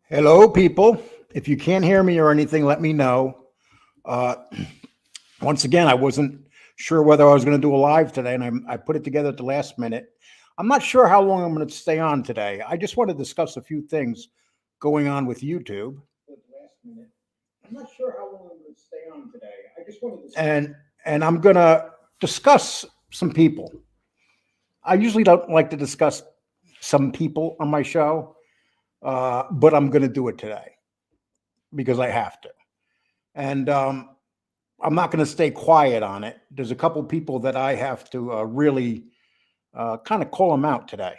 Hello, people. If you can't hear me or anything, let me know. Uh, Once again, I wasn't sure whether I was going to do a live today, and I put it together at the last minute. I'm not sure how long I'm going to stay on today. I just want to discuss a few things going on with YouTube. At the last minute. I'm not sure how long I'm going to stay on today. I just want to discuss. And I'm going to discuss some people. I usually don't like to discuss some people on my show, but I'm going to do it today because I have to. And I'm not going to stay quiet on it. There's a couple people that I have to really kind of call them out today,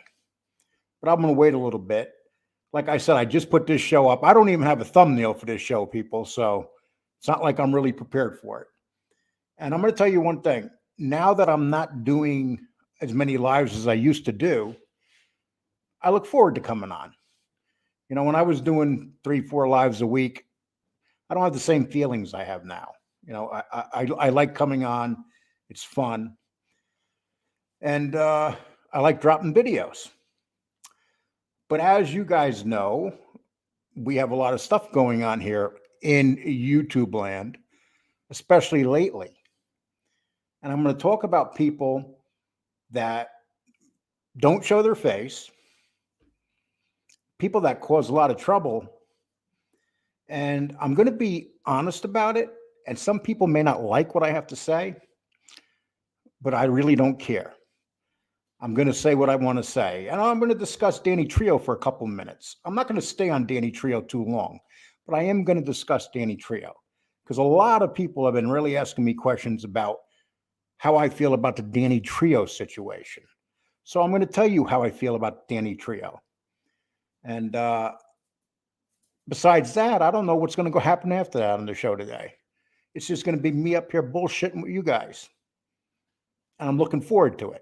but I'm going to wait a little bit. Like I said, I just put this show up. I don't even have a thumbnail for this show, people. So it's not like I'm really prepared for it. And I'm going to tell you one thing. Now that I'm not doing as many lives as I used to do, I look forward to coming on. You know, when I was doing 3, 4 lives a week, I don't have the same feelings I have now. You know, I like coming on. It's fun. And I like dropping videos. But as you guys know, we have a lot of stuff going on here in YouTube land, especially lately. And I'm going to talk about people that don't show their face, people that cause a lot of trouble. And I'm going to be honest about it. And some people may not like what I have to say, but I really don't care. I'm going to say what I want to say. And I'm going to discuss Danny Trio for a couple minutes. I'm not going to stay on Danny Trio too long, but I am going to discuss Danny Trio because a lot of people have been really asking me questions about how I feel about the Danny Trio situation. So I'm going to tell you how I feel about Danny Trio. And besides that, I don't know what's going to go happen after that on the show today. It's just going to be me up here bullshitting with you guys. And I'm looking forward to it.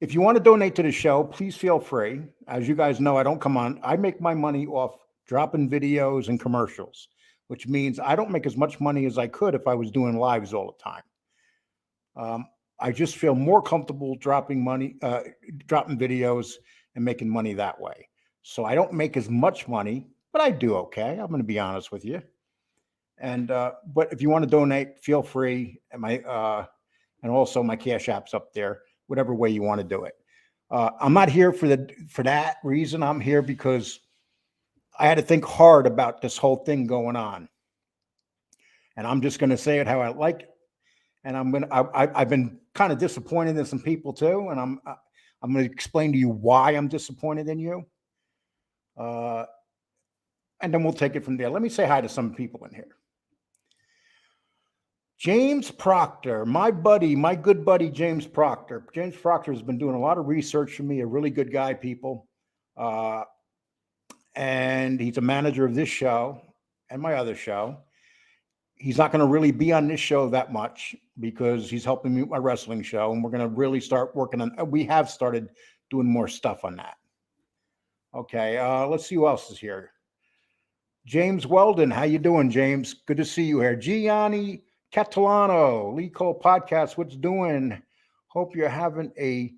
If you want to donate to the show, please feel free. As you guys know, I don't come on. I make my money off dropping videos and commercials, which means I don't make as much money as I could if I was doing lives all the time. I just feel more comfortable dropping videos and making money that way. So I don't make as much money, but I do okay. I'm going to be honest with you. And but if you want to donate, feel free. And also my Cash App's up there. Whatever way you want to do it. I'm not here for that reason. I'm here because I had to think hard about this whole thing going on, and I'm just going to say it how I like it. And I've been kind of disappointed in some people too, and I'm going to explain to you why I'm disappointed in you, and then we'll take it from there. Let me say hi to some people in here. James Proctor, my buddy, my good buddy, James Proctor. James Proctor has been doing a lot of research for me, a really good guy, people. And he's a manager of this show and my other show. He's not going to really be on this show that much because he's helping me with my wrestling show. And we're going to really start working on, we have started doing more stuff on that. Okay, let's see who else is here. James Weldon, how you doing, James? Good to see you here. Gianni Catalano, Lee Cole Podcast, what's doing? Hope you're having a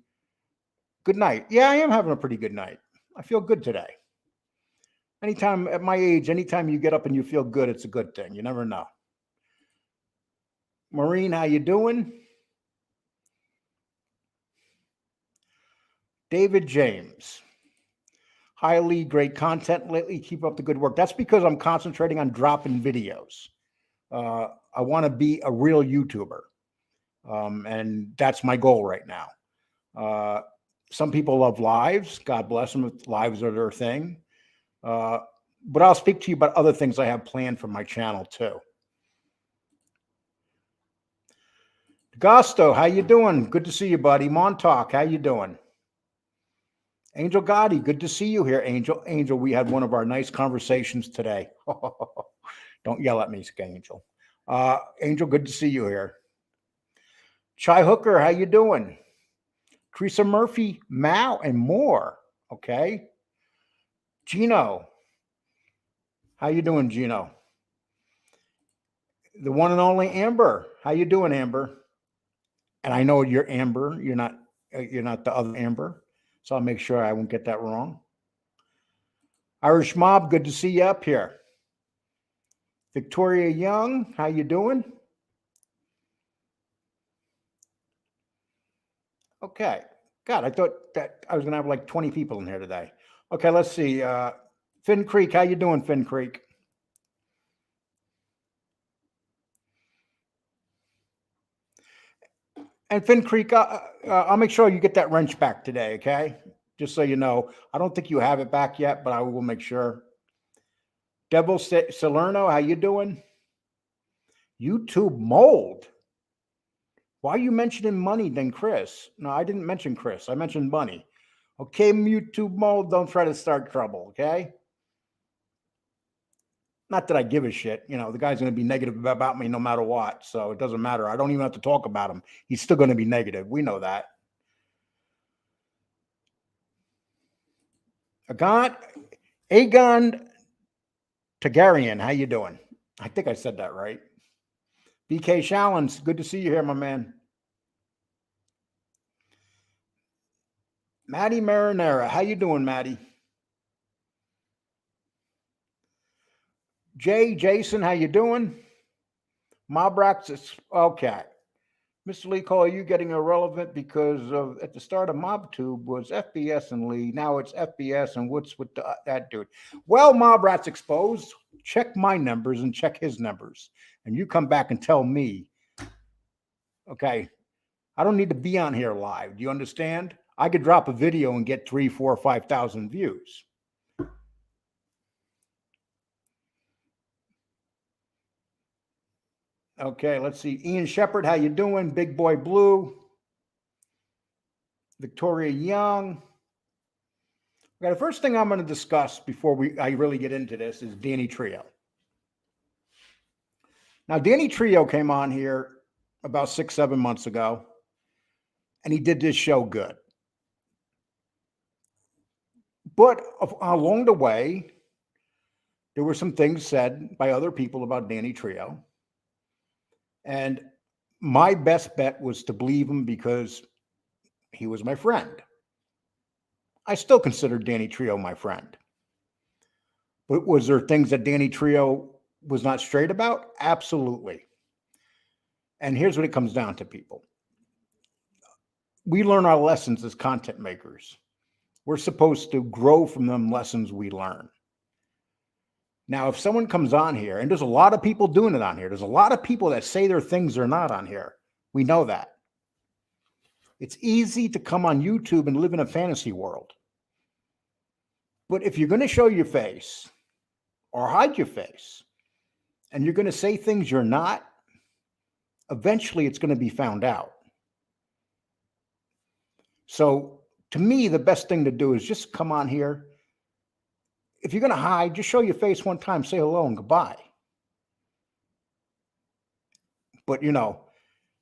good night. Yeah, I am having a pretty good night. I feel good today. Anytime at my age, anytime you get up and you feel good, it's a good thing. You never know. Maureen, how you doing? David James. Hi, Lee. Great content lately. Keep up the good work. That's because I'm concentrating on dropping videos. I want to be a real YouTuber. And that's my goal right now. Some people love lives. God bless them if lives are their thing. But I'll speak to you about other things I have planned for my channel too. Gusto, how you doing? Good to see you, buddy. Montauk, how you doing? Angel Gotti, good to see you here, Angel. Angel, we had one of our nice conversations today. Don't yell at me, Angel. Angel, good to see you here. Chai Hooker, how you doing? Teresa Murphy, Mao, and more. Okay. Gino, how you doing, Gino? The one and only Amber, how you doing, Amber? And I know you're Amber. You're not the other Amber. So I'll make sure I won't get that wrong. Irish Mob, good to see you up here. Victoria Young, how you doing? Okay. God, I thought that I was going to have like 20 people in here today. Okay, let's see. Finn Creek, how you doing, Finn Creek? And Finn Creek, I'll make sure you get that wrench back today, okay? Just so you know. I don't think you have it back yet, but I will make sure. Devil Salerno, how you doing? YouTube mold. Why are you mentioning money then, Chris? No, I didn't mention Chris. I mentioned money. Okay, YouTube mold, don't try to start trouble, okay? Not that I give a shit. You know, the guy's going to be negative about me no matter what. So it doesn't matter. I don't even have to talk about him. He's still going to be negative. We know that. Agon Tagarian, how you doing? I think I said that right. BK Shallons, good to see you here, my man. Maddie Marinera, how you doing, Maddie? Jason, how you doing? Mobrax, okay. Mr. Lee Cole, are you getting irrelevant because of at the start of MobTube was FBS and Lee. Now it's FBS and what's with that dude? Well, Mobrat's exposed. Check my numbers and check his numbers. And you come back and tell me, okay, I don't need to be on here live. Do you understand? I could drop a video and get 3, 4, 5,000 views. Okay, let's see. Ian Shepard, how you doing? Big Boy Blue. Victoria Young. Okay, the first thing I'm going to discuss before I really get into this is Danny Trio. Now, Danny Trio came on here about 6, 7 months ago, and he did this show good. But along the way, there were some things said by other people about Danny Trio. And my best bet was to believe him because he was my friend. I still consider Danny Trio my friend. But was there things that Danny Trio was not straight about? Absolutely. And here's what it comes down to, people. We learn our lessons as content makers. We're supposed to grow from them lessons we learn. Now, if someone comes on here, and there's a lot of people doing it on here, there's a lot of people that say their things are not on here. We know that. It's easy to come on YouTube and live in a fantasy world. But if you're going to show your face or hide your face, and you're going to say things you're not, eventually it's going to be found out. So to me, the best thing to do is just come on here. If you're going to hide, just show your face one time, say hello and goodbye. But, you know,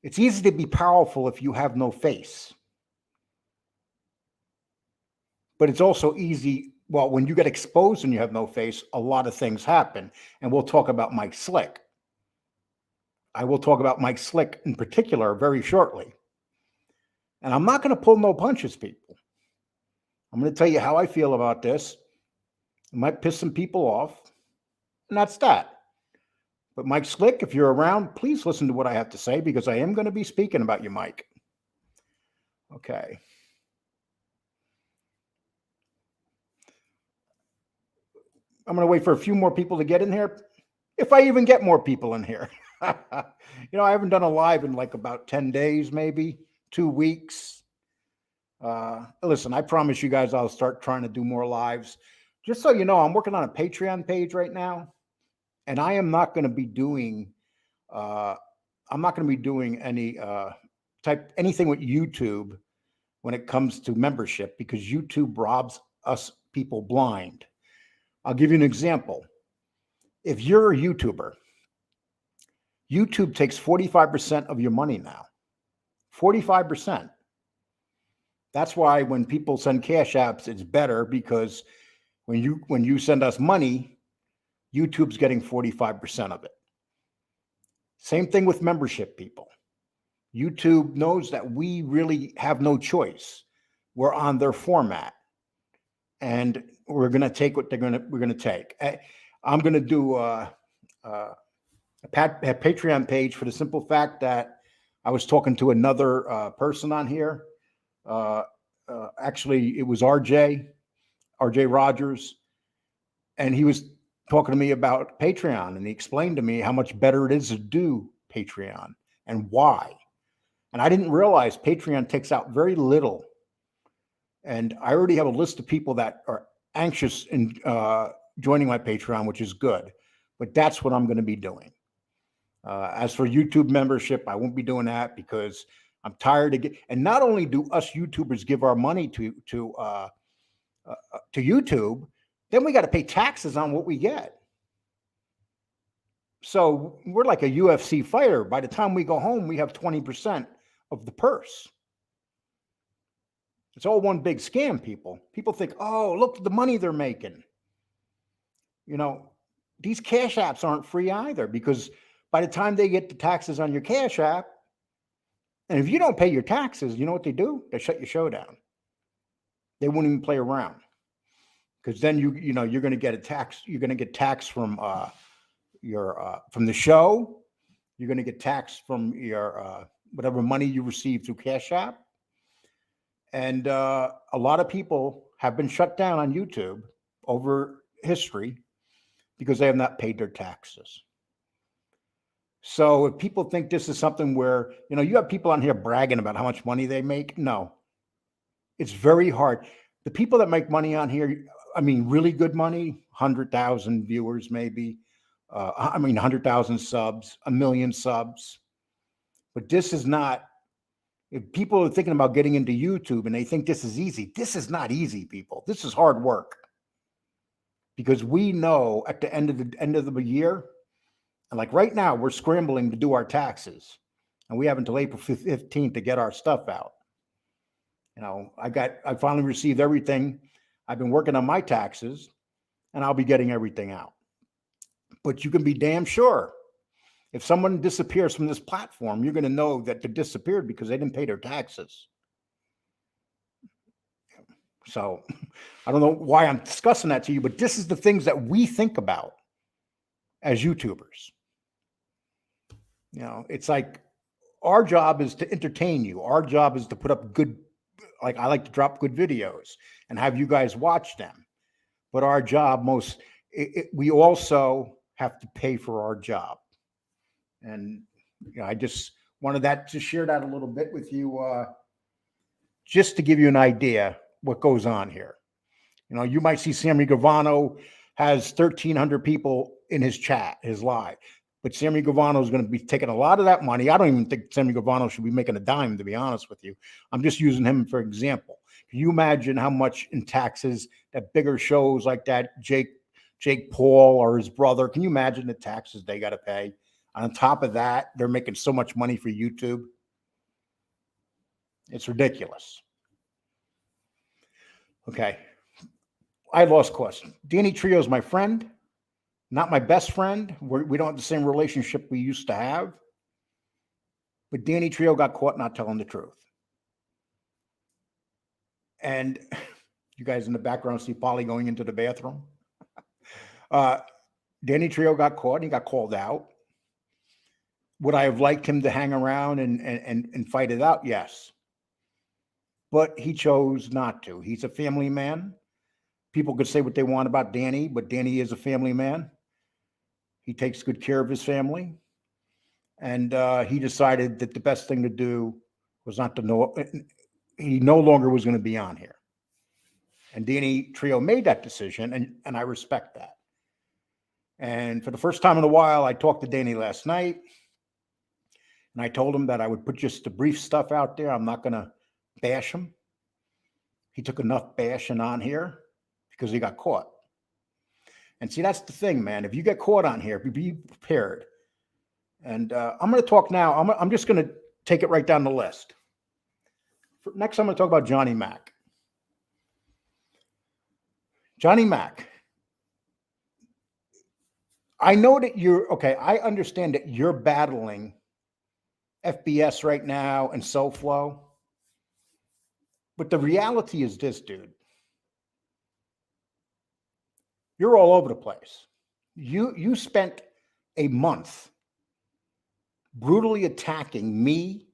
it's easy to be powerful if you have no face. But it's also easy, well, when you get exposed and you have no face, a lot of things happen. And we'll talk about Mike Slick. I will talk about Mike Slick in particular very shortly. And I'm not going to pull no punches, people. I'm going to tell you how I feel about this. It might piss some people off, and that's that. But Mike Slick, if you're around, please listen to what I have to say because I am going to be speaking about you, Mike. Okay. I'm going to wait for a few more people to get in here, if I even get more people in here. You know, I haven't done a live in like about 10 days, maybe 2 weeks. Listen, I promise you guys I'll start trying to do more lives. Just so you know, I'm working on a Patreon page right now, and I am not going to be doing any anything with YouTube when it comes to membership because YouTube robs us people blind. I'll give you an example. If you're a YouTuber, YouTube takes 45% of your money now. 45%. That's why when people send cash apps, it's better because when you send us money, YouTube's getting 45% of it. Same thing with membership, people. YouTube knows that we really have no choice. We're on their format. and we're going to take what we're going to take. I'm going to do a Patreon page for the simple fact that I was talking to another person on here. Actually, it was RJ Rogers, and he was talking to me about Patreon, and he explained to me how much better it is to do Patreon and why. And I didn't realize Patreon takes out very little. And I already have a list of people that are anxious in joining my Patreon, which is good. But that's what I'm going to be doing. As for YouTube membership, I won't be doing that because I'm tired of and not only do us YouTubers give our money to YouTube, then we got to pay taxes on what we get. So we're like a UFC fighter. By the time we go home, we have 20% of the purse. It's all one big scam, people. People think, oh, look at the money they're making. You know, these cash apps aren't free either, because by the time they get the taxes on your cash app, and if you don't pay your taxes, you know what they do? They shut your show down. They won't even play around, because then you're going to get a tax. You're going to get taxed from from the show. You're going to get taxed from your whatever money you receive through Cash App. And a lot of people have been shut down on YouTube over history because they have not paid their taxes. So if people think this is something where, you have people on here bragging about how much money they make. No, it's very hard. The people that make money on here, I mean, really good money, 100,000 viewers, maybe. 100,000 subs, 1 million subs. But this is not, if people are thinking about getting into YouTube and they think this is easy, this is not easy, people. This is hard work. Because we know at the end of the year, and like right now, we're scrambling to do our taxes. And we have until April 15th to get our stuff out. I finally received everything. I've been working on my taxes, and I'll be getting everything out. But you can be damn sure, if someone disappears from this platform, you're going to know that they disappeared because they didn't pay their taxes. So I don't know why I'm discussing that to you, but this is the things that we think about as YouTubers. It's like our job is to entertain you. Our job is to put up good, like I like to drop good videos and have you guys watch them. But our job we also have to pay for our job. And I just wanted to share that a little bit with you, just to give you an idea what goes on here. You might see Sammy Gravano has 1,300 people in his chat, his live. But Sammy Gravano is going to be taking a lot of that money. I don't even think Sammy Gravano should be making a dime, to be honest with you. I'm just using him for example. Can you imagine how much in taxes that bigger shows like that, Jake Paul or his brother, can you imagine the taxes they got to pay? On top of that, they're making so much money for YouTube. It's ridiculous. Okay. I lost question. Danny Trio is my friend, not my best friend. We don't have the same relationship we used to have. But Danny Trio got caught not telling the truth. And you guys in the background see Polly going into the bathroom. Danny Trio got caught and he got called out. Would I have liked him to hang around and fight it out? Yes. But he chose not to. He's a family man. People could say what they want about Danny, but Danny is a family man. He takes good care of his family. And he decided that the best thing to do was not to know. He no longer was going to be on here. And Danny Trio made that decision, and I respect that. And for the first time in a while, I talked to Danny last night. And I told him that I would put just the brief stuff out there. I'm not going to bash him. He took enough bashing on here because he got caught. And see, that's the thing, man. If you get caught on here, be prepared. And I'm going to talk now. I'm just going to take it right down the list. Next, I'm going to talk about Johnny Mac. Johnny Mac. I know that I understand that you're battling FBS right now and SoFlo. But the reality is this, dude. You're all over the place. You spent a month brutally attacking me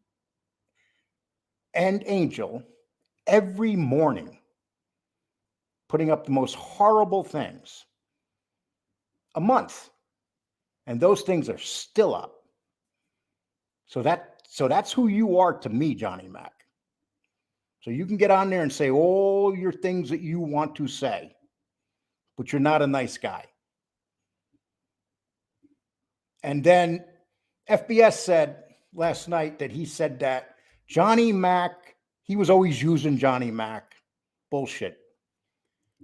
and Angel every morning, putting up the most horrible things. A month. And those things are still up. So that's who you are to me, Johnny Mac. So you can get on there and say all your things that you want to say, but you're not a nice guy. And then FBS said last night that he said that Johnny Mac, he was always using Johnny Mac. Bullshit.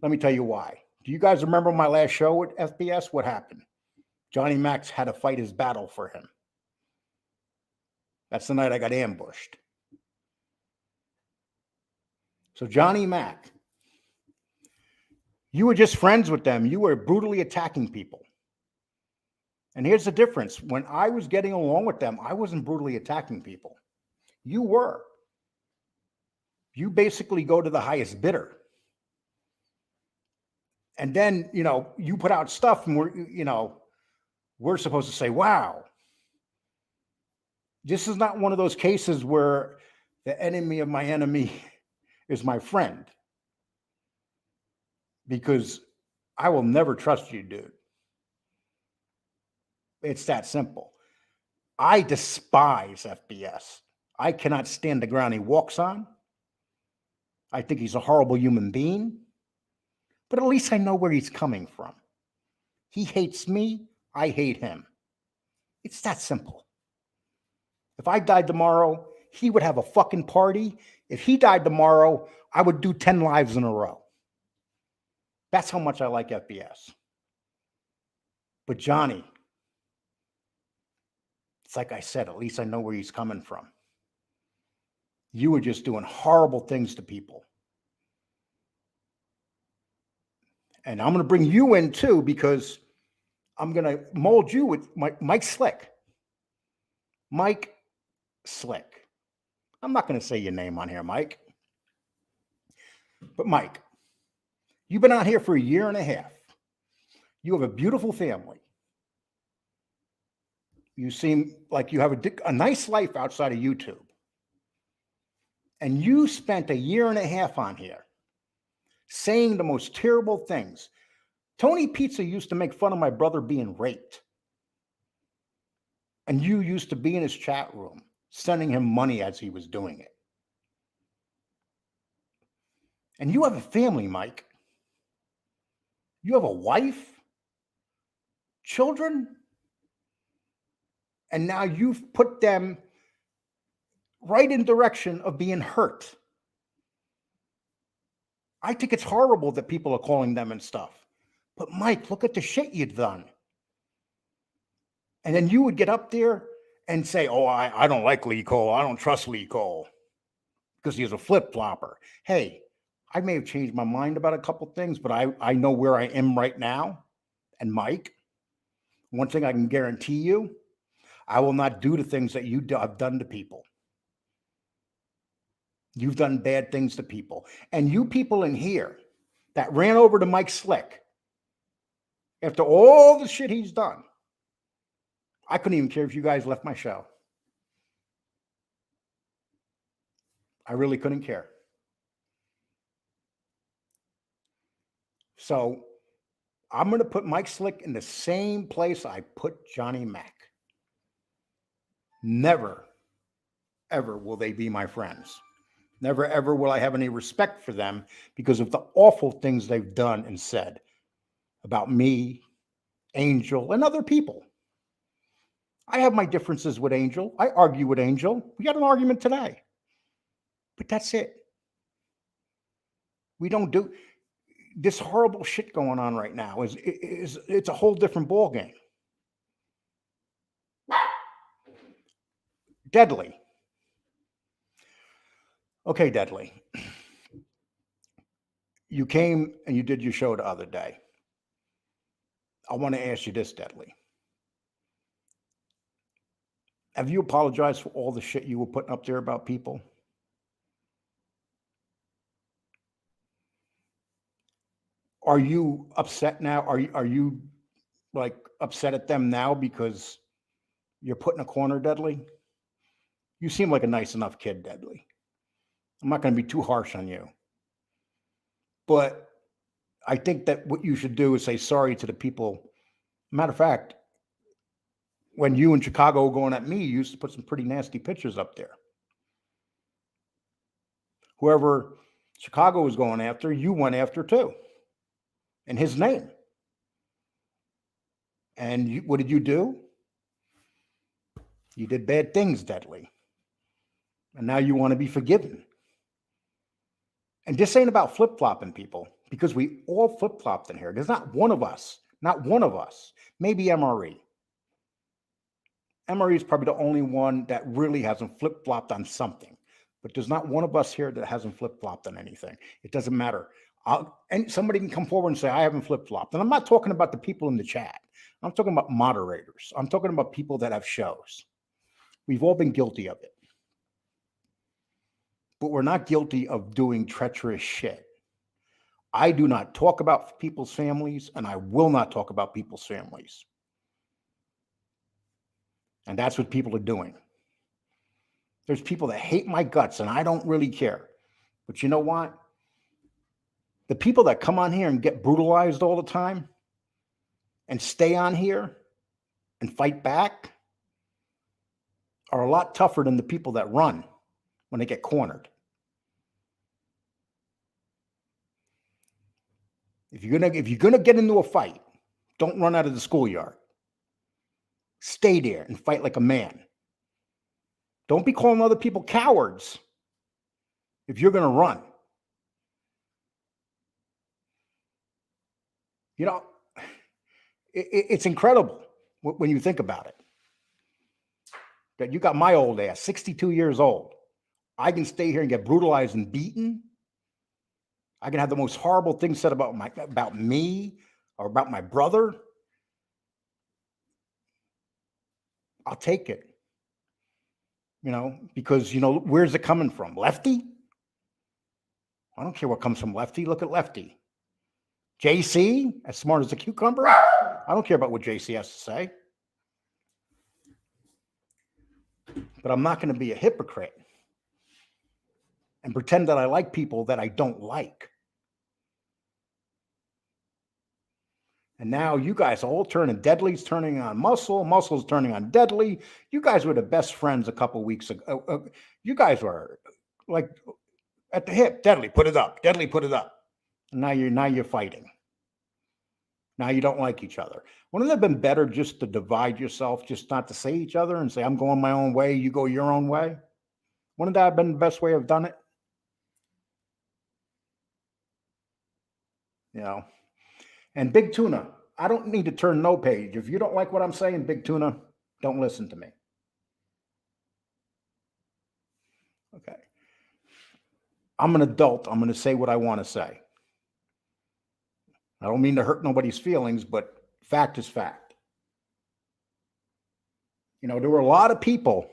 Let me tell you why. Do you guys remember my last show with FBS? What happened? Johnny Mac's had to fight his battle for him. That's the night I got ambushed. So Johnny Mac, you were just friends with them. You were brutally attacking people. And here's the difference. When I was getting along with them, I wasn't brutally attacking people. You were. You basically go to the highest bidder. And then, you put out stuff and we're supposed to say, wow. This is not one of those cases where the enemy of my enemy is my friend. Because I will never trust you, dude. It's that simple. I despise FBS. I cannot stand the ground he walks on. I think he's a horrible human being. But at least I know where he's coming from. He hates me. I hate him. It's that simple. If I died tomorrow, he would have a fucking party. If he died tomorrow, I would do 10 lives in a row. That's how much I like FBS. But Johnny, it's like I said, at least I know where he's coming from. You were just doing horrible things to people. And I'm going to bring you in too, because I'm going to mold you with Mike Slick. Mike Slick. I'm not going to say your name on here, Mike. But Mike, you've been out here for a year and a half. You have a beautiful family. You seem like you have a nice life outside of YouTube. And you spent a year and a half on here saying the most terrible things. Tony Pizza used to make fun of my brother being raped. And you used to be in his chat room, sending him money as he was doing it. And you have a family, Mike. You have a wife, children, and now you've put them right in direction of being hurt. I think it's horrible that people are calling them and stuff. But Mike, look at the shit you've done. And then you would get up there and say, oh, I don't like Lee Cole. I don't trust Lee Cole because he's a flip-flopper. Hey, I may have changed my mind about a couple things, but I know where I am right now. And Mike, one thing I can guarantee you, I will not do the things that you have done to people. You've done bad things to people. And you people in here that ran over to Mike Slick after all the shit he's done, I couldn't even care if you guys left my show. I really couldn't care. So I'm going to put Mike Slick in the same place I put Johnny Mac. Never, ever will they be my friends. Never, ever will I have any respect for them because of the awful things they've done and said about me, Angel, and other people. I have my differences with Angel. I argue with Angel. We got an argument today. But that's it. We don't do this horrible shit going on right now. It's a whole different ballgame. Deadly. Okay, Deadly. You came and you did your show the other day. I want to ask you this, Deadly. Have you apologized for all the shit you were putting up there about people? Are you upset now? Are you like upset at them now because you're put in a corner, Deadly? You seem like a nice enough kid, Deadly. I'm not going to be too harsh on you. But I think that what you should do is say sorry to the people. Matter of fact, when you in Chicago were going at me, you used to put some pretty nasty pictures up there. Whoever Chicago was going after, you went after too, in his name. And what did you do? You did bad things, Deadly. And now you want to be forgiven. And this ain't about flip-flopping, people, because we all flip-flopped in here. There's not one of us, maybe MRE. MRE is probably the only one that really hasn't flip-flopped on something. But there's not one of us here that hasn't flip-flopped on anything. It doesn't matter. And somebody can come forward and say, I haven't flip-flopped. And I'm not talking about the people in the chat. I'm talking about moderators. I'm talking about people that have shows. We've all been guilty of it. But we're not guilty of doing treacherous shit. I do not talk about people's families, and I will not talk about people's families. And that's what people are doing. There's people that hate my guts, and I don't really care. But you know what? The people that come on here and get brutalized all the time and stay on here and fight back are a lot tougher than the people that run when they get cornered. If you're gonna get into a fight, don't run out of the schoolyard. Stay there and fight like a man. Don't be calling other people cowards if you're gonna run. You know, it's incredible when you think about it. That you got my old ass, 62 years old. I can stay here and get brutalized and beaten. I can have the most horrible things said about me or about my brother. I'll take it. You know, because, you know, where's it coming from? Lefty? I don't care what comes from Lefty. Look at Lefty. JC, as smart as a cucumber? I don't care about what JC has to say. But I'm not going to be a hypocrite and pretend that I like people that I don't like. And now you guys are all turning. Deadly's turning on Muscle. Muscle's turning on Deadly. You guys were the best friends a couple weeks ago. You guys were like at the hip. Deadly, put it up. Deadly, put it up. And now you're fighting. Now you don't like each other. Wouldn't it have been better just to divide yourself, just not to say each other and say, I'm going my own way, you go your own way? Wouldn't that have been the best way of done it? You know. And Big Tuna, I don't need to turn no page. If you don't like what I'm saying, Big Tuna, don't listen to me. Okay. I'm an adult. I'm going to say what I want to say. I don't mean to hurt nobody's feelings, but fact is fact. You know, there were a lot of people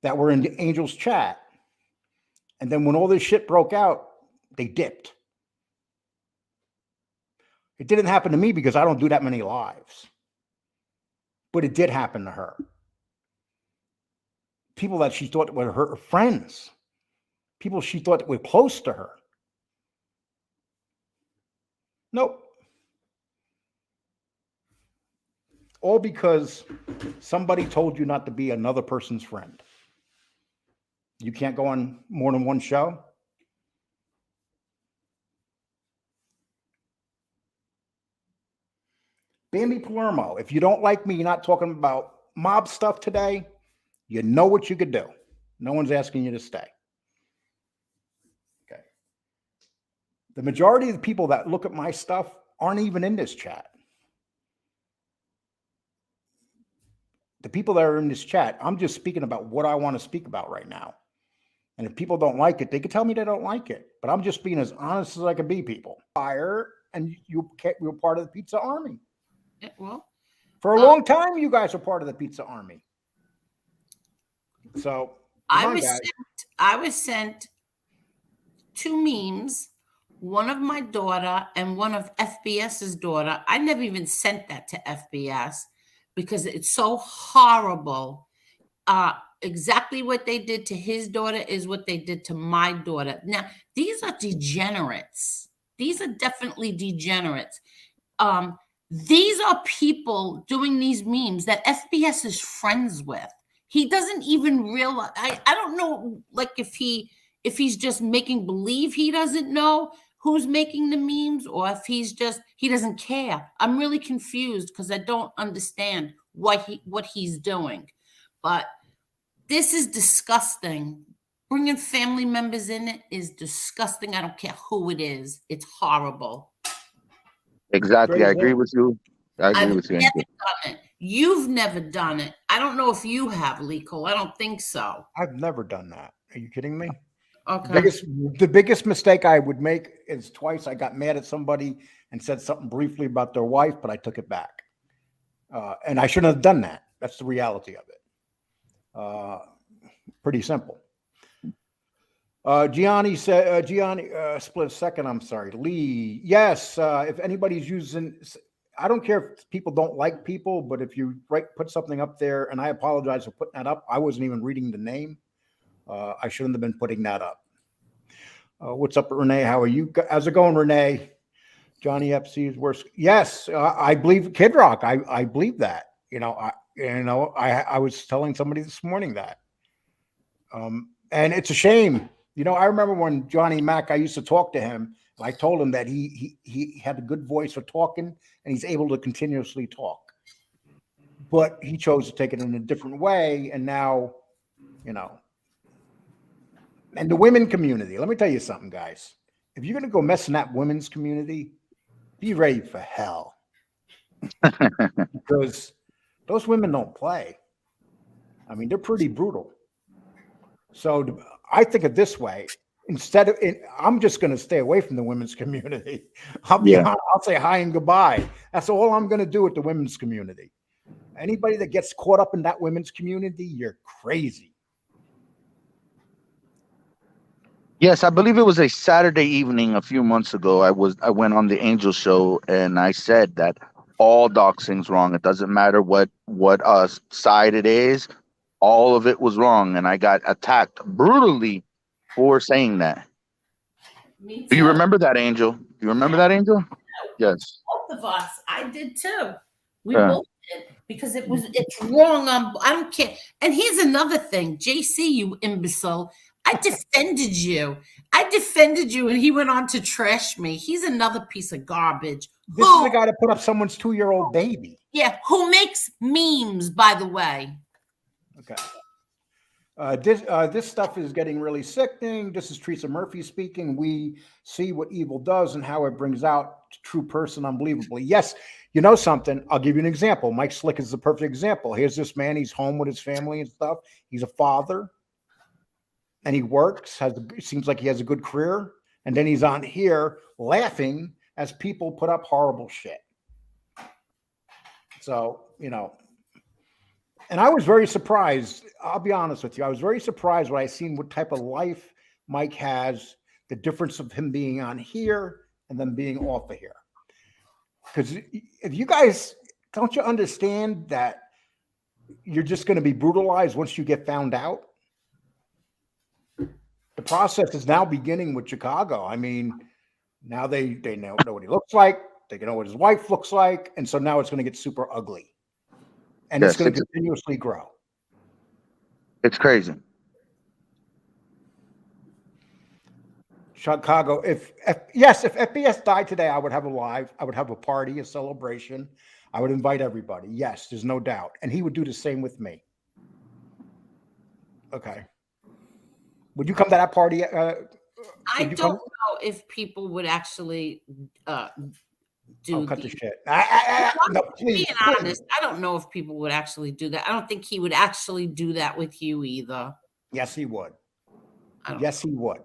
that were in the Angels chat. And then when all this shit broke out, they dipped. It didn't happen to me because I don't do that many lives. But it did happen to her. People that she thought were her friends. People she thought were close to her. Nope. All because somebody told you not to be another person's friend. You can't go on more than one show. Bambi Palermo, if you don't like me, you're not talking about mob stuff today, you know what you could do. No one's asking you to stay. Okay. The majority of the people that look at my stuff aren't even in this chat. The people that are in this chat, I'm just speaking about what I want to speak about right now. And if people don't like it, they can tell me they don't like it. But I'm just being as honest as I can be, people. Fire, and you're part of the Pizza Army. Yeah, well, for a long time, you guys are part of the Pizza Army. So I was sent 2 memes. one of my daughter and one of FBS's daughter. I never even sent that to FBS because it's so horrible. Exactly what they did to his daughter is what they did to my daughter. Now, these are degenerates. These are definitely degenerates. Um, these are people doing these memes that FBS is friends with. He doesn't even realize. I don't know, like if he's just making believe he doesn't know who's making the memes, or if he doesn't care. I'm really confused because I don't understand what he's doing. But this is disgusting. Bringing family members in it is disgusting. I don't care who it is. It's horrible. Exactly. I Graves, agree with you. I agree I've with you, never Angel. done it. You've never done it. I don't know if you have, Liko. I don't think so. I've never done that. Are you kidding me? The Okay. biggest, the biggest mistake I would make is twice I got mad at somebody and said something briefly about their wife, but I took it back. And I shouldn't have done that. That's the reality of it. Pretty simple. Gianni split second. I'm sorry. Lee. Yes. If anybody's using, I don't care if people don't like people, but if you put something up there, and I apologize for putting that up. I wasn't even reading the name. I shouldn't have been putting that up. What's up, Renee? How are you? How's it going, Renee? Johnny FC is worse. Yes, I believe Kid Rock. I believe that. I was telling somebody this morning that. And it's a shame. I remember when Johnny Mack, I used to talk to him, and I told him that he had a good voice for talking, and he's able to continuously talk. But he chose to take it in a different way, and now, you know, and the women community. Let me tell you something, guys. If you're gonna go mess in that women's community, be ready for hell because those women don't play. I mean, they're pretty brutal. So I think of this way. I'm just going to stay away from the women's community. Yeah. I'll say hi and goodbye. That's all I'm going to do with the women's community. Anybody that gets caught up in that women's community, you're crazy. Yes, I believe it was a Saturday evening a few months ago. I went on the Angel show and I said that all doxing's wrong. It doesn't matter what side it is. All of it was wrong, and I got attacked brutally for saying that. Me Do you too. remember that, Angel? Do you remember that, Angel? Yes. Both of us. I did too. We Yeah. both did because it's wrong. I don't care. And here's another thing, JC, you imbecile. I defended you. I defended you, and he went on to trash me. He's another piece of garbage. This is the guy that put up someone's 2-year-old baby. Yeah, who makes memes, by the way. Okay. This stuff is getting really sickening. This is Teresa Murphy speaking. We see what evil does and how it brings out the true person unbelievably. Yes, you know something? I'll give you an example. Mike Slick is the perfect example. Here's this man. He's home with his family and stuff. He's a father, and he works. Seems like he has a good career. And then he's on here laughing as people put up horrible shit. So, and I was very surprised. I'll be honest with you. I was very surprised when I seen what type of life Mike has, the difference of him being on here and then being off of here. Because if you guys, don't you understand that you're just going to be brutalized once you get found out? The process is now beginning with Chicago. I mean, now they know what he looks like. They know what his wife looks like. And so now it's going to get super ugly. And it's Yes, going to continuously grow. it's crazy. Chicago. If FBS died today, I would have a live. I would have a party, a celebration. I would invite everybody. Yes, there's no doubt. And he would do the same with me. Okay. Would you come to that party? I don't know if people would actually do. Cut the shit. No, please, being honest, I don't know if people would actually do that. I don't think he would actually do that with you either. Yes, he would. Yes, he would.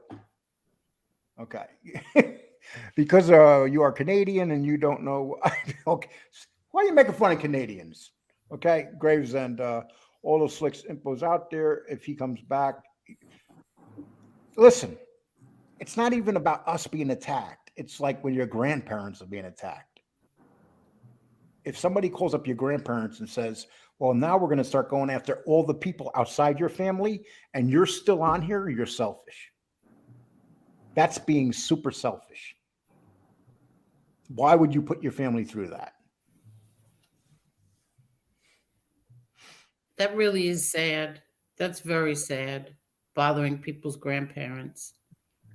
Okay. Because you are Canadian and you don't know. Okay. Why are you making fun of Canadians? Okay. Graves and all those slicks infos out there. If he comes back, listen, it's not even about us being attacked. it's like when your grandparents are being attacked. If somebody calls up your grandparents and says, well, now we're going to start going after all the people outside your family and you're still on here, you're selfish. That's being super selfish. Why would you put your family through that? That really is sad. That's very sad. Bothering people's grandparents.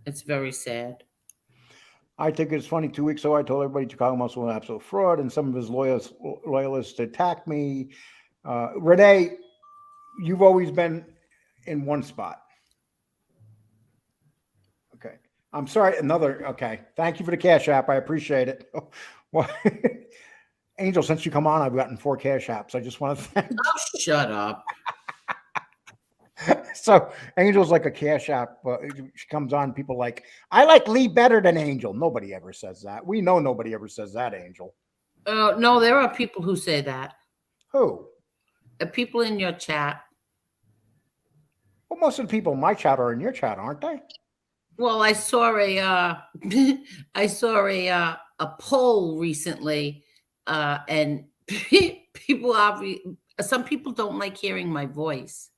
It's very sad. I think it's funny. 2 weeks ago, I told everybody Chicago Muscle was an absolute fraud, and some of his loyalists attacked me. Renee, you've always been in one spot. Okay. I'm sorry. Okay. Thank you for the Cash App. I appreciate it. Well, Angel, since you come on, I've gotten 4 Cash Apps. I just want to thank you. Oh, shut up. So Angel's like a Cash App. She comes on, people like, I like Lee better than Angel. Nobody ever says that. We know nobody ever says that, Angel. No, there are people who say that. Who? People in your chat. Well, most of the people in my chat are in your chat, aren't they? Well, I saw a poll recently, and some people don't like hearing my voice.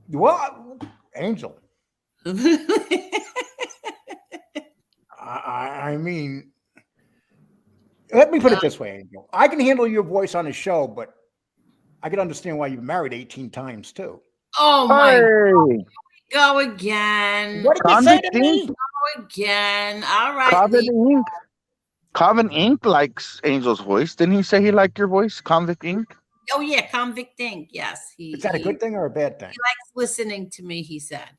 Well, Angel. I mean, let me put it this way, Angel. I can handle your voice on a show, but I can understand why you've married 18 times too. Oh my God. Go again. What did you say to me? Go again. All right. Convict Inc. likes Angel's voice. Didn't he say he liked your voice? Convict Inc. Oh yeah, Convict Inc. Yes. Is that a good thing or a bad thing? He likes listening to me, he said.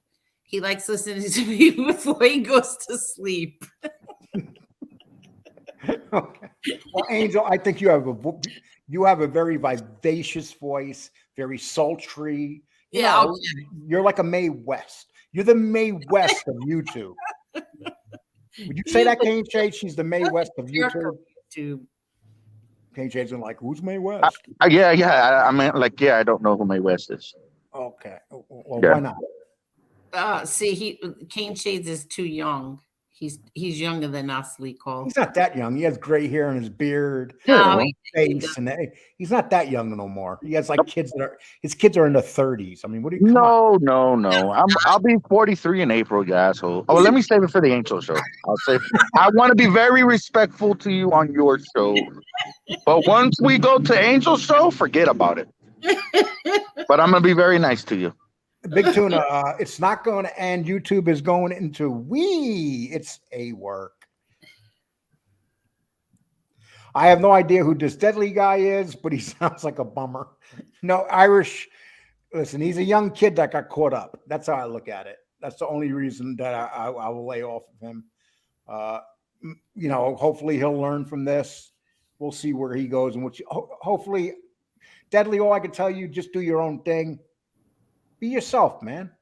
He likes listening to me before he goes to sleep. Okay. Well, Angel, I think you have a very vivacious voice, very sultry. Okay. You're like a Mae West. You're the Mae West of YouTube. Would you say that, Kane Shade? She's the Mae West of YouTube. Kane Shade's like, who's Mae West? Yeah. I mean, like, yeah, I don't know who Mae West is. Okay. Well, why not? See, Kane Shades is too young. He's younger than us, Lee Cole. He's not that young. He has gray hair in his beard, no, face, and he's not that young no more. He has like his kids are in the 30s. I mean, what do you? No. I'll be 43 in April, you asshole. Oh, let me save it for the Angel show. I want to be very respectful to you on your show, but once we go to Angel show, forget about it. But I'm gonna be very nice to you. Big Tuna, it's not going to end. YouTube is going into it's a work. I have no idea who this Deadly guy is, but he sounds like a bummer. No, Irish. Listen, he's a young kid that got caught up. That's how I look at it. That's the only reason that I will lay off of him. Hopefully he'll learn from this. We'll see where he goes. And hopefully, Deadly, all I can tell you, just do your own thing. Be yourself, man.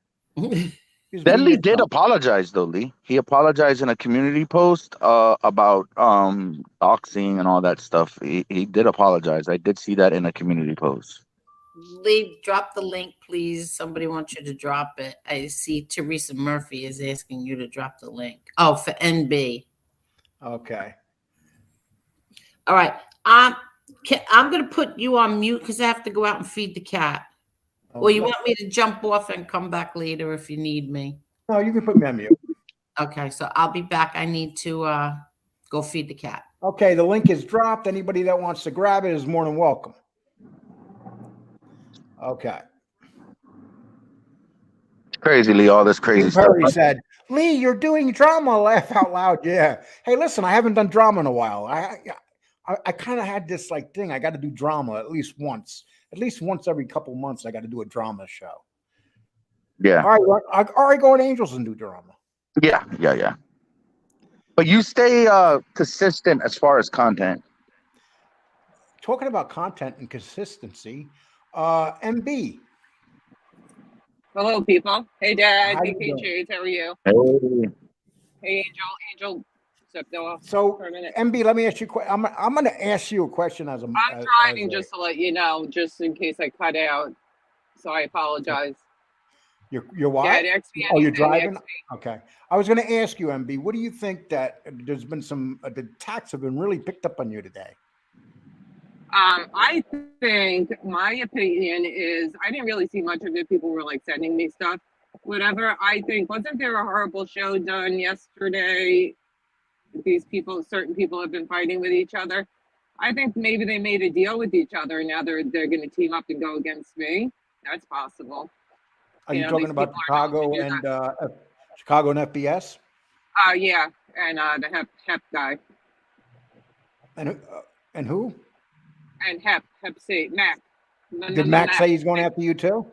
Deadly did apologize, though, Lee. He apologized in a community post about doxing and all that stuff. He did apologize. I did see that in a community post. Lee, drop the link, please. Somebody wants you to drop it. I see Teresa Murphy is asking you to drop the link. Oh, for NB. Okay. All right. I'm going to put you on mute because I have to go out and feed the cat. Or you want me to jump off and come back later if you need me? No, you can put me on mute. Okay, so I'll be back. I need to go feed the cat. Okay, the link is dropped. Anybody that wants to grab it is more than welcome. Okay. Crazy, Lee, all this crazy stuff. Perry said, Lee, you're doing drama. Laugh out loud. Yeah. Hey, listen, I haven't done drama in a while. I kind of had this thing. I got to do drama at least once. At least once every couple months, I got to do a drama show. Yeah. All right, go on Angels and do drama. Yeah. But you stay consistent as far as content. Talking about content and consistency, MB. Hello, people. Hey, Dad. Hey, Shades. How are you? Hey, Angel. So, MB, let me ask you. I'm going to ask you a question I'm driving, just to let you know, just in case I cut out. So I apologize. You're what? Yeah, text me Oh, you're anything, driving? text me. Okay. I was going to ask you, MB, what do you think that there's been some, the attacks have been really picked up on you today? I think my opinion is I didn't really see much of it. People were like sending me stuff, whatever. I think, wasn't there a horrible show done yesterday? These people, certain people have been fighting with each other. I think maybe they made a deal with each other and now they're going to team up and go against me. That's possible. Are you talking these about people are known to Chicago and FBS? Yeah, and the Hep guy. And who? And Hep C, Mac. Did Mac say he's going after you too?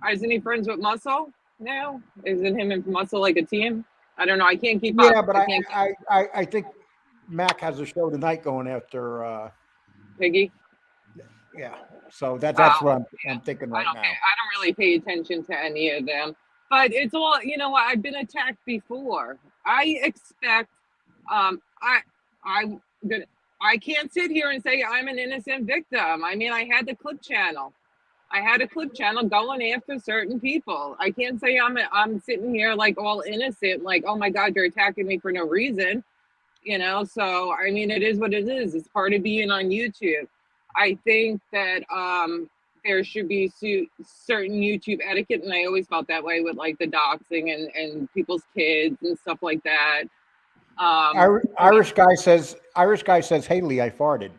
Isn't he friends with Muscle now? Isn't him and Muscle like a team? I don't know. I can't keep up. Yeah, but I think Mac has a show tonight going after Piggy. Yeah, so that's what I'm thinking right now. I don't really pay attention to any of them, but it's all, you know what? I've been attacked before. I expect, I can't sit here and say I'm an innocent victim. I mean, I had the clip channel. I had a clip channel going after certain people. I can't say I'm sitting here like all innocent, like, oh my God, you're attacking me for no reason, you know? So, I mean, it is what it is. It's part of being on YouTube. I think that there should be certain YouTube etiquette, and I always felt that way with like the doxing and people's kids and stuff like that. Irish guy says, "Hey Lee, I farted."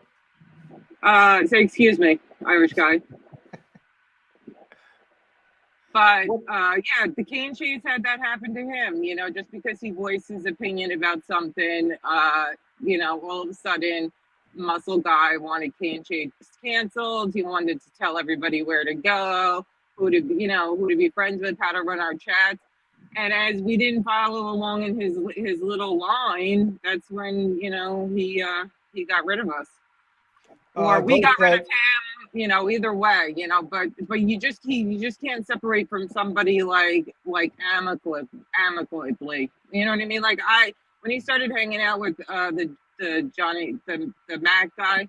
Say excuse me, Irish guy. But yeah, the Cane Chase had that happen to him. You know, just because he voiced his opinion about something, you know, all of a sudden, Muscle Guy wanted Cane Chase canceled. He wanted to tell everybody where to go, who to be friends with, how to run our chats. And as we didn't follow along in his little line, that's when, you know, he got rid of us, or we got rid of him. You know, either way, you know, but you just can't separate from somebody like amicably. You know what I mean? Like when he started hanging out with the Johnny the Mac guy,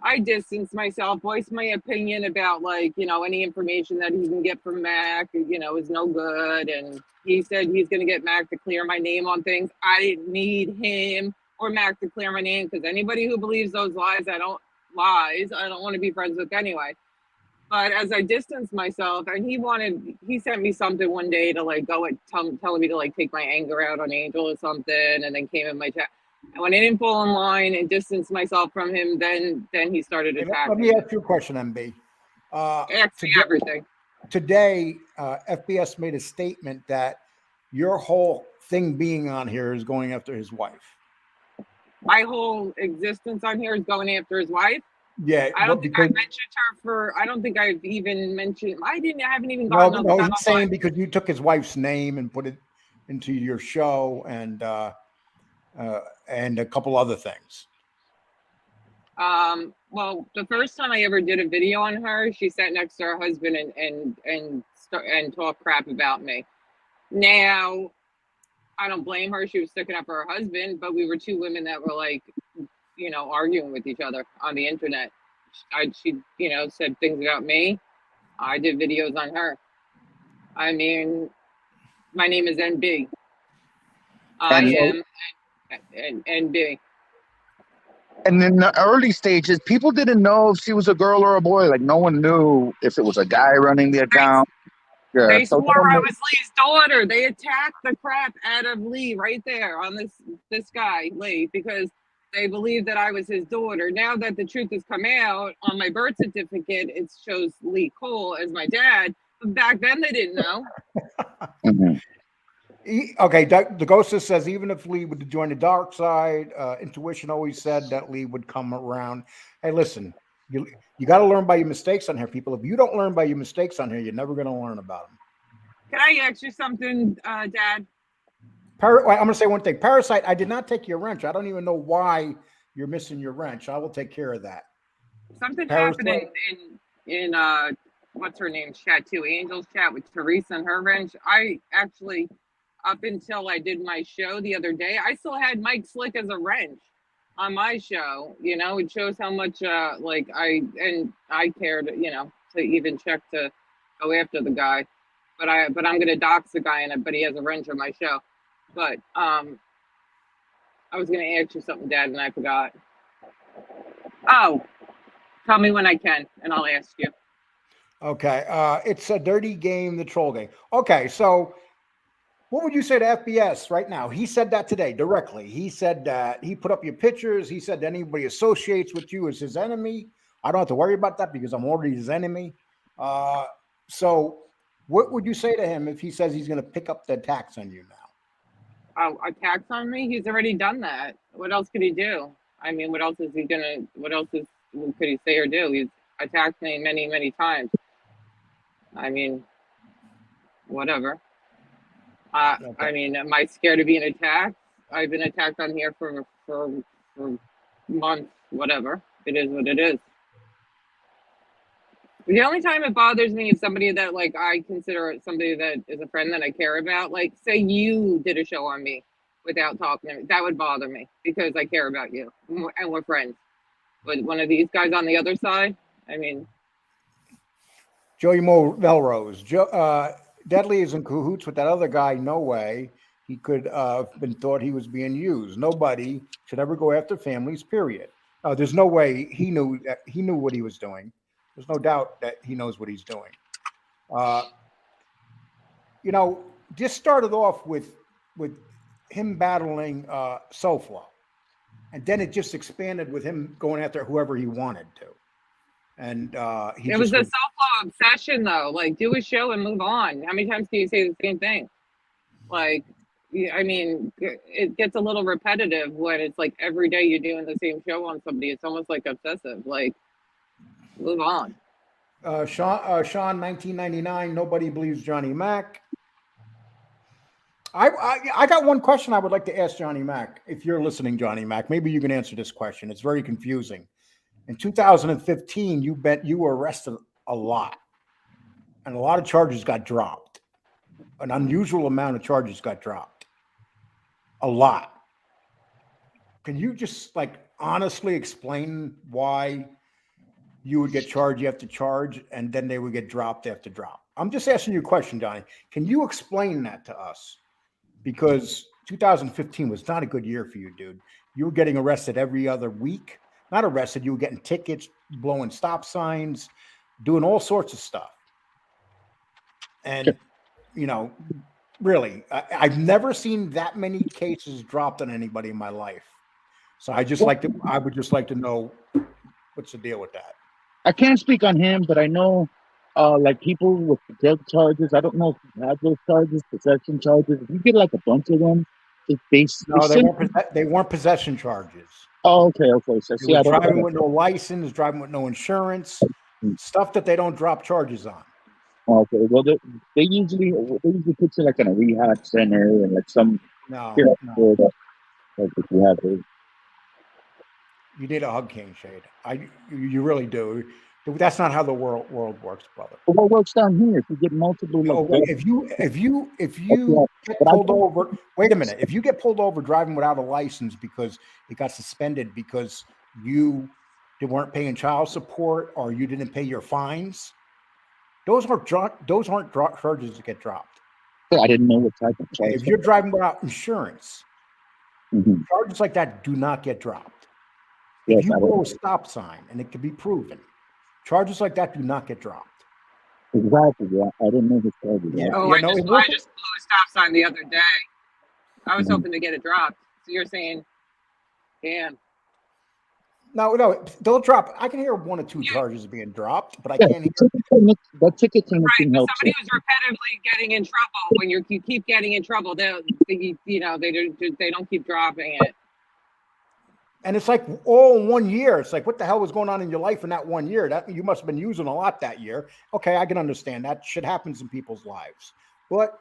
I distanced myself, voiced my opinion about, like, you know, any information that he can get from Mac, you know, is no good. And he said he's going to get Mac to clear my name on things. I didn't need him or Mac to clear my name, because anybody who believes those lies, I don't want to be friends with anyway. But as I distanced myself, and he sent me something one day to like go and telling me to like take my anger out on Angel or something, and then came in my chat. And when I didn't fall in line and distance myself from him, then he started attacking. Let me ask you a question, MB. Ask me everything. Today, FBS made a statement that your whole thing being on here is going after his wife. My whole existence on here is going after his wife. Yeah, I don't think I mentioned her I don't think I've even mentioned. I haven't even gotten. No, he's saying because you took his wife's name and put it into your show, and a couple other things. Well, the first time I ever did a video on her, she sat next to her husband and talked crap about me. Now, I don't blame her. She was sticking up for her husband, but we were two women that were like, you know, arguing with each other on the internet. She, you know, said things about me. I did videos on her. I mean, my name is NB. I am NB. And in the early stages, people didn't know if she was a girl or a boy. Like, no one knew if it was a guy running the account. Yeah, they swore I was Lee's daughter. They attacked the crap out of Lee right there on this guy, Lee, because they believed that I was his daughter. Now that the truth has come out, on my birth certificate, it shows Lee Cole as my dad. But back then, they didn't know. Okay, the Ghostess says even if Lee would join the dark side, intuition always said that Lee would come around. Hey, listen, you got to learn by your mistakes on here, people. If you don't learn by your mistakes on here, you're never going to learn about them. Can I ask you something, Dad? I'm going to say one thing. Parasite, I did not take your wrench. I don't even know why you're missing your wrench. I will take care of that. Something happened in what's her name's chat too, Angel's chat with Teresa and her wrench. I actually, up until I did my show the other day, I still had Mike Slick as a wrench on my show. You know, it shows how much like I cared, you know, to even check to go after the guy. but I'm gonna dox the guy in it, but he has a wrench on my show. But I was gonna ask you something, Dad, and I forgot. Oh, tell me when I can, and I'll ask you. Okay. It's a dirty game, the troll game. Okay. So what would you say to FBS right now? He said that today directly. He said that he put up your pictures. He said that anybody associates with you as his enemy. I don't have to worry about that because I'm already his enemy. So what would you say to him if he says he's going to pick up the attacks on you now? Oh, attacks on me? He's already done that. What else could he do? I mean, what else could he say or do? He's attacked me many, many times. I mean, whatever. Okay. I mean, am I scared of being attacked? I've been attacked on here for months, whatever. It is what it is. The only time it bothers me is somebody that, like, I consider somebody that is a friend that I care about. Like, say you did a show on me without talking to me. That would bother me because I care about you and we're friends. But one of these guys on the other side, I mean. Joey Melrose. Deadly is in cahoots with that other guy. No way he could have been thought he was being used. Nobody should ever go after families, period. There's no way he knew what he was doing. There's no doubt that he knows what he's doing. This started off with him battling SoFlo, and then it just expanded with him going after whoever he wanted to. And it was a SoFlo obsession, though. Like, do a show and move on. How many times do you say the same thing? Like, I mean, it gets a little repetitive when it's like every day you're doing the same show on somebody. It's almost like obsessive. Like, move on. Sean, 1999. Nobody believes Johnny Mac. I got one question I would like to ask Johnny Mac. If you're listening, Johnny Mac, maybe you can answer this question. It's very confusing. In 2015, you were arrested a lot, and a lot of charges got dropped. An unusual amount of charges got dropped. A lot. Can you just honestly explain why you would get charged after charge and then they would get dropped after drop? I'm just asking you a question, Johnny. Can you explain that to us? Because 2015 was not a good year for you, dude. You were getting arrested every other week. Not arrested, you were getting tickets, blowing stop signs, doing all sorts of stuff. And, really, I've never seen that many cases dropped on anybody in my life. So I would just like to know what's the deal with that. I can't speak on him, but I know, people with drug charges. I don't know if he had those charges, possession charges. If you get a bunch of them, they weren't possession charges. Oh, okay. So see, driving with no license, driving with no insurance, stuff that they don't drop charges on. Okay, well, they usually put you in a rehab center and some. No. You need a hug, King Shade. You really do. That's not how the world works, brother. Well, what works down here? If you get multiple, if you get pulled over, wait a minute. If you get pulled over driving without a license because it got suspended because you weren't paying child support or you didn't pay your fines, those aren't charges that get dropped. I didn't know what type of charge. If you're driving without insurance, charges like that do not get dropped. If you blow a stop sign and it can be proven, charges like that do not get dropped. Exactly. Yeah, I didn't know the charges. Yeah. I just blew a stop sign the other day. I was hoping to get it dropped. So you're saying, damn. No, they'll drop. I can hear one or two charges being dropped, but I can't hear. That ticket can help. Somebody who's repetitively getting in trouble. When you keep getting in trouble, they don't keep dropping it. And it's all in 1 year. It's what the hell was going on in your life in that 1 year? That you must have been using a lot that year. Okay, I can understand that. Shit happens in people's lives. But,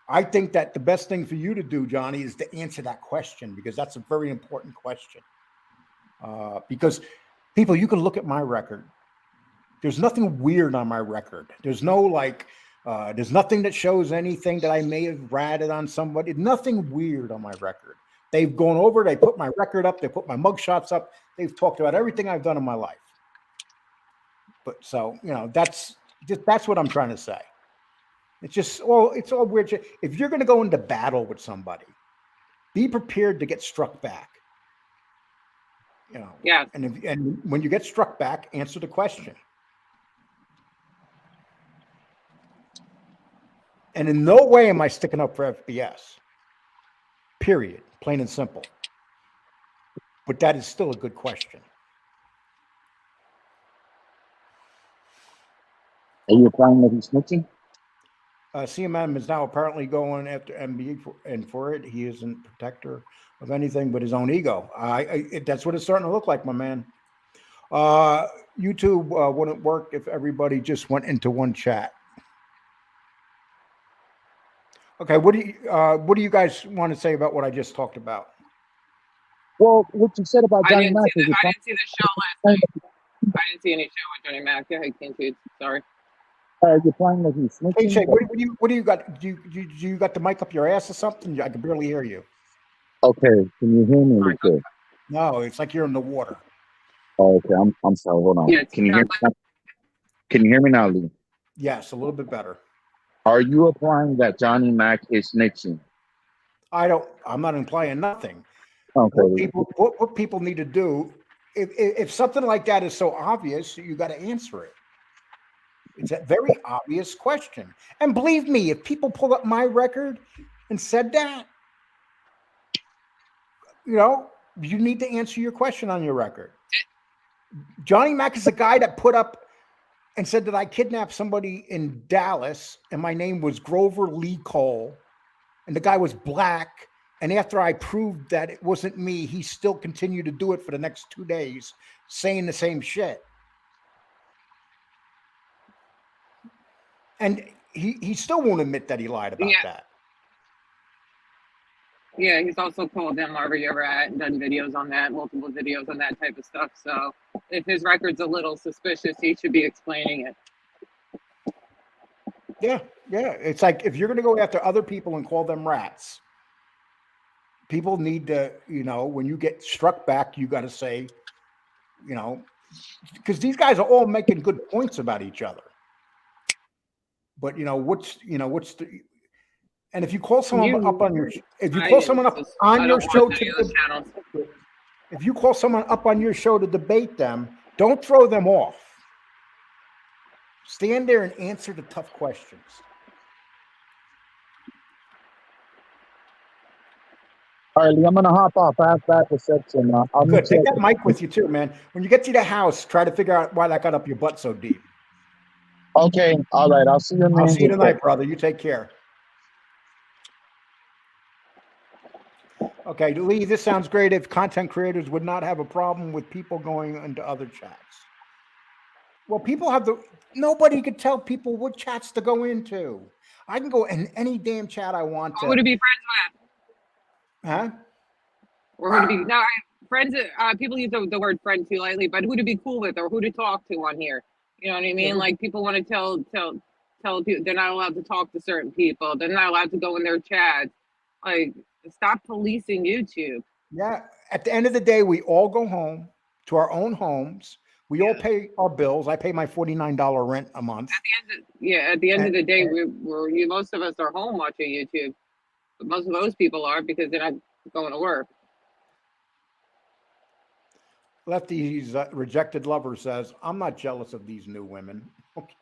I think that the best thing for you to do, Johnny, is to answer that question because that's a very important question. Because people, you can look at my record. There's nothing weird on my record. There's no there's nothing that shows anything that I may have ratted on somebody. Nothing weird on my record. They've gone over, they put my record up, they put my mugshots up. They've talked about everything I've done in my life. But so, that's what I'm trying to say. It's just, well, it's all weird shit. If you're going to go into battle with somebody, be prepared to get struck back. You know, Yeah. and when you get struck back, answer the question. And in no way am I sticking up for FBS. Period. Plain and simple. But that is still a good question. Are you applying that he's snitching? CMM is now apparently going after MB for it. He isn't protector of anything but his own ego. That's what it's starting to look like, my man. YouTube wouldn't work if everybody just went into one chat. Okay, what do you guys want to say about what I just talked about? Well, what you said about Johnny Mac is I didn't see the show last night. I didn't see any show with Johnny Mac. Go ahead, King. Sorry. you're playing that he's snitching. Hey, Shay, what do you got? Do you got the mic up your ass or something? I can barely hear you. Okay, can you hear me? Okay. No, it's like you're in the water. Oh, okay. I'm sorry. Hold on. Yeah, Can you hear me now? Can you hear me now, Lee? Yes, a little bit better. Are you applying that Johnny Mac is snitching? I'm not implying nothing. Okay. What people need to do, if something like that is so obvious, you got to answer it. It's a very obvious question. And believe me, if people pull up my record and said that, you know, you need to answer your question on your record. Johnny Mac is the guy that put up and said that I kidnapped somebody in Dallas and my name was Grover Lee Cole and the guy was black. And after I proved that it wasn't me, he still continued to do it for the next 2 days, saying the same shit. And he still won't admit that he lied about that. Yeah, he's also called them wherever you're at and done videos on that, multiple videos on that type of stuff. So if his record's a little suspicious, he should be explaining it. Yeah. It's like if you're going to go after other people and call them rats, people need to, you know, when you get struck back, you got to say, you know, because these guys are all making good points about each other. But and if you call someone up on your, if you call someone up on your show if you call someone up on your show to debate them, don't throw them off. Stand there and answer the tough questions. All right, Lee, I'm gonna hop off. I have bad reception. I'll Good. Take that mic with you too, man. When you get to the house, try to figure out why that got up your butt so deep. Okay. All right. I'll see you. I'll see you tonight, brother. You take care. Okay, Lee, this sounds great if content creators would not have a problem with people going into other chats. Well, people have nobody could tell people what chats to go into. I can go in any damn chat I want to. Who to be friends with? Huh? Or who to be, now friends, people use the word friend too lightly, but who to be cool with or who to talk to on here. You know what I mean? Yeah. Like people want to tell people they're not allowed to talk to certain people. They're not allowed to go in their chats. Like, stop policing YouTube. Yeah. At the end of the day, we all go home to our own homes. We all pay our bills. I pay my $49 rent a month. At the end of the day, most of us are home watching YouTube. But most of those people are because they're not going to work. Lefty's rejected lover says, I'm not jealous of these new women. Okay.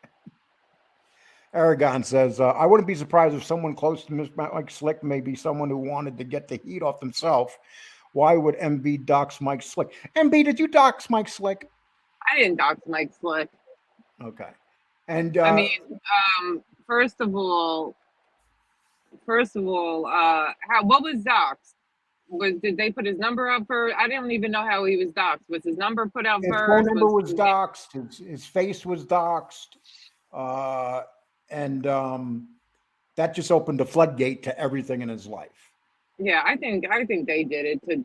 Aragon says, I wouldn't be surprised if someone close to Mr. Mike Slick may be someone who wanted to get the heat off themselves. Why would MB dox Mike Slick? MB, did you dox Mike Slick? I didn't dox Mike Slick. Okay. And I mean, first of all, what was doxed? Did they put his number up for? I didn't even know how he was doxed. Was his number put out first? His phone number was doxed. His face was doxed. And that just opened a floodgate to everything in his life. Yeah, I think they did it to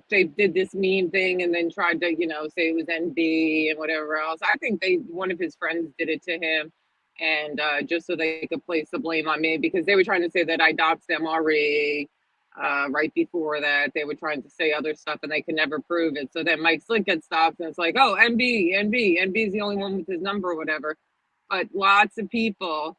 they did this meme thing and then tried to say it was NB and whatever else. I think one of his friends did it to him, and just so they could place the blame on me because they were trying to say that I doxed them already. Right before that, they were trying to say other stuff and they could never prove it. So then Mike Slick gets stopped and it's like, oh, NB is the only one with his number or whatever. But lots of people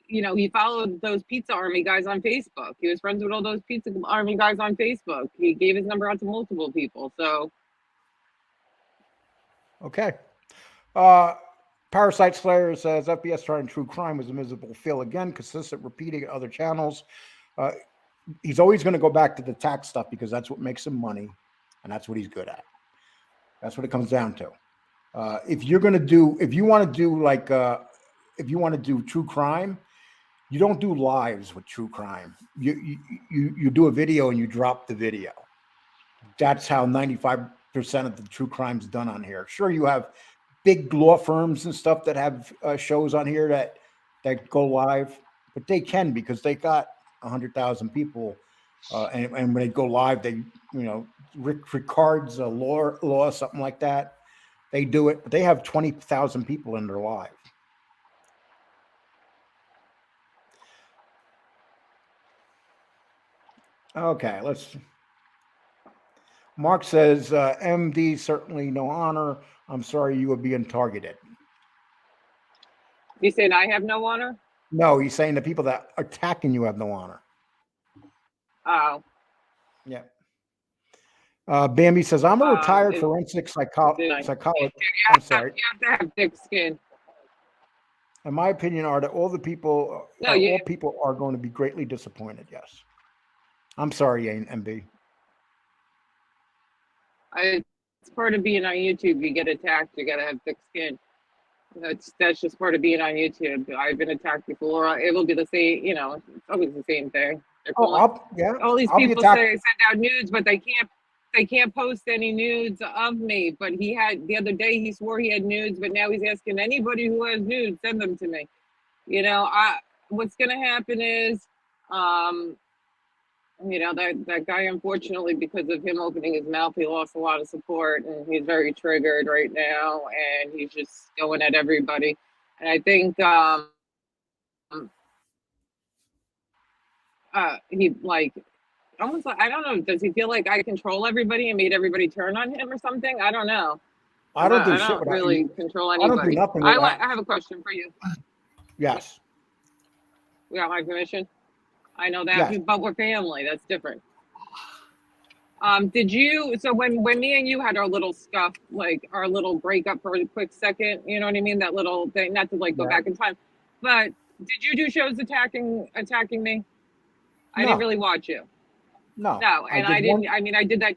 He followed those Pizza Army guys on Facebook. He was friends with all those Pizza Army guys on Facebook. He gave his number out to multiple people. So, Okay. Parasite Slayer says FBS starting true crime was a miserable feel again, consistent repeating other channels. He's always going to go back to the tax stuff because that's what makes him money, and that's what he's good at. That's what it comes down to. If you want to do true crime, you don't do lives with true crime. You do a video and you drop the video. That's how 95% of the true crime's done on here. Sure, you have big law firms and stuff that have shows on here that go live, but they can because they got 100,000 people, and when they go live, they records a law something like that. They do it, but they have 20,000 people in their live. Okay, Mark says, MD, certainly no honor. I'm sorry you were being targeted. you saying I have no honor? No, he's saying the people that are attacking you have no honor. Oh. Yeah. Bambi says, I'm a retired forensic psychologist. I'm sorry. You have to have thick skin. In my opinion, are that all people are going to be greatly disappointed. Yes. I'm sorry, MB. It's part of being on YouTube. You get attacked. You got to have thick skin. That's just part of being on YouTube. I've been attacked before. It will be the same. It's always the same thing. All these people send out nudes, but they can't post any nudes of me. But the other day he swore he had nudes, but now he's asking anybody who has nudes, send them to me. What's gonna happen is, that guy, unfortunately, because of him opening his mouth, he lost a lot of support, and he's very triggered right now, and he's just going at everybody. And I think he almost I don't know. Does he feel like I control everybody and made everybody turn on him or something? I don't know. I don't really control anybody. I don't do nothing. I have a question for you. Yes. We got my permission. I know that, yes. But we're family. That's different. Did you? So when me and you had our little scuff, like our little breakup for a quick second, you know what I mean? That little thing. Not to go back in time, but did you do shows attacking me? I didn't really watch you. No, and I didn't. I mean, I did that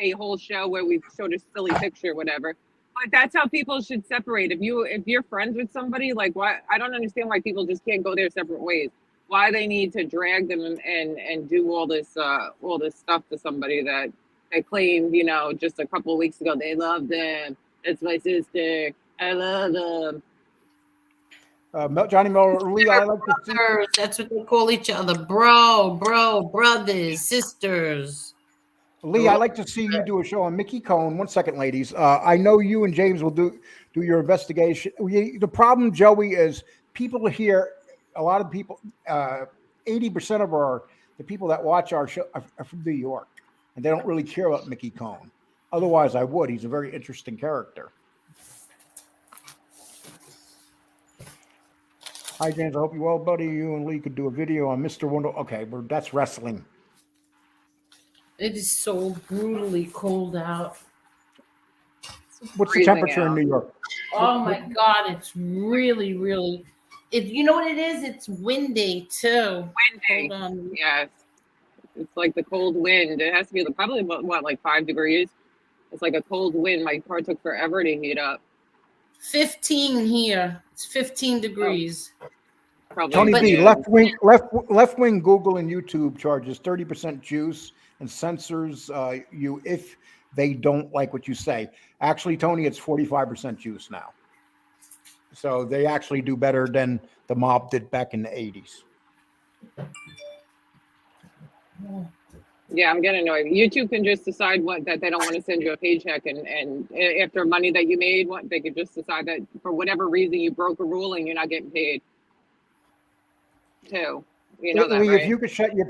a whole show where we showed a silly picture, whatever. But that's how people should separate. If you're friends with somebody, like, why? I don't understand why people just can't go their separate ways. Why they need to drag them and do all this stuff to somebody that they claimed, just a couple of weeks ago they loved them. It's my sister. I love them. Johnny Miller, Lee, I like to see. That's what they call each other, bro, brothers, sisters. Lee, I like to see you do a show on Mickey Cohen. 1 second, ladies. I know you and James will do your investigation. The problem, Joey, is people here. A lot of people, 80% of the people that watch our show are from New York, and they don't really care about Mickey Cohen. Otherwise, I would. He's a very interesting character. Hi, James. I hope you're well, buddy. You and Lee could do a video on Mr. Wonder. Okay, that's wrestling. It is so brutally cold out. What's the temperature in New York? Oh my God, it's really, really. You know what it is? It's windy too. Windy. Hold on. Yes. It's like the cold wind. It has to be probably like 5 degrees. It's like a cold wind. My car took forever to heat up. 15 here. It's 15 degrees. Probably. Tony B, left wing Google and YouTube charges 30% juice and censors you if they don't like what you say. Actually, Tony, it's 45% juice now. So they actually do better than the mob did back in the 80s. Yeah, I'm getting annoyed. YouTube can just decide that they don't want to send you a paycheck, and after money that you made, they could just decide that for whatever reason you broke a rule and you're not getting paid. Too, that, right? If you could shut your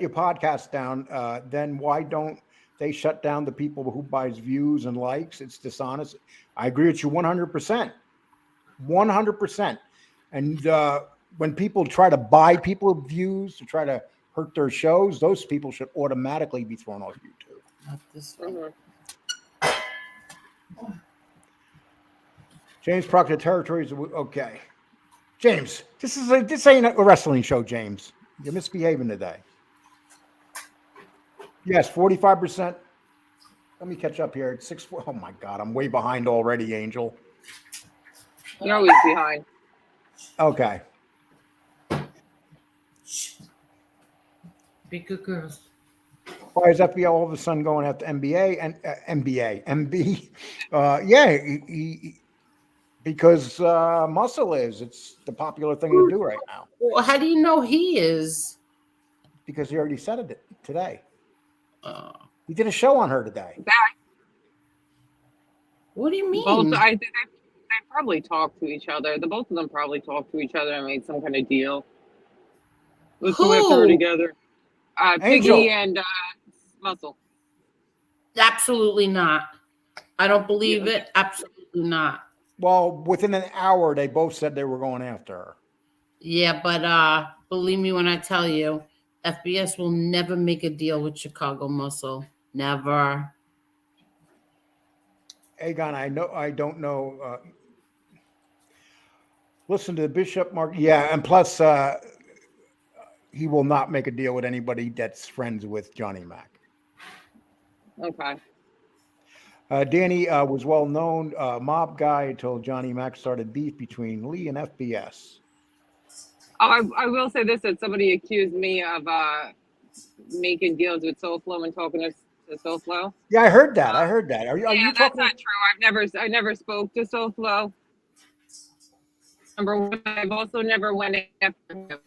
podcast down, then why don't they shut down the people who buys views and likes? It's dishonest. I agree with you 100%. 100%. And when people try to buy people views to try to hurt their shows, those people should automatically be thrown off YouTube. Not this one. Mhm. James Proctor Territories. Okay. James, this ain't a wrestling show, James. You're misbehaving today. Yes, 45%. Let me catch up here. It's 6-4. Oh my God, I'm way behind already, Angel. You're always behind. Okay. Be good girls. Why is FBL all of a sudden going after NBA and MB? Yeah, because muscle is. It's the popular thing to do right now. Well, how do you know he is? Because he already said it today. He did a show on her today. What do you mean? Both, I think they probably talked to each other. The both of them probably talked to each other and made some kind of deal. Let's go after her Who? together. Angel. Piggy and Muscle. Absolutely not. I don't believe it. Absolutely not. Well, within an hour, they both said they were going after her. Yeah, but believe me when I tell you, FBS will never make a deal with Chicago Muscle. Never. Agon, I don't know. Listen to Bishop Mark. Yeah, and plus, he will not make a deal with anybody that's friends with Johnny Mac. Okay. Danny was well known mob guy until Johnny Mac started beef between Lee and FBS. Oh, I will say this, that somebody accused me of making deals with SoFlo and talking to SoFlo. Yeah, I heard that. Are you That's talking? not true. I never spoke to SoFlo. Number one, I've also never went after him.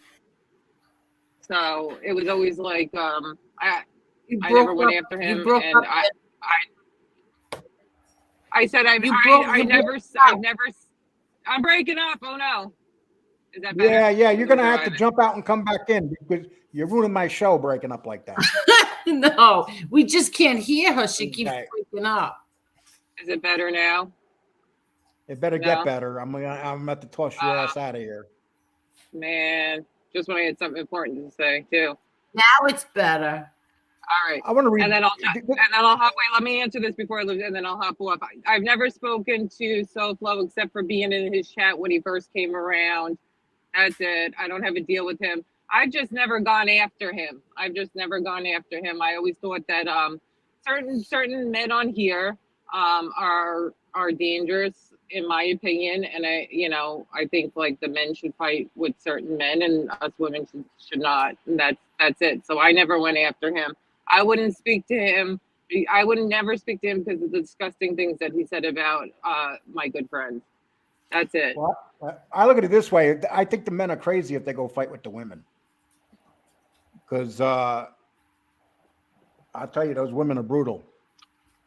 So it was always like I never went after him, and I said I've never. I'm breaking up. Oh no. Is that better? Yeah. You're gonna have to jump out and come back in because you're ruining my show breaking up like that. No, we just can't hear her. She keeps breaking up. Is it better now? It better get better. I'm about to toss your ass out of here. Man, just when I had something important to say too. Now it's better. All right. I want to read. And then I'll hop. Wait, let me answer this before I leave, and then I'll hop off. I've never spoken to SoFlo except for being in his chat when he first came around. That's it. I don't have a deal with him. I've just never gone after him. I always thought that certain men on here are dangerous in my opinion, and I think like the men should fight with certain men and us women should not. And that's it. So I never went after him. I wouldn't speak to him. I would never speak to him because of the disgusting things that he said about my good friends. That's it. Well, I look at it this way. I think the men are crazy if they go fight with the women. Because I'll tell you, those women are brutal.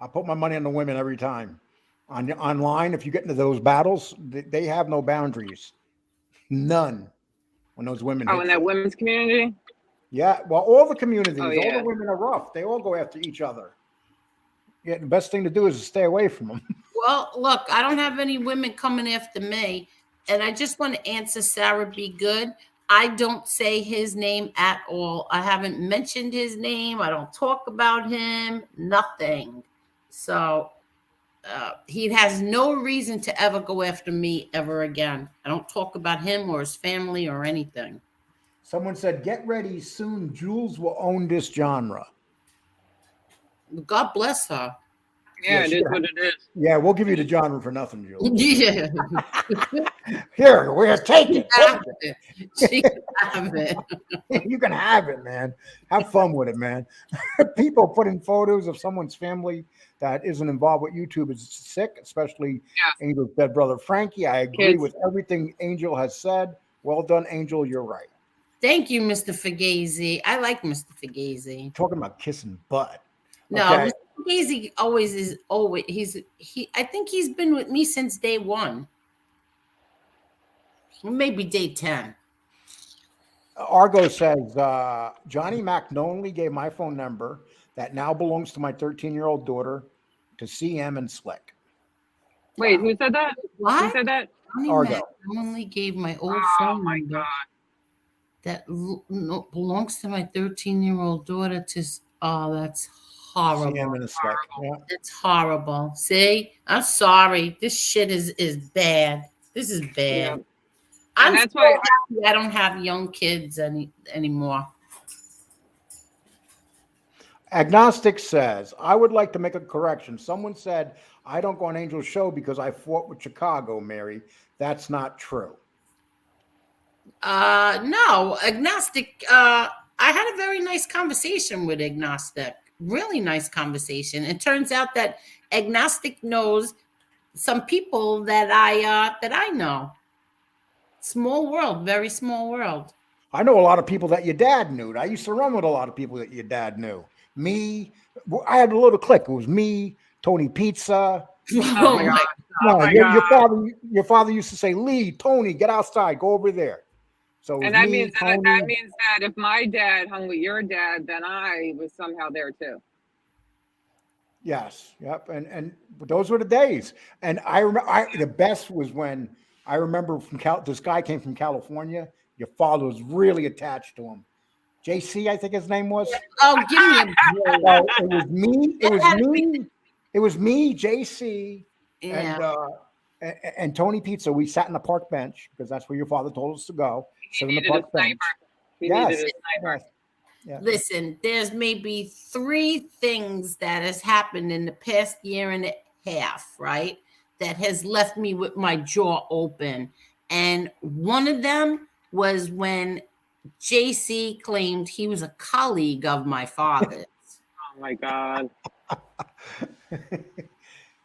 I put my money on the women every time. Online, if you get into those battles, they have no boundaries. None. When those women. Oh, in that women's community? Yeah. Well, all the communities, all yeah. the women are rough. They all go after each other. Yeah, the best thing to do is to stay away from them. Well, look, I don't have any women coming after me. And I just want to answer Sarah Be Good. I don't say his name at all. I haven't mentioned his name. I don't talk about him. Nothing. So he has no reason to ever go after me ever again. I don't talk about him or his family or anything. Someone said, get ready soon. Jules will own this genre. God bless her. Yeah, it is what it is. Yeah, we'll give you the genre for nothing, Jules. Yeah. Here, we're taking it. She can have it. You can have it, man. Have fun with it, man. People putting photos of someone's family that isn't involved with YouTube is sick, especially Angel's dead brother, Frankie. I agree with everything Angel has said. Well done, Angel. You're right. Thank you, Mr. Fugazi. I like Mr. Fugazi. Talking about kissing butt. No, okay. Mr. Fugazi I think he's been with me since day one. Maybe day 10. Argo says, Johnny Mac knowingly gave my phone number that now belongs to my 13-year-old daughter to CM and Slick. Wait, who said that? Who What? said that? Johnny Argo. Mac only gave my old Oh phone my number God. that belongs to my 13-year-old daughter to. Oh, that's horrible. CM in a sec. Yeah. That's horrible. See, I'm sorry. This shit is bad. This is bad. Yeah. I'm that's so why happy I don't have young kids anymore. Agnostic says, I would like to make a correction. Someone said, I don't go on Angel's show because I fought with Chicago, Mary. That's not true. No, Agnostic. I had a very nice conversation with Agnostic. Really nice conversation. It turns out that Agnostic knows some people that I know. Small world, very small world. I know a lot of people that your dad knew. I used to run with a lot of people that your dad knew. Me, I had a little clique. It was me, Tony Pizza. Oh my God. No, my your father used to say, Lee, Tony, get outside, go over there. So it was and that me, means Tony. that means that if my dad hung with your dad, then I was somehow there too. Yes, yep, and those were the days. And I remember the best was when I remember this guy came from California. Your father was really attached to him. JC, I think his name was. Oh, give me a break. So it was me. It was me, JC, Yeah. and Tony Pizza. We sat in the park bench because that's where your father told us to go. He Sit in the needed a park bench. He Yes. needed a sniper. Yes. Yeah. Listen, there's maybe 3 things that has happened in the past year and a half, right? That has left me with my jaw open. And one of them was when JC claimed he was a colleague of my father's. Oh my God.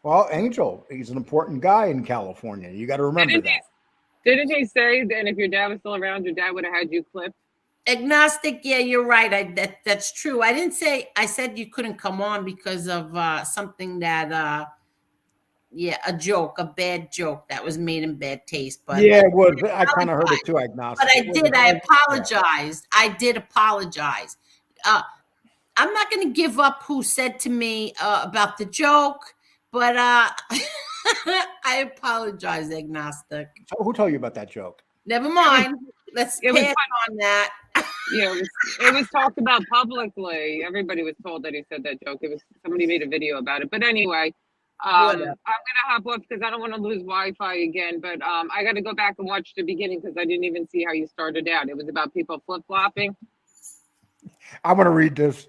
Well, Angel, he's an important guy in California. You got to remember that. Didn't he say that if your dad was still around, your dad would have had you clipped? Agnostic, yeah, you're right. That's true. I didn't say. I said you couldn't come on because of something that, a joke, a bad joke that was made in bad taste. But Yeah, it was. I kind of heard it too, Agnostic. But I apologized. I did apologize. I'm not going to give up who said to me about the joke, but I apologize, Agnostic. So who told you about that joke? Never mind. Let's pass on that. Yeah, it was talked about publicly. Everybody was told that he said that joke. Somebody made a video about it. But anyway, I'm gonna hop off because I don't want to lose Wi-Fi again. But I got to go back and watch the beginning because I didn't even see how you started out. It was about people flip-flopping. I'm going to read this.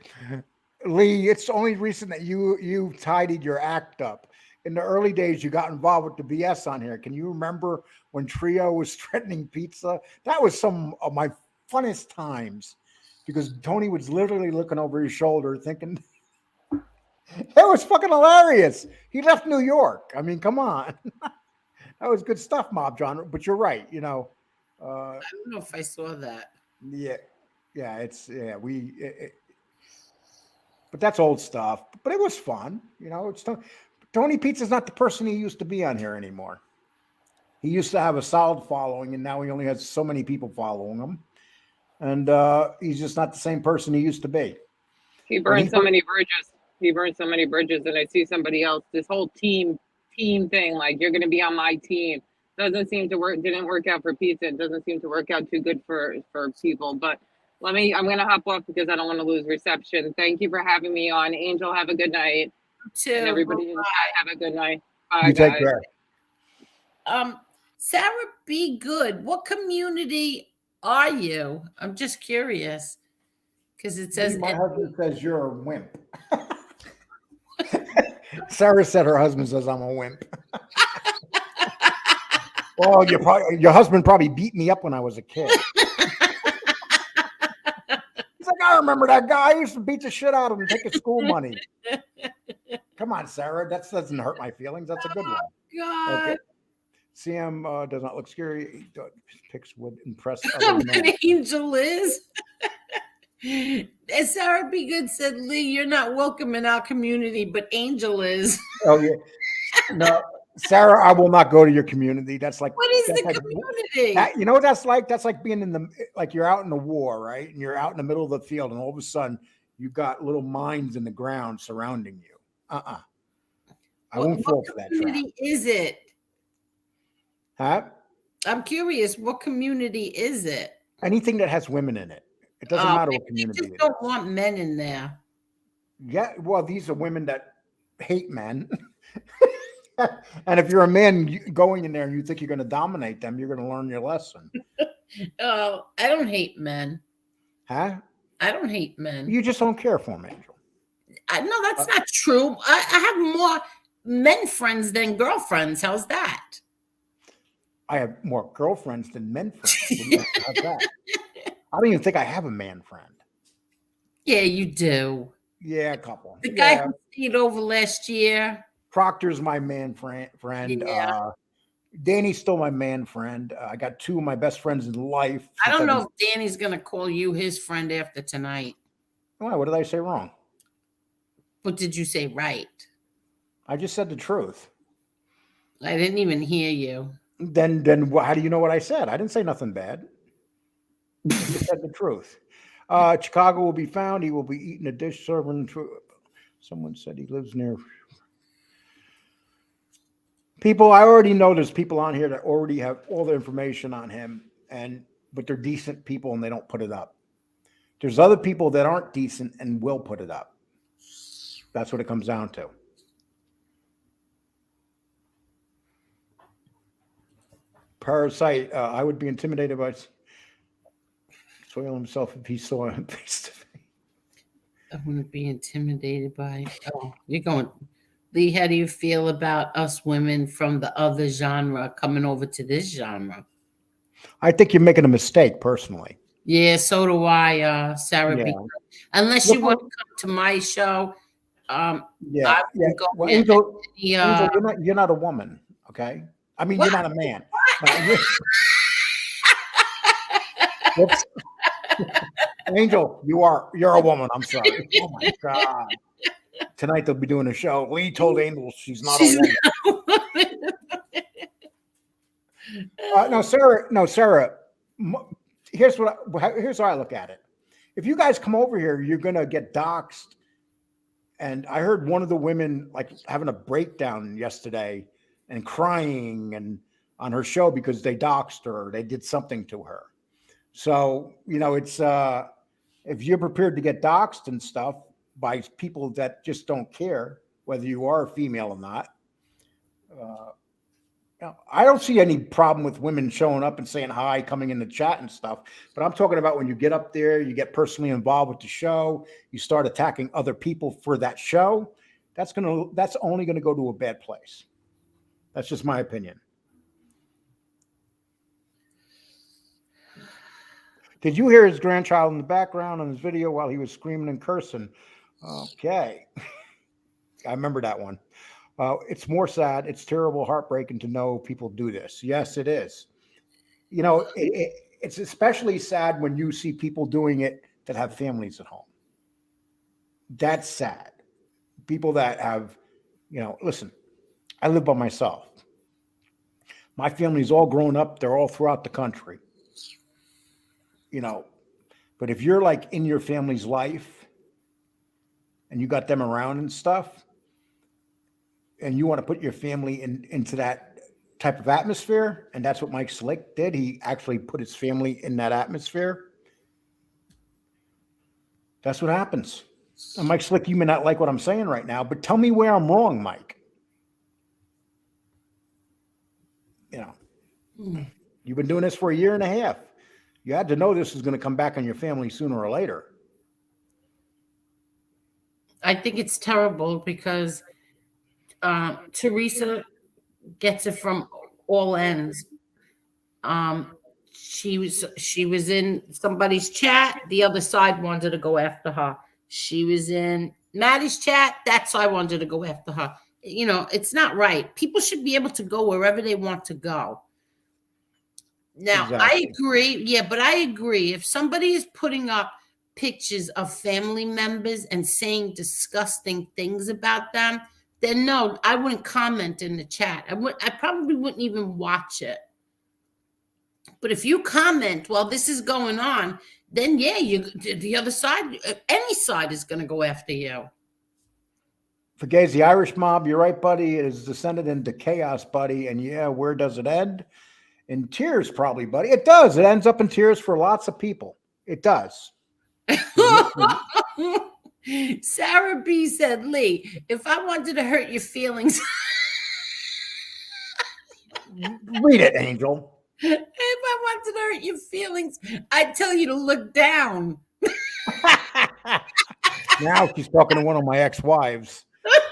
Lee, it's only recent that you tidied your act up. In the early days, you got involved with the BS on here. Can you remember when Trio was threatening pizza? That was some of my funnest times because Tony was literally looking over his shoulder thinking, it was fucking hilarious. He left New York. I mean, come on. That was good stuff, Mob John. But you're right. I don't know if I saw that. Yeah. Yeah. But that's old stuff. But it was fun. Tony Pizza's not the person he used to be on here anymore. He used to have a solid following, and now he only has so many people following him. And he's just not the same person he used to be. He burned so many bridges. And I see somebody else, this whole team thing, like you're going to be on my team. Doesn't seem to work. Didn't work out for pizza. It doesn't seem to work out too good for people. But I'm going to hop off because I don't want to lose reception. Thank you for having me on. Angel, have a good night. Too. And everybody in the chat, have a good night. Bye, you guys. Take care. Sarah, be good. What community are you? I'm just curious because it says my husband says you're a wimp. Sarah said her husband says I'm a wimp. Well, your husband probably beat me up when I was a kid. He's like, I remember that guy. I used to beat the shit out of him, take his school money. Come on, Sarah. That doesn't hurt my feelings. That's a good one. God. Okay. CM does not look scary. Picks would impress other men. What Angel is. And Sarah Be Good said, Lee, you're not welcome in our community, but Angel is. Oh, yeah. No, Sarah, I will not go to your community. That's like, what is the community? You know what that's like? That's like being you're out in the war, right? And you're out in the middle of the field, and all of a sudden you've got little mines in the ground surrounding you. I won't What fall for that trap. community is it? Huh? I'm curious. What community is it? Anything that has women in it. It doesn't matter what They community just it is. don't want men in there. Yeah, well, these are women that hate men. And if you're a man going in there and you think you're going to dominate them, you're going to learn your lesson. Oh, I don't hate men. Huh? I don't hate men. You just don't care for them, Angel. No, that's not true. I have more men friends than girlfriends. How's that? I have more girlfriends than men friends. What do you think about that? I don't even think I have a man friend. Yeah, you do. Yeah, a couple. The guy Yeah. who stayed over last year. Proctor's my man friend. Yeah. Danny's still my man friend. I got two of my best friends in life. I don't know if Danny's gonna call you his friend after tonight. Why? What did I say wrong? What did you say right? I just said the truth. I didn't even hear you. Then how do you know what I said? I didn't say nothing bad. I just said the truth. Chicago will be found. He will be eating a dish serving. Someone said he lives near. People, I already know there's people on here that already have all the information on him, but they're decent people and they don't put it up. There's other people that aren't decent and will put it up. That's what it comes down to. Parasite, I would be intimidated by Soil himself if he saw him face to face. I wouldn't be intimidated by. Oh, you're going. Lee, how do you feel about us women from the other genre coming over to this genre? I think you're making a mistake, personally. Yeah, so do I, Sarah. Yeah. Unless you want to come to my show, Yeah. I Yeah. will go Well, there. Angel, Yeah. Angel, you're not a woman, okay? I mean, you're not a man. Whoops. Angel, you're a woman. I'm sorry. Oh my God. Tonight they'll be doing a show. Lee told Angel she's not a woman. No, Sarah. Here's how I look at it. If you guys come over here, you're gonna get doxxed. And I heard one of the women like having a breakdown yesterday and crying and on her show because they doxxed her, or they did something to her. So it's if you're prepared to get doxxed and stuff by people that just don't care whether you are a female or not. I don't see any problem with women showing up and saying hi, coming in the chat and stuff. But I'm talking about when you get up there, you get personally involved with the show, you start attacking other people for that show. That's only gonna go to a bad place. That's just my opinion. Did you hear his grandchild in the background on his video while he was screaming and cursing? Okay. I remember that one. It's more sad. It's terrible, heartbreaking to know people do this. Yes, it is. It's especially sad when you see people doing it that have families at home. That's sad. People that have, listen, I live by myself. My family's all grown up. They're all throughout the country. But if you're like in your family's life and you got them around and stuff, and you want to put your family into that type of atmosphere, and that's what Mike Slick did. He actually put his family in that atmosphere. That's what happens. And Mike Slick, you may not like what I'm saying right now, but tell me where I'm wrong, Mike. You've been doing this for a year and a half. You had to know this was going to come back on your family sooner or later. I think it's terrible because Teresa gets it from all ends. She was in somebody's chat. The other side wanted to go after her. She was in Maddie's chat. That side wanted to go after her. It's not right. People should be able to go wherever they want to go. Now, exactly. I agree. Yeah, but I agree. If somebody is putting up pictures of family members and saying disgusting things about them, then no, I wouldn't comment in the chat. I probably wouldn't even watch it. But if you comment while this is going on, then yeah, the other side, any side is going to go after you. Fugazi, Irish mob, you're right, buddy. It is descended into chaos, buddy. And yeah, where does it end? In tears, probably, buddy. It does. It ends up in tears for lots of people. It does. Sarah B said, Lee, if I wanted to hurt your feelings, Read it, Angel. if I wanted to hurt your feelings, I'd tell you to look down. Now she's talking to one of my ex-wives.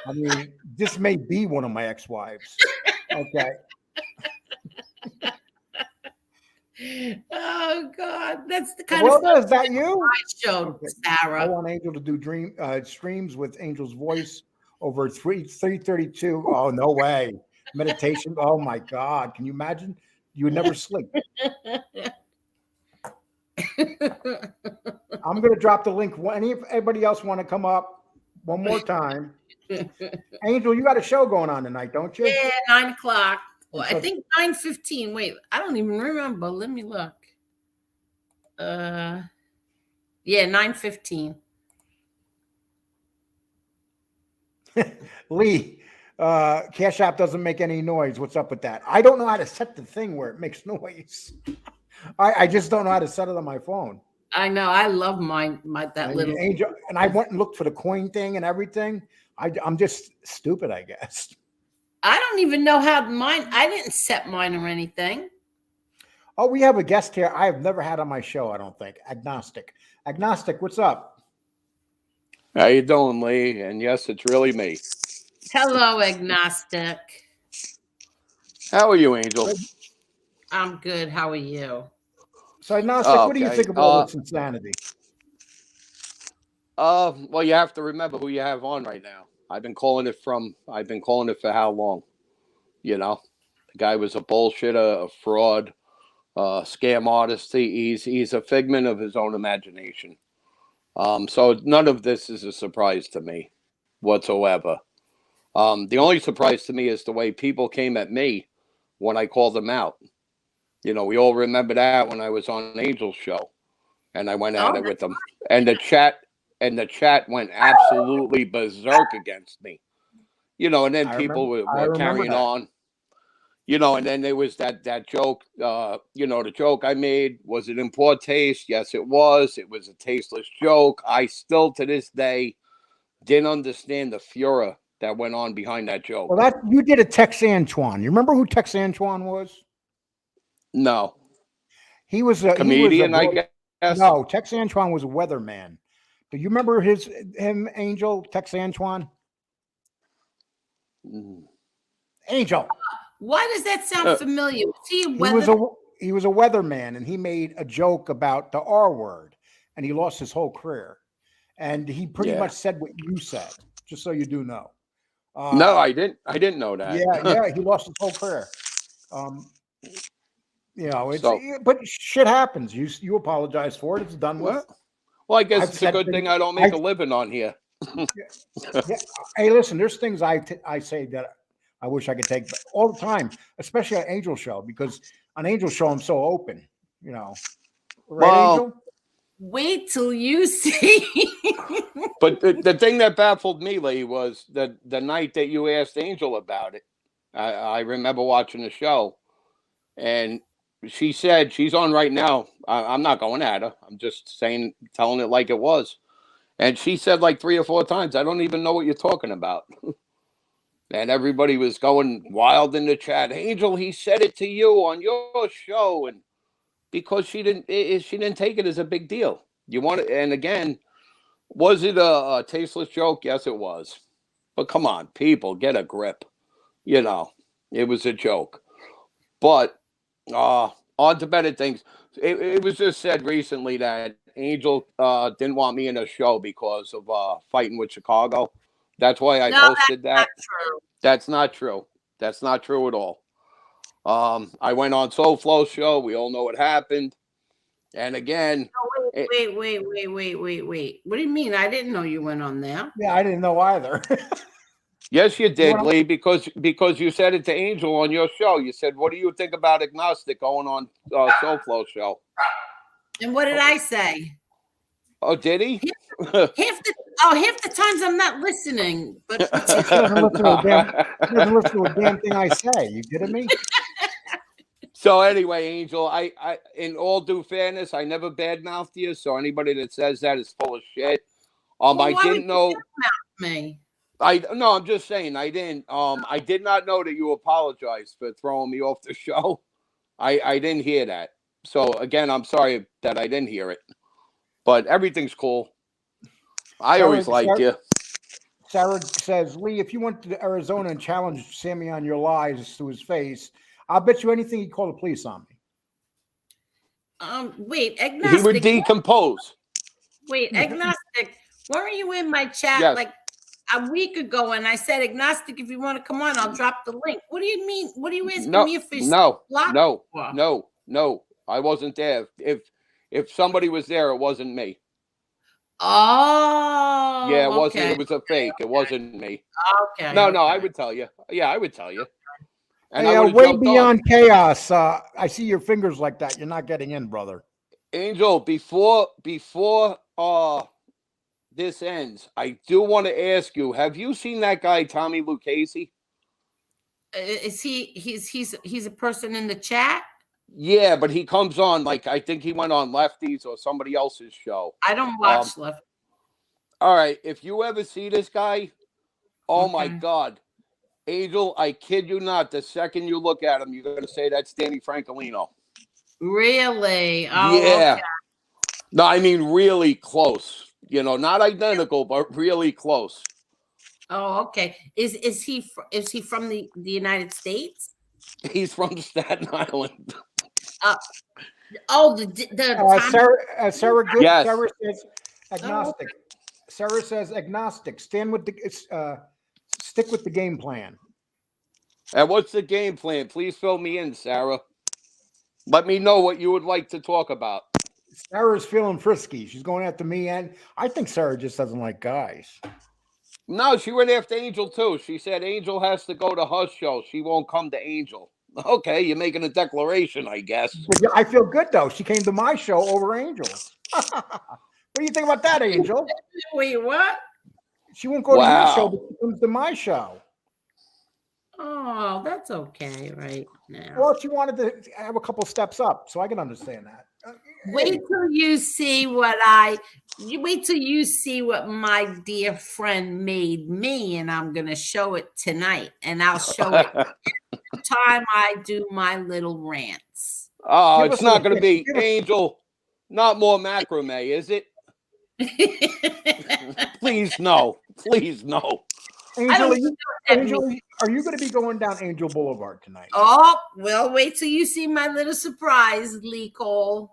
I mean, this may be one of my ex-wives. Okay. Oh God, that's the kind Well, of is that you? show, Okay. Sarah. I want Angel to do streams with Angel's voice over 332. Oh, no way. Meditation. Oh my God. Can you imagine? You would never sleep. I'm going to drop the link. Anybody else want to come up one more time? Angel, you got a show going on tonight, don't you? Yeah, 9 o'clock. Well, I think 9:15. Wait, I don't even remember. Let me look. Yeah, 9:15. Lee, Cash App doesn't make any noise. What's up with that? I don't know how to set the thing where it makes noise. I just don't know how to set it on my phone. I know. I love that little Angel, and I went and looked for the coin thing and everything. I'm just stupid, I guess. I don't even know how mine. I didn't set mine or anything. Oh, we have a guest here I have never had on my show, I don't think. Agnostic. Agnostic, what's up? How you doing, Lee? And yes, it's really me. Hello, Agnostic. How are you, Angel? I'm good. How are you? So, Agnostic, what do you think of all this insanity? Well, you have to remember who you have on right now. I've been calling it for how long? You know, the guy was a bullshitter, a fraud, scam artist. He's a figment of his own imagination. So none of this is a surprise to me whatsoever. The only surprise to me is the way people came at me when I called them out. You know, we all remember that when I was on Angel's show and I went at it with them. And the chat went absolutely berserk against me. You know, and then people were carrying on. You know, and then there was that joke, you know, the joke I made, was it in poor taste? Yes, it was. It was a tasteless joke. I still, to this day, didn't understand the furor that went on behind that joke. Well, you did a Tex Antoine. You remember who Tex Antoine was? No. He was a comedian, I guess. No, Tex Antoine was a weatherman. Do you remember him, Angel, Tex Antoine? Angel. Why does that sound familiar? He was a weatherman, and he made a joke about the R word, and he lost his whole career. And he pretty much said what you said, just so you do know. No, I didn't know that. Yeah, he lost his whole career. You know, but shit happens. You apologize for it. It's done with. Well, I guess it's a good thing I don't make a living on here. Yeah. Hey, listen, there's things I say that I wish I could take all the time, especially on Angel Show, because on Angel Show I'm so open, you know. Right, Angel? Wait till you see. But the thing that baffled me, Lee, was the night that you asked Angel about it. I remember watching the show, and she said she's on right now. I'm not going at her. I'm just telling it like it was. And she said like 3 or 4 times, I don't even know what you're talking about. And everybody was going wild in the chat. Angel, he said it to you on your show, and because she didn't take it as a big deal. You want it, and again, was it a tasteless joke? Yes, it was. But come on, people, get a grip. You know, it was a joke. But on to better things. It was just said recently that Angel didn't want me in a show because of fighting with Chicago. That's why I posted that. That's not true. That's not true at all. I went on Soul Flow show. We all know what happened. And again, wait. What do you mean? I didn't know you went on there. Yeah, I didn't know either. Yes, you did, Lee, because you said it to Angel on your show. You said, "What do you think about Agnostic going on Soul Flow show?" And what did I say? Oh, did he? Half the times I'm not listening. But He doesn't listen to a damn. He doesn't listen to a damn thing I say. You kidding me? So anyway, Angel, I, in all due fairness, I never badmouthed you. So anybody that says that is full of shit. Well, I why would didn't know. me. No, I'm just saying I didn't. I did not know that you apologized for throwing me off the show. I didn't hear that. So again, I'm sorry that I didn't hear it. But everything's cool. I always liked you. Sarah says, Lee, if you went to Arizona and challenged Sammy on your lies to his face, I'll bet you anything he'd call the police on me. Wait, Agnostic. He would decompose. Wait, Agnostic, weren't you in my chat like a week ago? And I said, Agnostic, if you want to come on, I'll drop the link. What do you mean? What are you asking me if it's No. I wasn't there. If somebody was there, it wasn't me. Oh, yeah, it wasn't. okay. It was a fake. It wasn't me. Okay. No, I would tell you. Yeah, I would tell you. And hey, way beyond chaos. I see your fingers like that. You're not getting in, brother. Angel, before this ends, I do want to ask you: have you seen that guy, Tommy Lucchese? Is he's a person in the chat? Yeah, but he comes on like I think he went on Lefties or somebody else's show. I don't watch Left. All right, if you ever see this guy, oh my God, Angel, I kid you not. The second you look at him, you're gonna say that's Danny Francolino. Really? Oh, yeah. Okay. No, I mean really close. You know, not identical, but really close. Oh, okay. Is he from the United States? He's from Staten Island. Sarah Good. Yes. Sarah says agnostic. Sarah says agnostic. Stick with the game plan. And what's the game plan? Please fill me in, Sarah. Let me know what you would like to talk about. Sarah's feeling frisky. She's going after me, and I think Sarah just doesn't like guys. No, she went after Angel too. She said Angel has to go to her show. She won't come to Angel. Okay, you're making a declaration, I guess. But I feel good though. She came to my show over Angel. What do you think about that, Angel? Wait, what? She won't go to your show, but she comes to my show. Oh, that's okay right now. Well, she wanted to have a couple steps up, so I can understand that. Wait till you see what my dear friend made me, and I'm gonna show it tonight, and I'll show it every time I do my little rants. Oh, it's not gonna be Angel, not more macrame, is it? Please no. Please no. Angel, are you going to be going down Angel Boulevard tonight? Oh, well, wait till you see my little surprise, Lee Cole.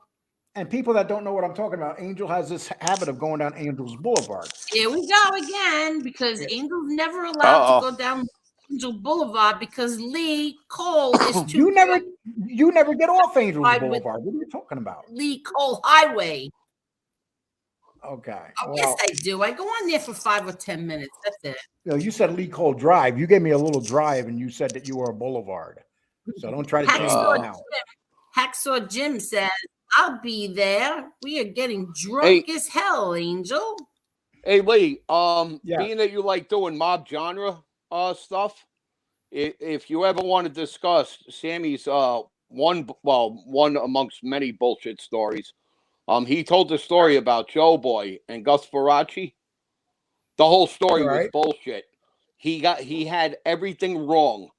And people that don't know what I'm talking about, Angel has this habit of going down Angel's Boulevard. Here we go again, because Angel's never allowed to go down Angel Boulevard because Lee Cole is too. You never get off Angel Boulevard. What are you talking about? Lee Cole Highway. Okay. Oh, yes, I do. I go on there for 5 or 10 minutes. That's it. You said Lee Cole Drive. You gave me a little drive, and you said that you were a boulevard. So don't try to change that now. Hacksaw Jim says, "I'll be there. We are getting drunk as hell, Angel." Hey Lee, being that you like doing mob genre stuff, if you ever want to discuss Sammy's one amongst many bullshit stories, he told the story about Joe Boy and Gus Faraci. The whole story was bullshit. He had everything wrong.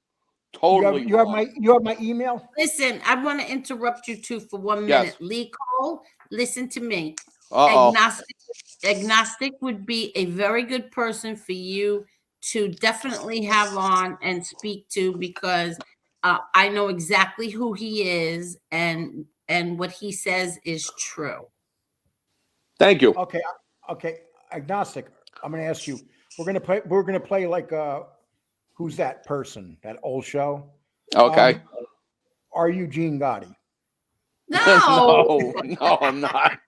Totally. You have my email? Listen, I want to interrupt you too for 1 minute. Yes. Lee Cole, listen to me. Agnostic would be a very good person for you to definitely have on and speak to, because I know exactly who he is, and what he says is true. Thank you. Okay. Agnostic, I'm going to ask you. We're going to play like who's that person? That old show. Okay. Are you Gene Gotti? No. No, I'm not.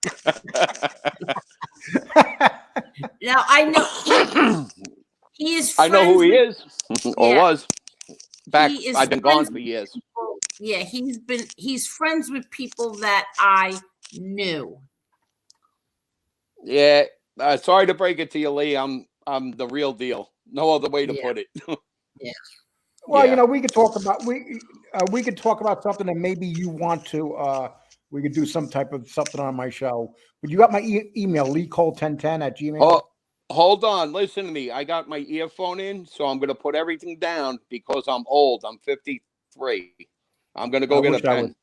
Now I know he is. I know who he is, or was. Back, I've been gone for years. People, yeah, he's friends with people that I knew. Yeah. Sorry to break it to you, Lee. I'm the real deal. No other way to Yeah. put it. Well, Yeah. we could talk about we could talk about something that maybe you want to. We could do some type of something on my show. But you got my email, leecole1010 @gmail. Hold on. Listen to me. I got my earphone in, so I'm going to put everything down because I'm old. I'm 53. I'm going to go I get a wish I was. pen.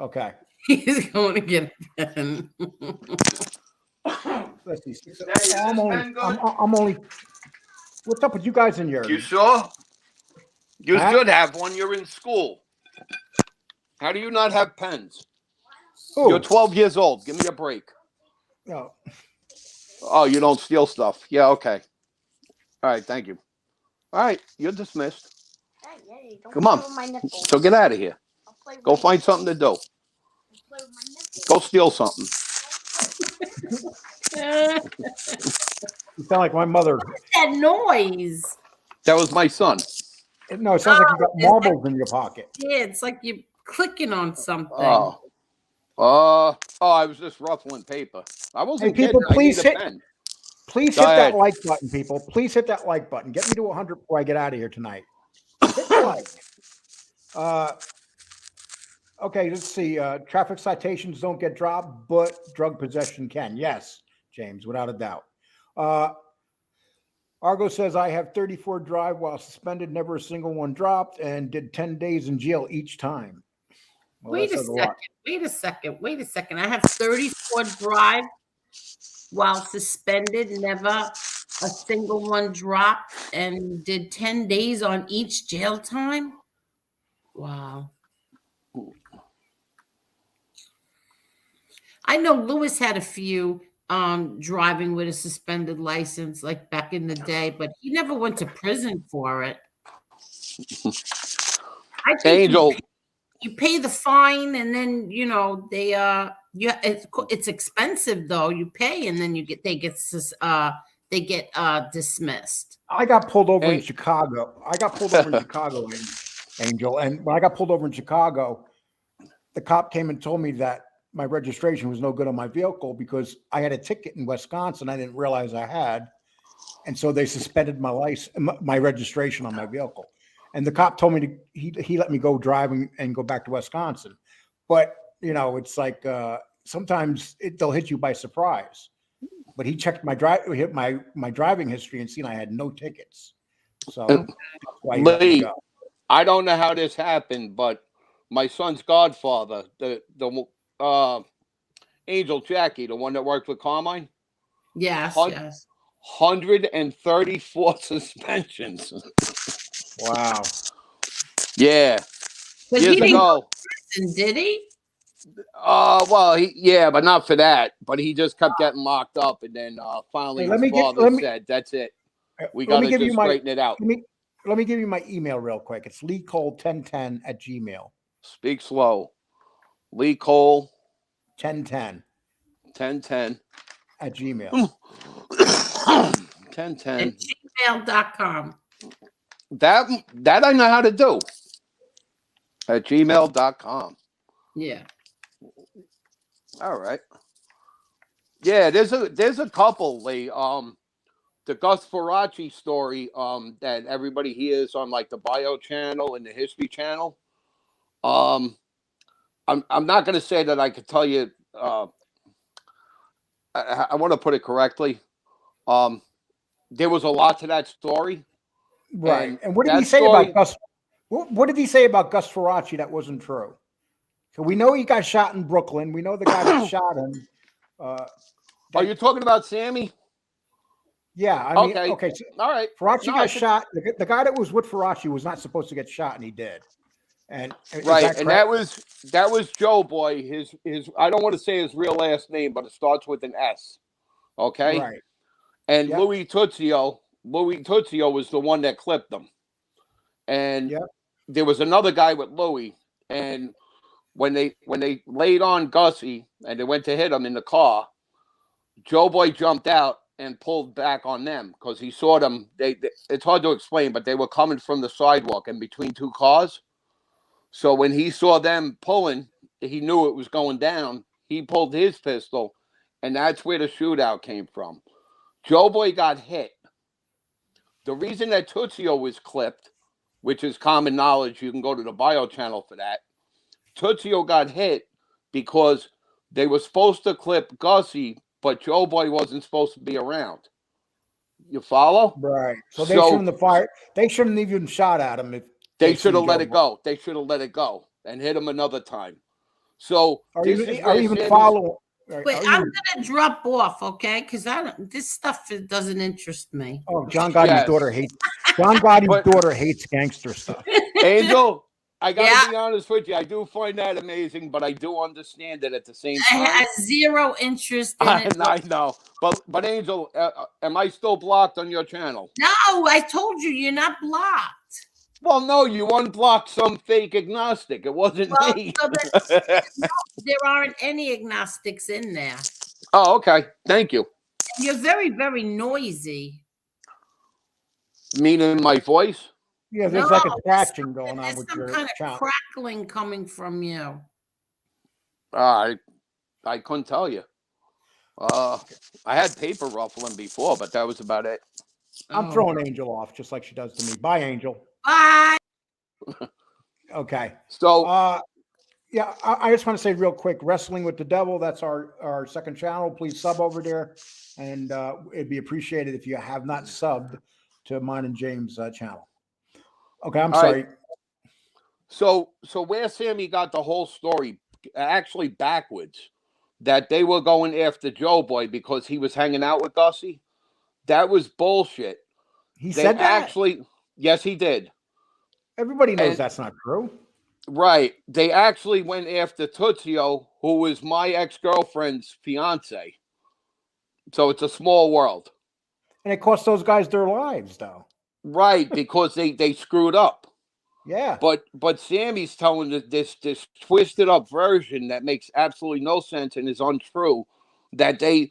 Okay. He's going to get a pen. Let's see. Is this pen good? I'm only. What's up with you guys in your? You sure? You Huh? should have one. You're in school. How do you not have pens? Who? You're 12 years old. Give me a break. No. Oh, you don't steal stuff. Yeah, okay. All right, thank you. All right, you're dismissed. Hey, don't Come on. play with my nipples. So get out of here. I'll play with Go my find nipples. something to do. I'll play with my nipples. Go steal something. You sound like my mother. That noise. That was my son. No, it sounds like you got it's like- marbles in your pocket. Yeah, it's like you're clicking on something. I was just ruffling paper. I wasn't Hey, people, kidding. please I need hit- a pen. Please Go hit ahead. that like button, people. Please hit that like button. Get me to 100 before I get out of here tonight. Hit the like. Okay, let's see. Traffic citations don't get dropped, but drug possession can. Yes, James, without a doubt. Argo says, I have 34 drive while suspended, never a single one dropped, and did 10 days in jail each time. Well, Wait that a says second. lot. Wait a second. I have 34 drive while suspended, never a single one dropped, and did 10 days on each jail time. Wow. I know Lewis had a few driving with a suspended license, like back in the day, but he never went to prison for it. I think Angel. you pay the fine, and then they it's expensive though. You pay, and then they get dismissed. I got pulled over in Hey. Chicago. Angel. And when I got pulled over in Chicago, the cop came and told me that my registration was no good on my vehicle because I had a ticket in Wisconsin I didn't realize I had. And so they suspended my registration on my vehicle. And the cop told me he let me go drive and go back to Wisconsin. But, it's like sometimes they'll hit you by surprise. But he checked my driving history and seen I had no tickets. So that's why he let me Lee, go. I don't know how this happened, but my son's godfather, the Angel Jackie, the one that worked with Carmine, Yes, Hun- yes. 134 suspensions. Wow. Yeah. But Years he didn't go ago. to prison, did he? Well, but not for that. But he just kept getting locked up, and then finally Hey, his father said, "That's it. We got to just straighten it out." Let me give you my email real quick. It's leecole1010 @gmail. Speak slow. Lee Cole 1010 1010 @gmail. 1010 At gmail.com. That I know how to do. At gmail.com. Yeah. All right. Yeah, there's a couple, Lee. The Gus Faraci story that everybody hears on like the Bio channel and the History channel. I'm not going to say that I could tell you. I want to put it correctly. There was a lot to that story. Right. And what did that he say story- about Gus? What did he say about Gus Faraci that wasn't true? So we know he got shot in Brooklyn. We know the guy that shot him. Are you talking about Sammy? Yeah. I mean, Okay. okay. So All right. Faraci No, got shot. The guy that was with Faraci was not supposed to get shot, and he did. And is Right, and that correct? was Joe Boy. His I don't want to say his real last name, but it starts with an S. Okay. Right. And Yep. Louis Tuzio was the one that clipped them. And Yep. there was another guy with Louis. And when they laid on Gussie and they went to hit him in the car, Joe Boy jumped out and pulled back on them because he saw them. It's hard to explain, but they were coming from the sidewalk in between two cars. So when he saw them pulling, he knew it was going down. He pulled his pistol and that's where the shootout came from. Joe Boy got hit. The reason that Tuzio was clipped, which is common knowledge, you can go to the bio channel for that. Tuzio got hit because they were supposed to clip Gussie, but Joe Boy wasn't supposed to be around. You follow? Right. So they shouldn't have fired. They shouldn't have even shot at him if they should have seen let Joe it Boy. go. They should have let it go and hit him another time. So Are this you is are where you even Sammy's. following? Wait, I'm gonna drop off, okay? Because this stuff doesn't interest me. Oh, John Gotti's Yes. daughter hates. John Gotti's But- daughter hates gangster stuff. Angel, I gotta Yeah. be honest with you. I do find that amazing, but I do understand it at the same I time. have zero interest in it. I know, but Angel, am I still blocked on your channel? No, I told you you're not blocked. Well, no, you unblocked some fake agnostic. It wasn't Well, me. so there aren't any agnostics in there. Oh, okay. Thank you. You're very, very noisy. Meaning my voice? Yeah, there's No, like a scratching going on There's with some your kind of channel. crackling coming from you. I couldn't tell you. I had paper ruffling before, but that was about it. I'm Oh. throwing Angel off just like she does to me. Bye, Angel. Bye. Okay. So Yeah, I just want to say real quick, Wrestling with the Devil, that's our second channel. Please sub over there. And it'd be appreciated if you have not subbed to mine and James' channel. Okay, I'm All sorry. right. So where Sammy got the whole story actually backwards, that they were going after Joe Boy because he was hanging out with Gussie, that was bullshit. He They said that? actually, yes, he did. Everybody knows And- that's not true. Right. They actually went after Tuzio, who was my ex-girlfriend's fiance. So it's a small world. And it cost those guys their lives, though. Right, because they screwed up. Yeah. But Sammy's telling this twisted up version that makes absolutely no sense and is untrue, that they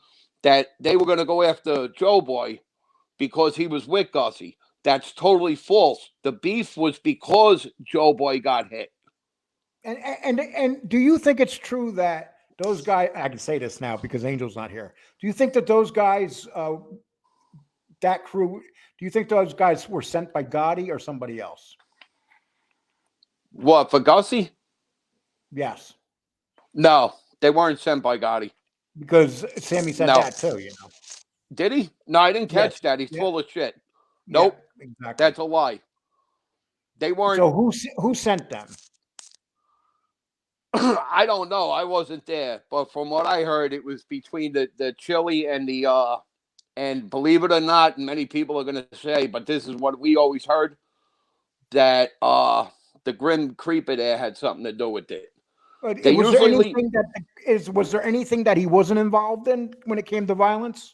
were going to go after Joe Boy because he was with Gussie. That's totally false. The beef was because Joe Boy got hit. And do you think it's true that those guys, I can say this now because Angel's not here. Do you think that those guys, that crew, do you think those guys were sent by Gotti or somebody else? What, for Gussie? Yes. No, they weren't sent by Gotti. Because Sammy said No. that too, you know. Did he? No, I didn't catch Yes. that. He's Yeah. full of shit. Nope. Yeah, exactly. That's a lie. They weren't. So who sent them? I don't know. I wasn't there, but from what I heard, it was between the Chili and the and believe it or not, many people are going to say, but this is what we always heard, that the Grim Creeper there had something to do with it. But They was there usually anything was there anything that he wasn't involved in when it came to violence?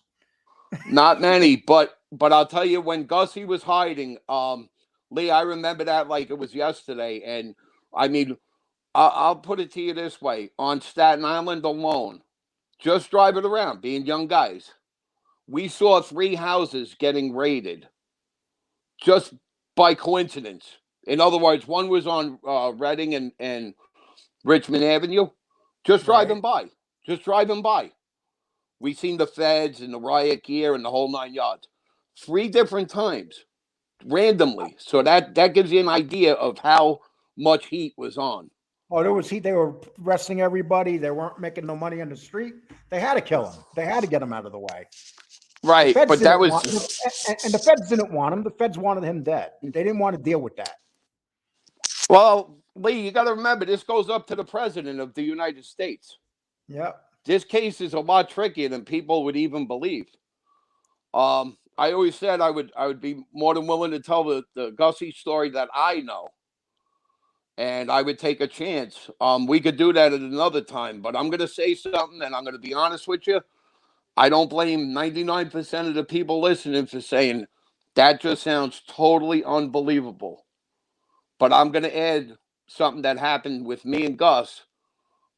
Not many, but I'll tell you, when Gussie was hiding, Lee, I remember that like it was yesterday, and I mean, I'll put it to you this way: on Staten Island alone, just driving around, being young guys, we saw 3 houses getting raided, just by coincidence. In other words, one was on Reading and Richmond Avenue, just driving by, We seen the feds and the riot gear and the whole 9 yards, 3 different times, randomly. So that gives you an idea of how much heat was on. Oh, there was they were arresting everybody. They weren't making no money on the street. They had to kill him. They had to get him out of the way. Right, Feds but that didn't was and the feds didn't want him. The feds wanted him dead. They didn't want to deal with that. well, Lee. You got to remember, this goes up to the president of the United States. Yeah. This case is a lot trickier than people would even believe. I always said I would be more than willing to tell the Gussie story that I know, and I would take a chance. We could do that at another time, but I'm going to say something, and I'm going to be honest with you. I don't blame 99% of the people listening for saying that just sounds totally unbelievable. But I'm going to add something that happened with me and Gus.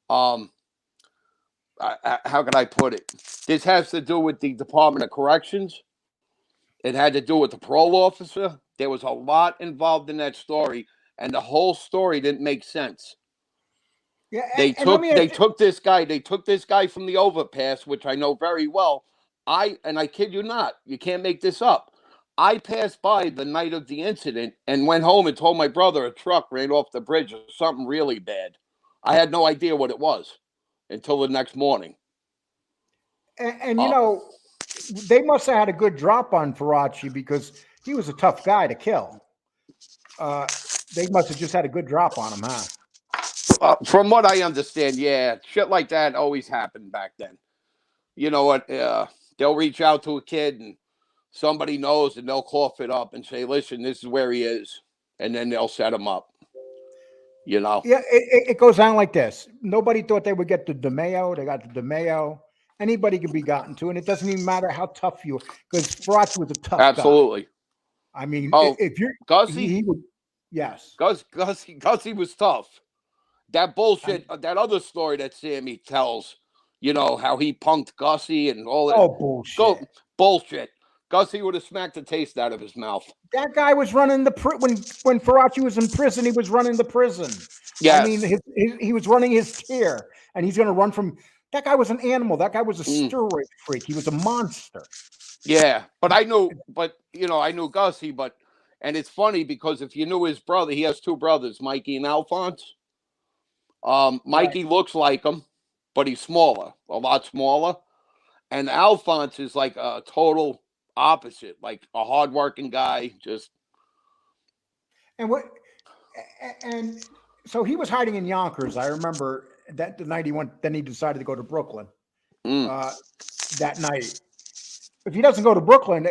How can I put it? This has to do with the Department of Corrections. It had to do with the parole officer. There was a lot involved in that story, and the whole story didn't make sense. Yeah, They and let took me they ask you, took this guy. They took this guy from the overpass, which I know very well. I kid you not. You can't make this up. I passed by the night of the incident and went home and told my brother a truck ran off the bridge or something really bad. I had no idea what it was until the next morning. and Uh, they must have had a good drop on Faraci because he was a tough guy to kill. They must have just had a good drop on him, huh? from what I understand, yeah, shit like that always happened back then. You know what? They'll reach out to a kid and somebody knows and they'll cough it up and say, listen, this is where he is. And then they'll set him up, you know? Yeah, it goes on like this. Nobody thought they would get the DeMeo. They got the DeMeo. Anybody can be gotten to, and it doesn't even matter how tough you are, because Faraci was a tough guy. Absolutely. I mean, Oh, if you're Gussie, he would, yes. Gussie was tough. That bullshit, that other story that Sammy tells, you know, how he punked Gussie and all that. Oh, bullshit. Bullshit. Gussie would have smacked the taste out of his mouth. That guy was running when Faraci was in prison. He was running the prison. Yes. I mean, he was running his tier, and he's going to run from. That guy was an animal. That guy was a steroid freak. He was a monster. Yeah, but I knew Gussie, and it's funny because if you knew his brother, he has two brothers, Mikey and Alphonse. Mikey looks like him, but he's smaller, a lot smaller. And Alphonse is like a total opposite, like a hardworking guy, just. And so he was hiding in Yonkers. I remember that the night he went. Then he decided to go to Brooklyn. That night, if he doesn't go to Brooklyn,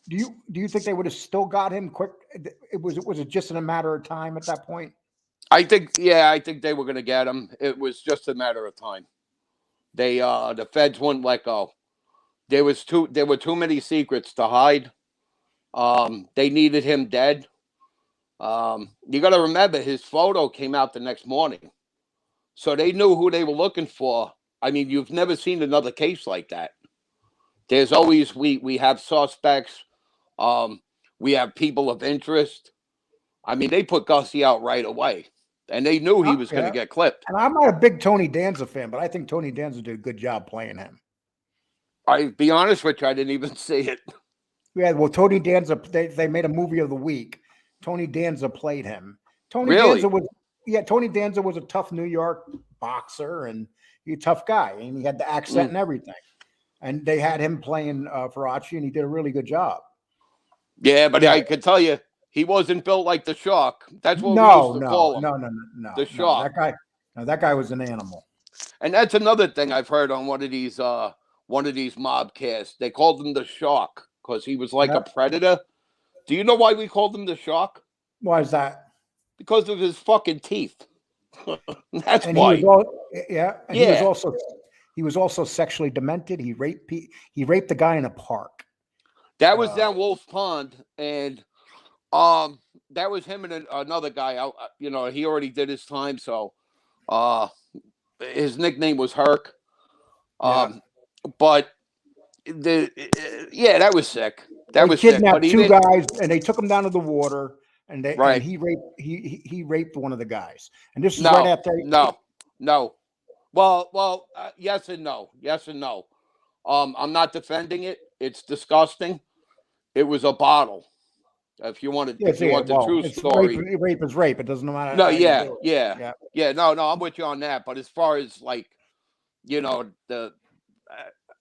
do you think they would have still got him quick? Was it just in a matter of time at that point? I think they were going to get him. It was just a matter of time. The feds wouldn't let go. There were too many secrets to hide. They needed him dead. You got to remember his photo came out the next morning, so they knew who they were looking for. I mean, you've never seen another case like that. There's always we have suspects. We have people of interest. I mean, they put Gussie out right away, and they knew he was going to get clipped. And I'm not a big Tony Danza fan, but I think Tony Danza did a good job playing him. I'll be honest with you, I didn't even see it. Yeah, well, Tony Danza, they made a movie of the week. Tony Danza played him. Tony Danza was a tough New York boxer, and he's a tough guy, and he had the accent and everything. And they had him playing Faraci, and he did a really good job. Yeah, but I could tell you, he wasn't built like the Shark. That's what we used to call him. No. The Shark. That guy was an animal. And that's another thing I've heard on one of these mob casts. They called him the Shark because he was like a predator. Do you know why we called him the Shark? Why is that? Because of his fucking teeth. That's and why. He was also sexually demented. He raped the guy in a park. That was down Wolf's Pond, and that was him and another guy. He already did his time, so his nickname was Herc. But that was sick. That was kidnapped sick. Two guys, and they took him down to the water, and and he raped one of the guys. And this is right after. No. Well, yes and no. Yes and no. I'm not defending it. It's disgusting. It was a bottle. If you want the true story, rape is rape. It doesn't matter. No, yeah. No, I'm with you on that. But as far as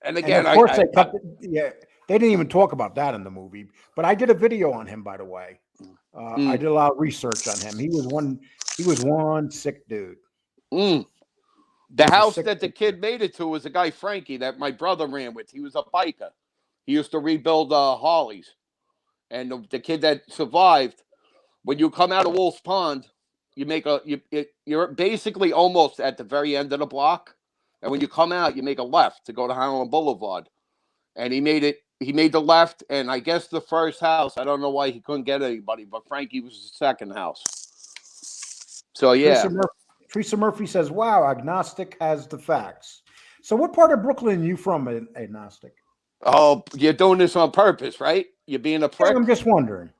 and again, of course they didn't even talk about that in the movie. But I did a video on him, by the way. I did a lot of research on him. He was one sick dude. The house that the kid made it to was a guy, Frankie, that my brother ran with. He was a biker. He used to rebuild Harleys. And the kid that survived, when you come out of Wolf's Pond, you're basically almost at the very end of the block. And when you come out, you make a left to go to Highland Boulevard. And he made the left, and I guess the first house, I don't know why he couldn't get anybody, but Frankie was the second house. So, yeah. Teresa Murphy says, wow, Agnostic has the facts. So what part of Brooklyn are you from, Agnostic? Oh, you're doing this on purpose, right? You're being a prick? I'm just wondering.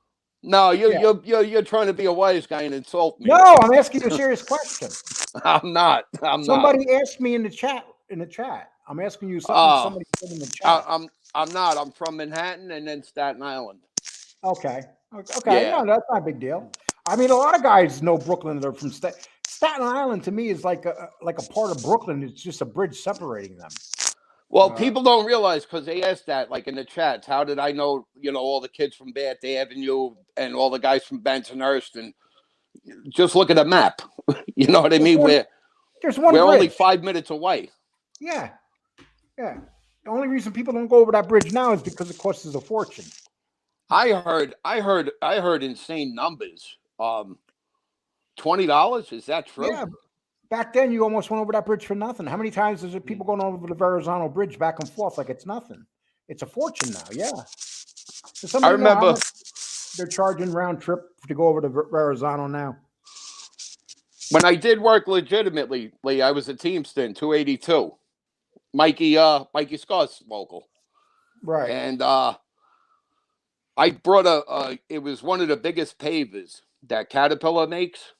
No, you're trying to be a wise guy and insult me. No, I'm asking you a serious question. I'm not. I'm not. Somebody asked me in the chat. I'm asking you something. Oh. Somebody said in the chat. I'm not. I'm from Manhattan and then Staten Island. Okay. Yeah. No, that's not a big deal. I mean, a lot of guys know Brooklyn. They're from Staten Island. To me, is like a part of Brooklyn. It's just a bridge separating them. Well, people don't realize because they asked that, like in the chats. How did I know? All the kids from Bath Avenue and all the guys from Bensonhurst, and just look at a map. You know what I mean? There's one we're bridge. only 5 minutes away. Yeah. The only reason people don't go over that bridge now is because it costs us a fortune. I heard insane numbers. $20, is that true? Yeah. Back then, you almost went over that bridge for nothing. How many times is it people going over the Verrazano Bridge back and forth like it's nothing? It's a fortune now. Yeah. I remember they're charging round trip to go over to Verrazano now. When I did work legitimately, Lee, I was a Teamster in 282. Mikey Scott's local. Right. And I brought it was one of the biggest pavers that Caterpillar makes.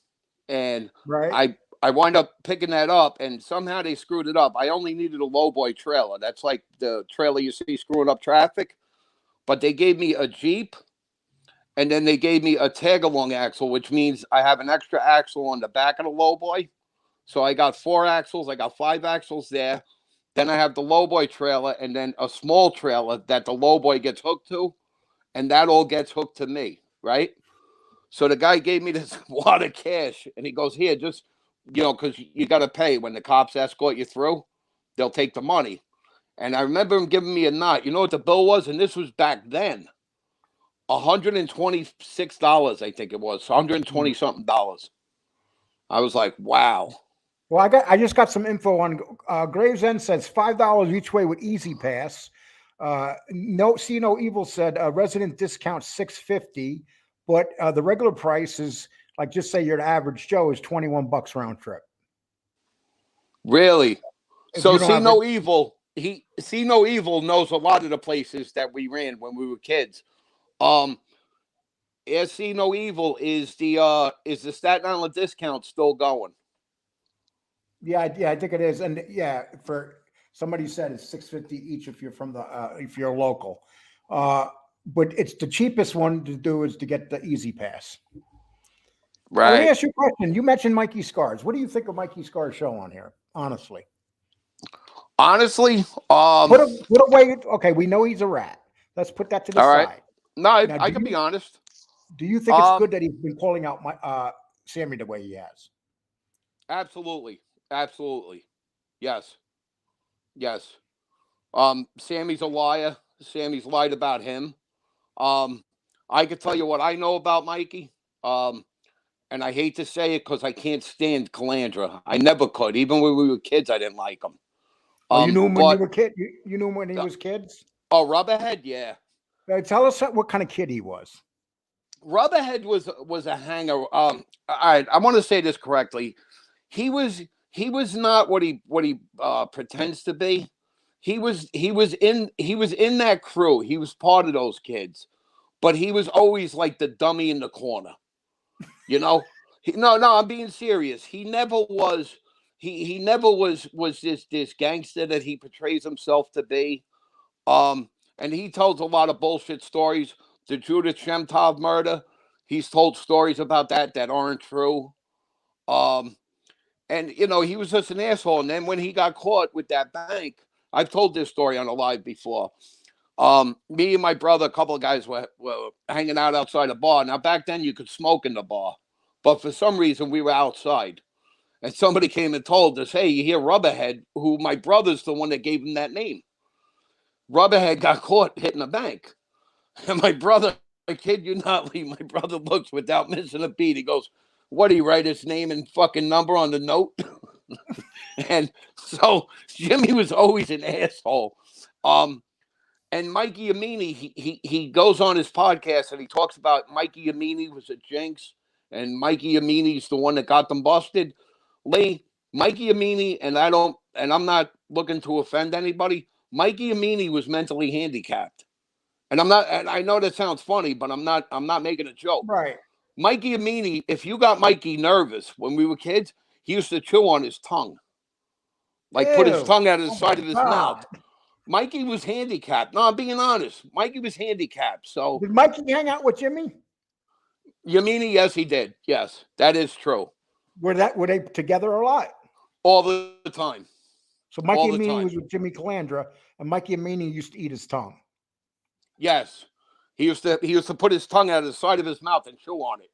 And right. I wind up picking that up, and somehow they screwed it up. I only needed a lowboy trailer. That's like the trailer you see screwing up traffic. But they gave me a Jeep, and then they gave me a tag-along axle, which means I have an extra axle on the back of the lowboy. So I got 4 axles. I got 5 axles there. Then I have the lowboy trailer, and then a small trailer that the lowboy gets hooked to, and that all gets hooked to me, right? So the guy gave me this wad of cash, and he goes, here, just, because you got to pay when the cops escort you through. They'll take the money. And I remember him giving me a knot. You know what the bill was? And this was back then. $126, I think it was. $120-something. I was like, wow. Well, I just got some info on Gravesend says $5 each way with Easy Pass. No Evil said resident discount $6.50, but the regular price is like, just say your average Joe is $21 round trip. Really? So See No Evil knows a lot of the places that we ran when we were kids. See No Evil is the Staten Island discount still going? Yeah, I think it is, and for somebody said it's $6.50 each if you're from if you're local, but it's the cheapest one to do is to get the Easy Pass. Right. Let me ask you a question. You mentioned Mikey Scars. What do you think of Mikey Scars' show on here? Honestly, put away. Okay, we know he's a rat. Let's put that to the side. Right. No, I can be honest. Do you think it's good that he's been calling out Sammy the way he has? Absolutely. Yes. Sammy's a liar. Sammy's lied about him. I could tell you what I know about Mikey. And I hate to say it because I can't stand Calandra. I never could. Even when we were kids, I didn't like him. You knew him when you were kid. You knew him when he was kids. Oh, Rubberhead, yeah. Tell us what kind of kid he was. Rubberhead was a hanger. All right, I want to say this correctly. He was not what he pretends to be. He was in that crew. He was part of those kids, but he was always like the dummy in the corner. No, I'm being serious. He never was. He never was this gangster that he portrays himself to be. And he tells a lot of bullshit stories. The Judith Shemtov murder, he's told stories about that aren't true. And he was just an asshole. And then when he got caught with that bank, I've told this story on a live before. Me and my brother, a couple of guys were hanging out outside a bar. Now back then you could smoke in the bar, but for some reason we were outside. And somebody came and told us, hey, you hear Rubberhead, who my brother's the one that gave him that name. Rubberhead got caught hitting a bank. And my brother, I kid you not, Lee, my brother looks without missing a beat. He goes, what, he write his name and fucking number on the note? And so Jimmy was always an asshole. And Mikey Amini, he goes on his podcast and he talks about Mikey Amini was a jinx. And Mikey Amini's the one that got them busted. Lee, Mikey Amini, and I'm not looking to offend anybody. Mikey Amini was mentally handicapped. And I know that sounds funny, but I'm not making a joke. Right. Mikey Amini, if you got Mikey nervous when we were kids, he used to chew on his tongue, like put his Ew. tongue out of the Oh side my of his mouth. God. Mikey was handicapped. No, I'm being honest. Mikey was handicapped. So Did Mikey hang out with Jimmy? Yamini, yes, he did. Yes, that is true. Were they together a lot? All the time. So Mikey All the Amini time. was with Jimmy Calandra, and Mikey Amini used to eat his tongue. Yes. He used to put his tongue out of the side of his mouth and chew on it.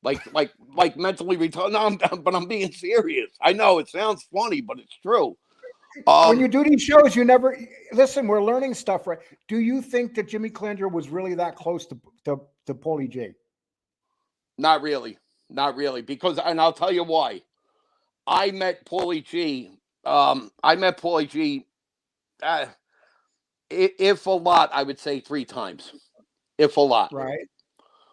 Like mentally retarded. No, but I'm being serious. I know it sounds funny, but it's true. When you do these shows, you never listen. We're learning stuff, right? Do you think that Jimmy Calandra was really that close to Paulie G? Not really. Not really. Because, and I'll tell you why. I met Paulie G. If a lot, I would say 3 times. If a lot.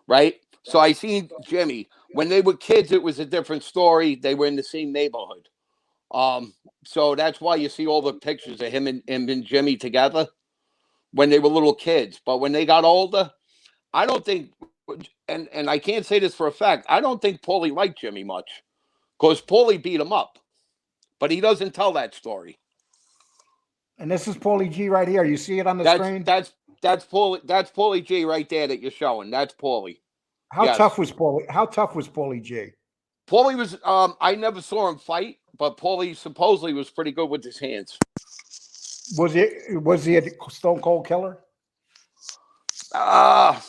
Right? So I seen Jimmy. When they were kids, it was a different story. They were in the same neighborhood. So that's why you see all the pictures of him and Jimmy together when they were little kids. But when they got older, I don't think, and I can't say this for a fact, I don't think Paulie liked Jimmy much because Paulie beat him up. But he doesn't tell that story. And this is Paulie G right here. You see it on the screen? That's Paulie G right there that you're showing. That's Paulie. How tough was Paulie? How tough was Paulie G? Paulie was I never saw him fight, but Paulie supposedly was pretty good with his hands. Was he a stone cold killer? I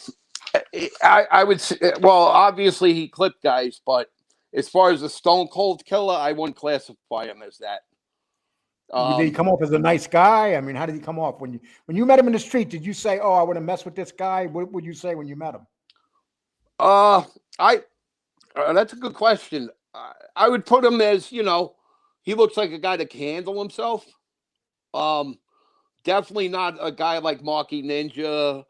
would say, well, obviously he clipped guys, but as far as a stone cold killer, I wouldn't classify him as that. Did he come off as a nice guy? I mean, how did he come off when you met him in the street? Did you say, "Oh, I want to mess with this guy"? What would you say when you met him? That's a good question. I would put him as, he looks like a guy that can handle himself. Definitely not a guy like Marky Ninja,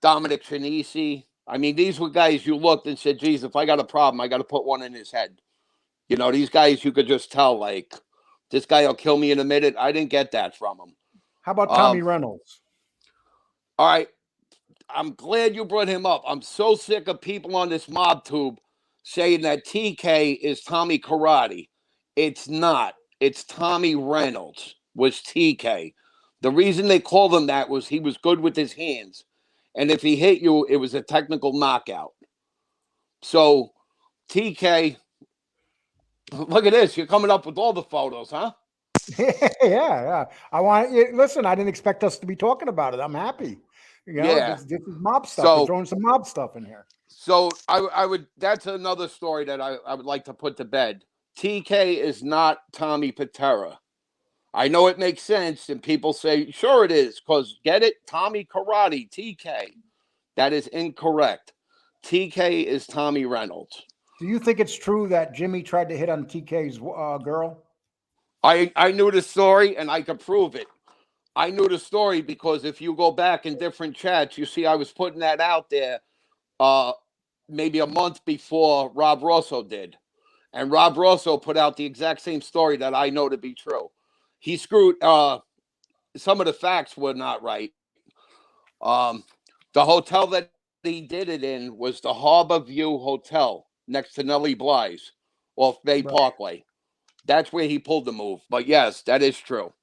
Dominic Cicale. I mean, these were guys you looked and said, geez, if I got a problem, I got to put one in his head. These guys you could just tell, like, this guy will kill me in a minute. I didn't get that from him. How about Tommy Reynolds? All right. I'm glad you brought him up. I'm so sick of people on this mob tube saying that TK is Tommy Karate. It's not. It's Tommy Reynolds was TK. The reason they called him that was he was good with his hands. And if he hit you, it was a technical knockout. So, TK, look at this. You're coming up with all the photos, huh? Yeah. Listen, I didn't expect us to be talking about it. I'm happy. This is mob stuff. So, we're throwing some mob stuff in here. So I would. That's another story that I would like to put to bed. TK is not Tommy Pitera. I know it makes sense, and people say, sure it is, because get it? Tommy Karate, TK. That is incorrect. TK is Tommy Reynolds. Do you think it's true that Jimmy tried to hit on TK's girl? I knew the story, and I could prove it. I knew the story because if you go back in different chats, you see I was putting that out there maybe a month before Rob Rosso did. And Rob Rosso put out the exact same story that I know to be true. He screwed some of the facts were not right. The hotel that he did it in was the Harbor View Hotel next to Nellie Bly's off Bay Parkway. That's where he pulled the move. But yes, that is true.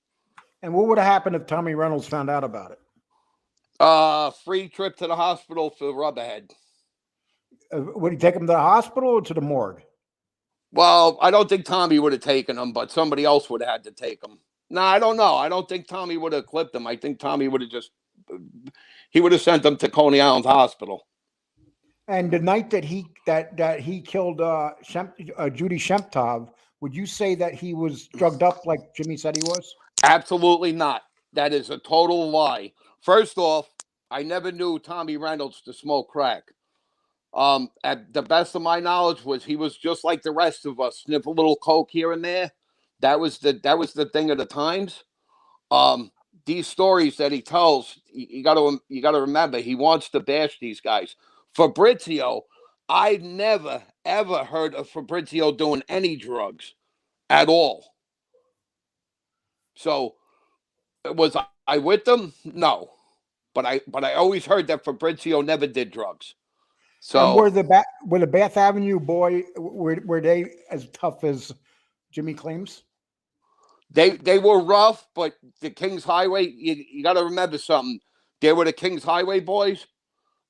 And what would have happened if Tommy Reynolds found out about it? Free trip to the hospital for Rubberhead. Would he take him to the hospital or to the morgue? Well, I don't think Tommy would have taken him, but somebody else would have had to take him. No, I don't know. I don't think Tommy would have clipped him. I think Tommy would have he would have sent him to Coney Island Hospital. And the night that he killed Judy Shemtov, would you say that he was drugged up like Jimmy said he was? Absolutely not. That is a total lie. First off, I never knew Tommy Reynolds to smoke crack. At the best of my knowledge was he was just like the rest of us, sniff a little coke here and there. That was the thing of the times. These stories that he tells, you got to remember, he wants to bash these guys. Fabrizio, I never ever heard of Fabrizio doing any drugs at all. So was I with them? No, but I always heard that Fabrizio never did drugs. And So were the Bath Avenue boy, were they as tough as Jimmy claims? they were rough, but the Kings Highway, you got to remember something. They were the Kings Highway boys.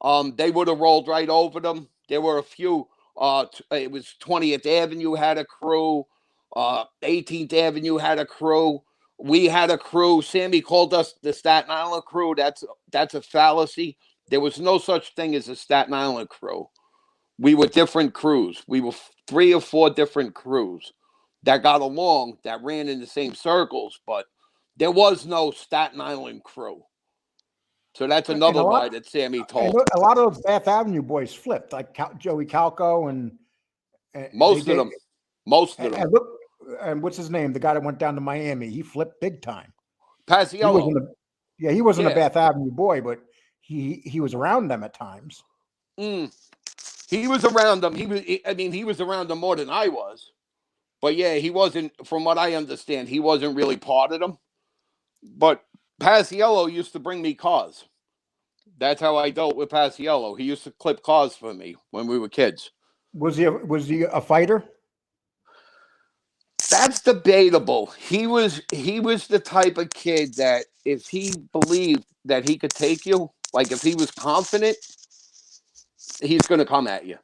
They would have rolled right over them. There were a few. It was 20th Avenue had a crew. 18th Avenue had a crew. We had a crew. Sammy called us the Staten Island crew. That's a fallacy. There was no such thing as a Staten Island crew. We were different crews. We were 3 or 4 different crews that got along, that ran in the same circles, but there was no Staten Island crew. So that's And another lie that Sammy told. a lot of those Bath Avenue boys flipped, like Joey Calco and Most of them. And look, and what's his name? The guy that went down to Miami. He flipped big time. He Paciello. wasn't a Bath Avenue boy, but he was around them at times. He was around them. He was around them more than I was. But yeah, he wasn't, from what I understand, he wasn't really part of them. But Paciello used to bring me cars. That's how I dealt with Paciello. He used to clip cars for me when we were kids. Was he a fighter? That's debatable. He was the type of kid that if he believed that he could take you, like if he was confident, he's going to come at you.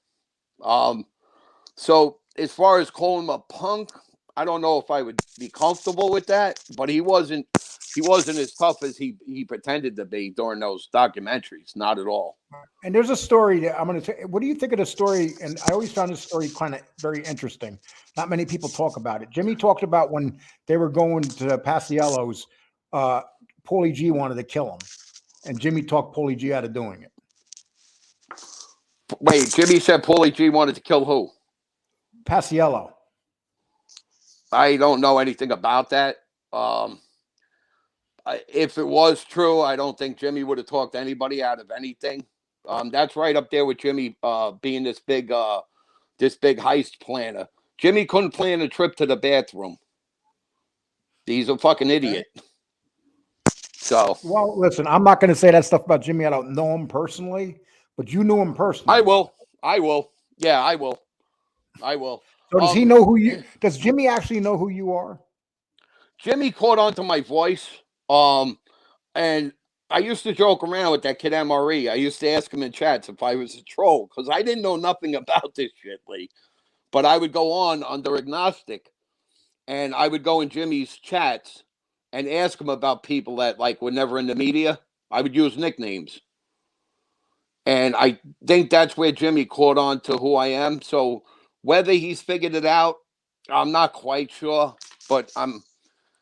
So as far as calling him a punk, I don't know if I would be comfortable with that, but he wasn't as tough as he pretended to be during those documentaries. Not at all. And there's a story that I'm going to say. What do you think of the story? And I always found this story kind of very interesting. Not many people talk about it. Jimmy talked about when they were going to Paciello's, Paulie G wanted to kill him, and Jimmy talked Paulie G out of doing it. Wait, Jimmy said Paulie G wanted to kill who? Paciello. I don't know anything about that. If it was true, I don't think Jimmy would have talked anybody out of anything. That's right up there with Jimmy being this big heist planner. Jimmy couldn't plan a trip to the bathroom. He's a fucking idiot. So, well, listen, I'm not going to say that stuff about Jimmy. I don't know him personally, but you knew him personally. I will. Yeah, I will. So does he know who you? Does Jimmy actually know who you are? Jimmy caught on to my voice. And I used to joke around with that kid MRE. I used to ask him in chats if I was a troll because I didn't know nothing about this shit, Lee. But I would go on under Agnostic, and I would go in Jimmy's chats and ask him about people that like were never in the media. I would use nicknames, and I think that's where Jimmy caught on to who I am. So whether he's figured it out, I'm not quite sure, but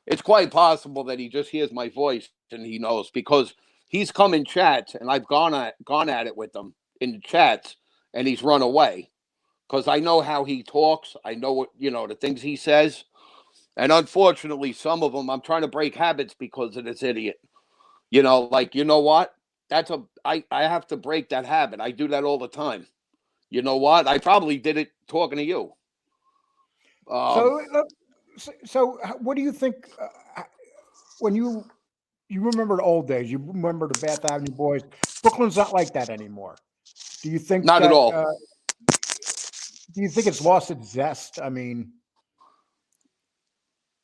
it's quite possible that he just hears my voice and he knows because he's come in chats and I've gone at it with him in the chats and he's run away because I know how he talks. I know what, the things he says. And unfortunately, some of them, I'm trying to break habits because of this idiot. You know what? I have to break that habit. I do that all the time. You know what? I probably did it talking to you. So what do you think when you remember the old days? You remember the Bath Avenue boys. Brooklyn's not like that anymore. Do you think not at all? Do you think it's lost its zest? I mean,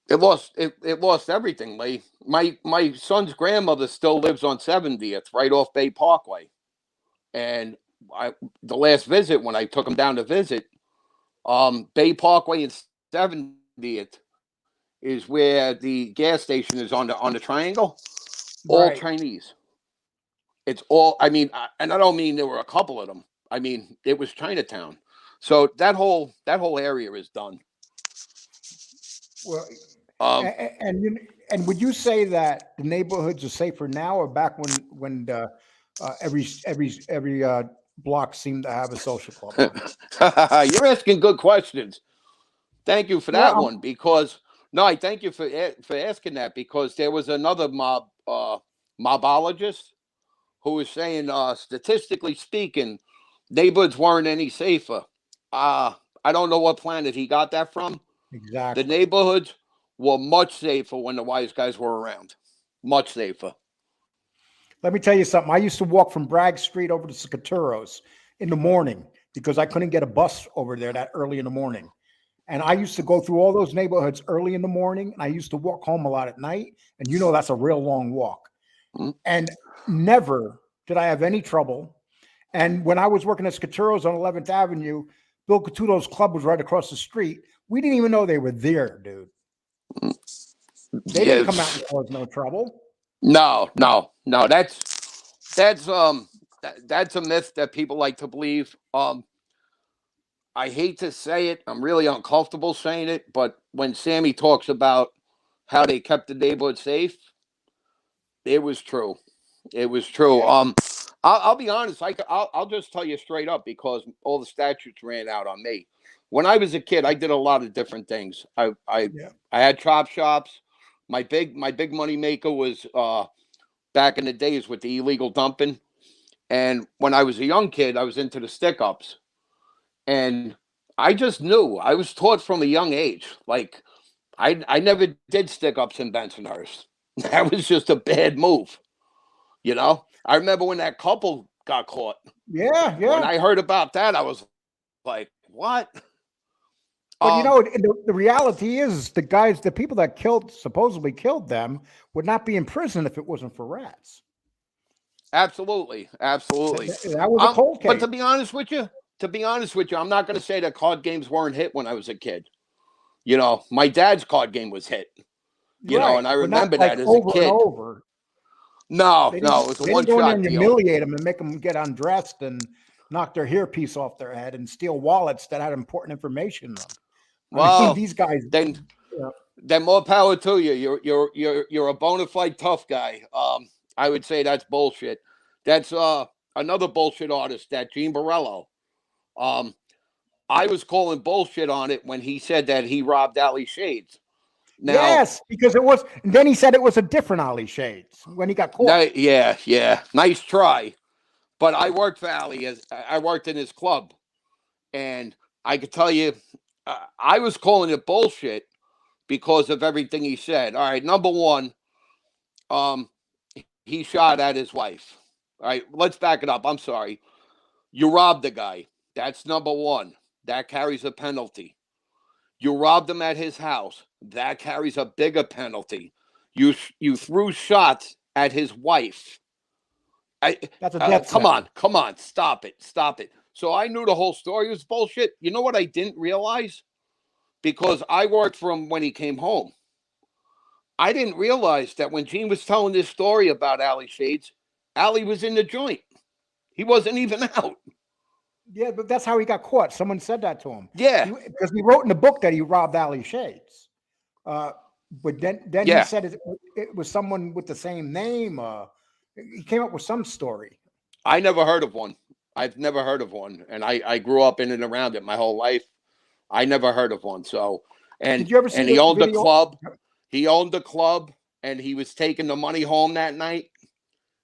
it lost everything, Lee. My son's grandmother still lives on 70th, right off Bay Parkway, and the last visit when I took him down to visit, Bay Parkway and 70th is where the gas station is on the triangle. All right. Chinese. It's all. I mean, and I don't mean there were a couple of them. I mean, it was Chinatown. So that whole area is done. Well, and would you say that the neighborhoods are safer now or back when every block seemed to have a social club? You're asking good questions. Thank you for that one because I thank you for asking that because there was another mobologist who was saying statistically speaking, neighborhoods weren't any safer. I don't know what planet he got that from. Exactly. The neighborhoods were much safer when the wise guys were around. Much safer. Let me tell you something. I used to walk from Bragg Street over to Secaturos, in the morning because I couldn't get a bus over there that early in the morning. And I used to go through all those neighborhoods early in the morning. And I used to walk home a lot at night. And you know, that's a real long walk. And never did I have any trouble. And when I was working at Scaturo's on 11th Avenue, Bill Catuto's club was right across the street. We didn't even know they were there, dude. They didn't come out and cause no trouble. No. That's a myth that people like to believe. I hate to say it. I'm really uncomfortable saying it, but when Sammy talks about how they kept the neighborhood safe, it was true. It was true. Yeah. I'll be honest. I'll just tell you straight up because all the statutes ran out on me. When I was a kid, I did a lot of different things. I had chop shops. My big money maker was back in the days with the illegal dumping. And when I was a young kid, I was into the stick ups. And I just knew. I was taught from a young age. Like I never did stick ups in Bensonhurst. That was just a bad move. You know? I remember when that couple got caught. Yeah. When I heard about that, I was like, what? But you know, the reality is the people that supposedly killed them would not be in prison if it wasn't for rats. Absolutely. That was a cold case. But to be honest with you, I'm not going to say that card games weren't hit when I was a kid. You know, my dad's card game was hit. You know, and I remember that as a kid. Over. No, it was a one shot and deal. Humiliate them and make them get undressed and knock their hairpiece off their head and steal wallets that had important information in them. Well, I mean, these guys. Then more power to you. You're a bona fide tough guy. I would say that's bullshit. That's another bullshit artist, that Gene Borello. I was calling bullshit on it when he said that he robbed Ali Shades. Now, yes, because it was. And then he said it was a different Ali Shades when he got caught. Yeah. Nice try. But I worked for Ali. I worked in his club. And I could tell you, I was calling it bullshit because of everything he said. All right, number one, he shot at his wife. All right, let's back it up. I'm sorry. You robbed the guy. That's number one. That carries a penalty. You robbed him at his house. That carries a bigger penalty. You threw shots at his wife. That's a death come on. Stop it. So I knew the whole story was bullshit. You know what I didn't realize? Because I worked for him when he came home. I didn't realize that when Gene was telling this story about Ali Shades, Ali was in the joint. He wasn't even out. Yeah, but that's how he got caught. Someone said that to him. Yeah. Because he wrote in the book that he robbed Ali Shades. But then he said it was someone with the same name. He came up with some story. I never heard of one. I've never heard of one. And I grew up in and around it my whole life. I never heard of one. So, and did you ever see he owned the club. He owned the club and he was taking the money home that night.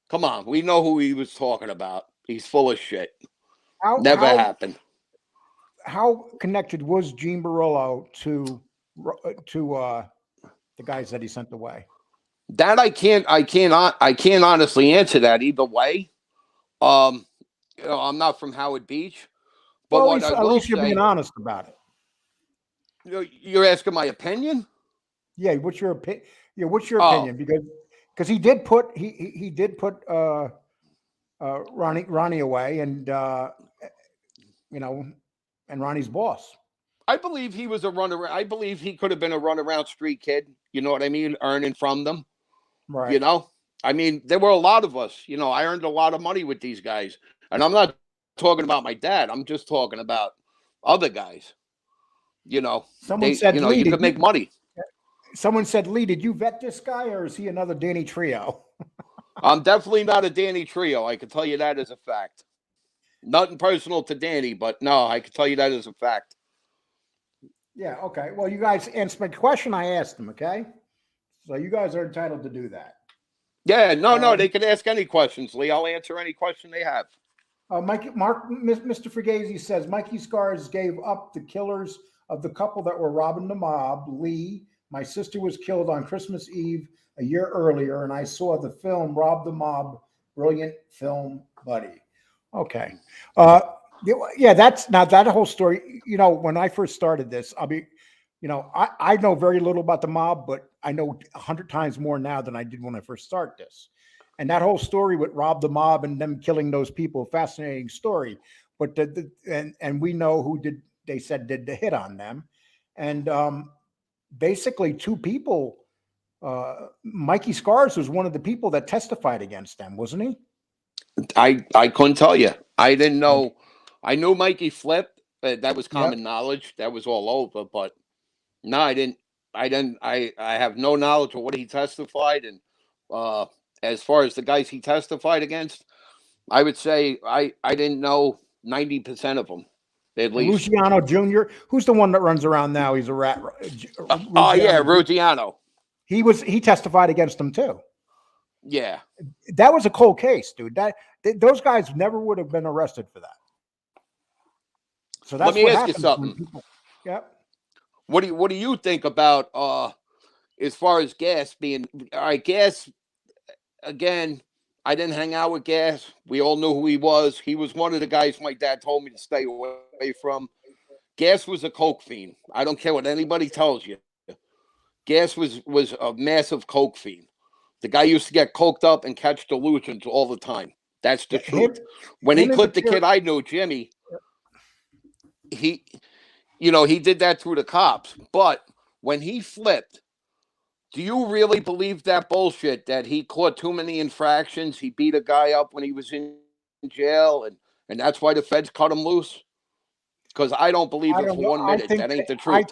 Come on. We know who he was talking about. He's full of shit. Never happened. How connected was Gene Borello to the guys that he sent away? That I can't honestly answer that either way. You know, I'm not from Howard Beach, but well, what I will you're being honest about it. You're asking my opinion? Yeah, what's your opinion? Yeah, what's your opinion? Because he did put Ronnie away, and you know, and Ronnie's boss. I believe he was a runner. I believe he could have been a runaround street kid. You know what I mean? Earning from them. Right. You know, I mean, there were a lot of us. You know, I earned a lot of money with these guys, and I'm not talking about my dad. I'm just talking about other guys. You know, someone said, you know, you could make money. Someone said, Lee, did you vet this guy, or is he another Danny Trio? I'm definitely not a Danny Trio. I can tell you that as a fact. Nothing personal to Danny, but no, I can tell you that as a fact. Yeah, okay. Well, you guys answered my question. I asked them, okay? So you guys are entitled to do that. Yeah, no, they can ask any questions, Lee. I'll answer any question they have. Mr. Fugazi says, Mikey Scars gave up the killers of the couple that were robbing the mob. Lee, my sister was killed on Christmas Eve a year earlier, and I saw the film Rob the Mob. Brilliant film, buddy. Okay. Yeah, that's now that whole story. You know, when I first started this, I know very little about the mob, but I know 100 times more now than I did when I first started this. And that whole story with Rob the Mob and them killing those people, fascinating story. But and we know who did. They said did the hit on them, and basically two people. Mikey Scars was one of the people that testified against them, wasn't he? I couldn't tell you. I didn't know. I knew Mikey flipped, but that was Yep. common knowledge. That was all over. But no, I didn't. I have no knowledge of what he testified, and as far as the guys he testified against, I would say I didn't know 90% of them, at And least. Luciano Jr., who's the one that runs around now? He's a rat. Oh yeah, Luciano, Ruggiano. he testified against them too. Yeah. That was a cold case, dude. Those guys never would have been arrested for that. So that's Let me what ask you happens when something. people. Yep. What do you think about as far as Gas being all right? Gas again. I didn't hang out with Gas. We all knew who he was. He was one of the guys my dad told me to stay away from. Gas was a coke fiend. I don't care what anybody tells you. Gas was a massive coke fiend. The guy used to get coked up and catch delusions all the time. That's the truth. When he him and clipped the Pitera- kid I knew, Jimmy, he he did that through the cops. But when he flipped, do you really believe that bullshit that he caught too many infractions? He beat a guy up when he was in jail, and that's why the feds cut him loose? Because I don't believe I it don't for know. 1 minute. That ain't the truth.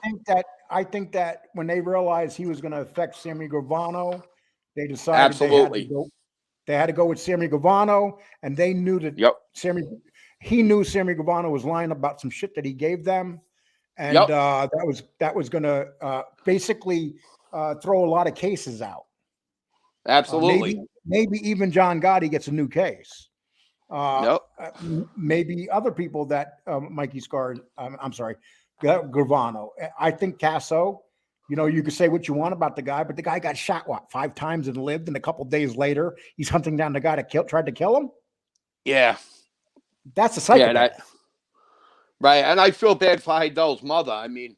I think that when they realized he was going to affect Sammy Gravano, they decided Absolutely. they had to go with Sammy Gravano, and they knew that Yep. he knew Sammy Gravano was lying about some shit that he gave them, and Yep. that was going to basically throw a lot of cases out. Absolutely. Maybe even John Gotti gets a new case. Yep. Maybe other people that Mikey Scars. I'm sorry, Gravano. I think CASSO. You know, you could say what you want about the guy, but the guy got shot 5 times and lived, and a couple days later, he's hunting down the guy that tried to kill him. Yeah. That's a psychopath. Right. And I feel bad for Heidel's mother. I mean,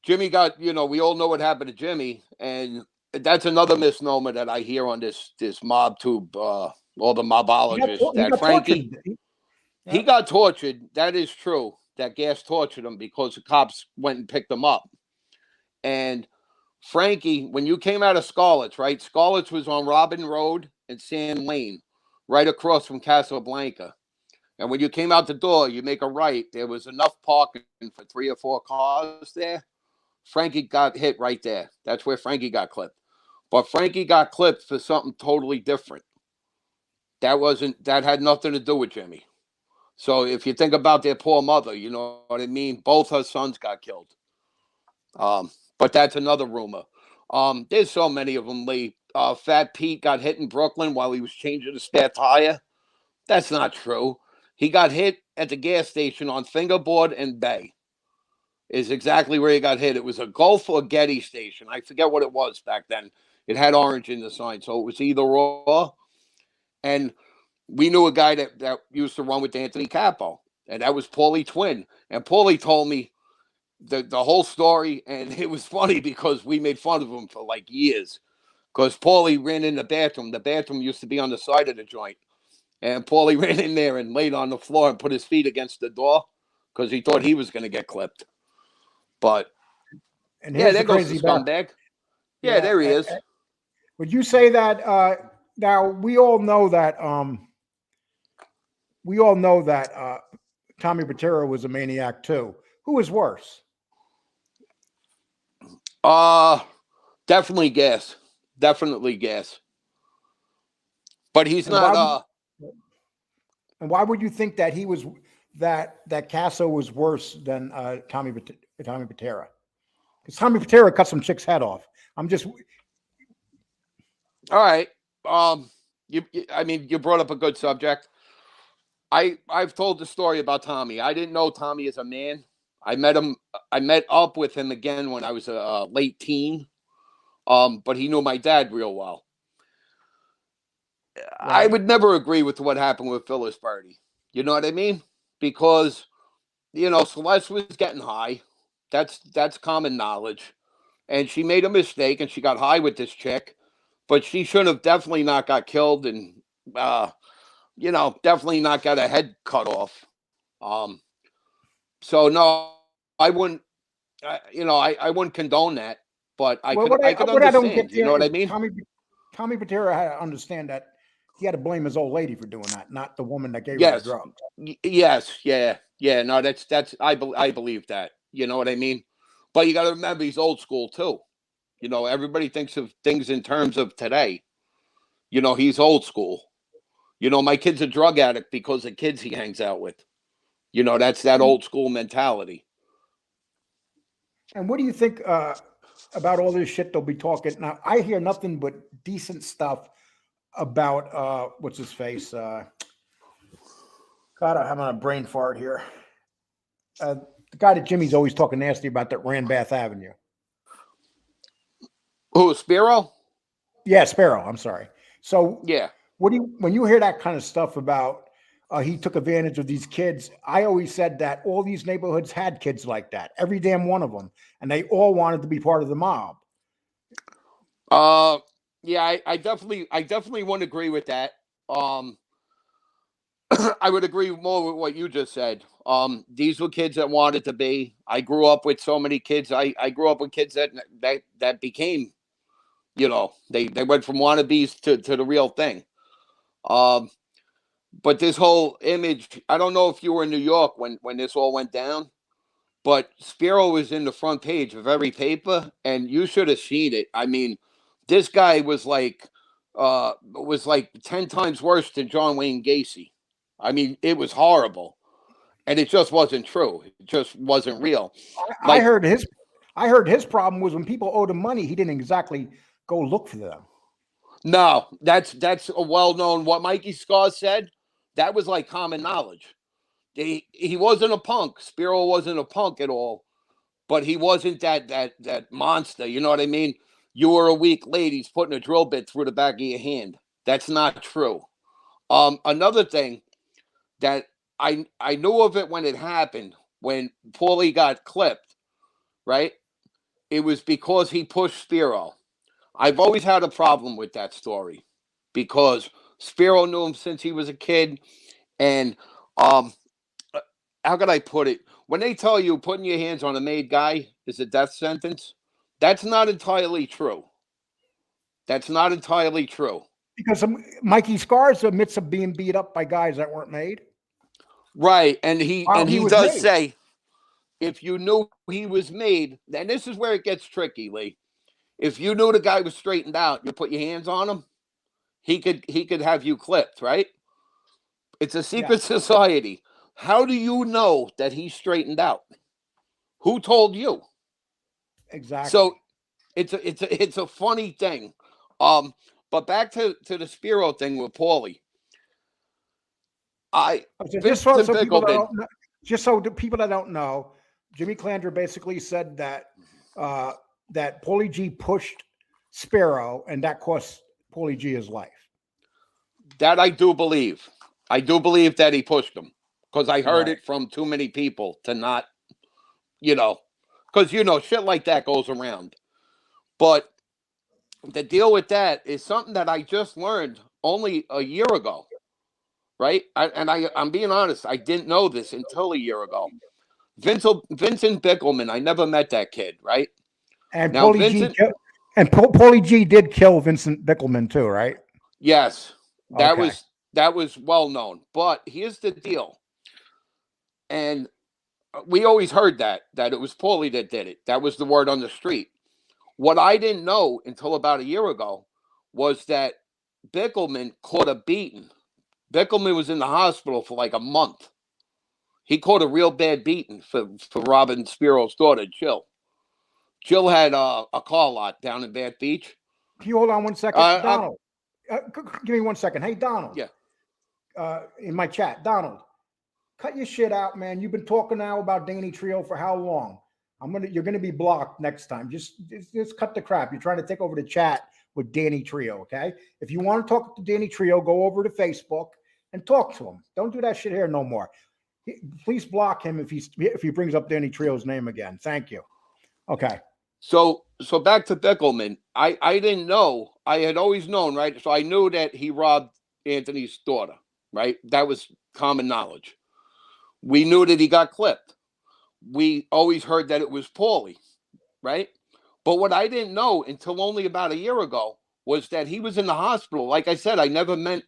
Jimmy got, we all know what happened to Jimmy. And that's another misnomer that I hear on this mob tube, all the mobologists. That Frankie, he got tortured. That is true. That Gas tortured him because the cops went and picked him up. And Frankie, when you came out of Scarlett's, right? Scarlett's was on Robin Road and Sand Lane, right across from Casablanca. And when you came out the door, you make a right. There was enough parking for 3 or 4 cars there. Frankie got hit right there. That's where Frankie got clipped. But Frankie got clipped for something totally different. That had nothing to do with Jimmy. So if you think about their poor mother, you know what I mean? Both her sons got killed. But that's another rumor. There's so many of them, Lee. Fat Pete got hit in Brooklyn while he was changing a spare tire. That's not true. He got hit at the gas station on Fingerboard and Bay. Is exactly where he got hit. It was a Gulf or Getty station. I forget what it was back then. It had orange in the sign, so it was either or. And we knew a guy that used to run with Anthony Capo, and that was Paulie Twin. And Paulie told me the whole story, and it was funny because we made fun of him for like years. Because Paulie ran in the bathroom. The bathroom used to be on the side of the joint. And Paulie ran in there and laid on the floor and put his feet against the door because he thought he was going to get clipped. But, yeah, there goes the scumbag. Yeah, there he is. Would you say that now we all know that Tommy Pitera was a maniac too. Who was worse? Definitely Gas. Definitely Gas. But he's not and why would you think that he was that CASSO was worse than Tommy Pitera? Because Tommy Pitera cut some chick's head off. I'm just all right. You brought up a good subject. I've told the story about Tommy. I didn't know Tommy as a man. I met up with him again when I was a late teen. But he knew my dad real well. Right. I would never agree with what happened with Phyllis Birdie. You know what I mean? because, you know, Celeste was getting high. That's common knowledge. And she made a mistake and she got high with this chick, but she should have definitely not got killed and, you know, definitely not got a head cut off. So no, I wouldn't, you know, I wouldn't condone that, but I Well, could what I don't get understand. You know there what I is mean? Tommy Pitera had to understand that he had to blame his old lady for doing that, not the woman that gave her the Yes. drugs. Yes. Yeah. Yeah. No, I believe that. You know what I mean? But you got to remember he's old school too. You know, everybody thinks of things in terms of today. You know, he's old school. You know, my kid's a drug addict because of kids he hangs out with. You know, that's that old school mentality. And what do you think about all this shit they'll be talking? Now, I hear nothing but decent stuff about what's his face? God, I'm having a brain fart here. The guy that Jimmy's always talking nasty about that ran Bath Avenue. Who, Spiro? Yeah, Sparrow. I'm sorry. So Yeah. when you hear that kind of stuff about he took advantage of these kids, I always said that all these neighborhoods had kids like that, every damn one of them, and they all wanted to be part of the mob. Yeah, I definitely wouldn't agree with that. I would agree more with what you just said. These were kids that wanted to be. I grew up with so many kids. I grew up with kids that became, you know, they went from wannabes to the real thing. But this whole image, I don't know if you were in New York when this all went down, but Spiro was in the front page of every paper, and you should have seen it. I mean, this guy was like 10 times worse than John Wayne Gacy. I mean, it was horrible, and it just wasn't true. It just wasn't real. I heard his problem was when people owed him money, he didn't exactly go look for them. No, that's a well-known. What Mikey Scott said, that was like common knowledge. He wasn't a punk. Spiro wasn't a punk at all, but he wasn't that monster. You know what I mean? You were a weak lady. He's putting a drill bit through the back of your hand. That's not true. Another thing that I knew of it when it happened, when Paulie got clipped, right? It was because he pushed Spiro. I've always had a problem with that story because Spiro knew him since he was a kid. And how could I put it? When they tell you putting your hands on a made guy is a death sentence, that's not entirely true. That's not entirely true. Because Mikey Scars admits of being beat up by guys that weren't made. Right. And he was does made. say, if you knew he was made, then this is where it gets tricky, Lee. If you knew the guy was straightened out, you put your hands on him, he could have you clipped, right? It's a secret society. How do you know that he's straightened out? Who told you? Exactly. So it's a funny thing. But back to the Spiro thing with Paulie. Just so the people that don't know, Jimmy Clandra basically said that that Paulie G pushed Sparrow, and that cost Paulie G his life. That I do believe. I do believe that he pushed him because I heard it from too many people to not, you know, because, you know, shit like that goes around. But the deal with that is something that I just learned only a year ago, right? I'm being honest. I didn't know this until a year ago. Vincent Bickelman, I never met that kid, right? And now, Paulie G did kill Vincent Bickelman too, right? Yes, that was well known. But here's the deal, and we always heard that it was Paulie that did it. That was the word on the street. What I didn't know until about a year ago was that Bickelman caught a beating. Bickelman was in the hospital for like a month. He caught a real bad beating for robbing Spiro's daughter, Jill. Jill had a car lot down in Bath Beach. Can you hold on 1 second, Donald? Give me 1 second. Hey, Donald. Yeah. In my chat, Donald, cut your shit out, man. You've been talking now about Danny Trio for how long? You're gonna be blocked next time. Just cut the crap. You're trying to take over the chat with Danny Trio, okay? If you want to talk to Danny Trio, go over to Facebook and talk to him. Don't do that shit here no more. Please block him if he brings up Danny Trejo's name again. Thank you. Okay. So back to Bickelman. I didn't know. I had always known, right? So I knew that he robbed Anthony's daughter, right? That was common knowledge. We knew that he got clipped. We always heard that it was Paulie, right? But what I didn't know until only about a year ago was that he was in the hospital. Like I said, I never met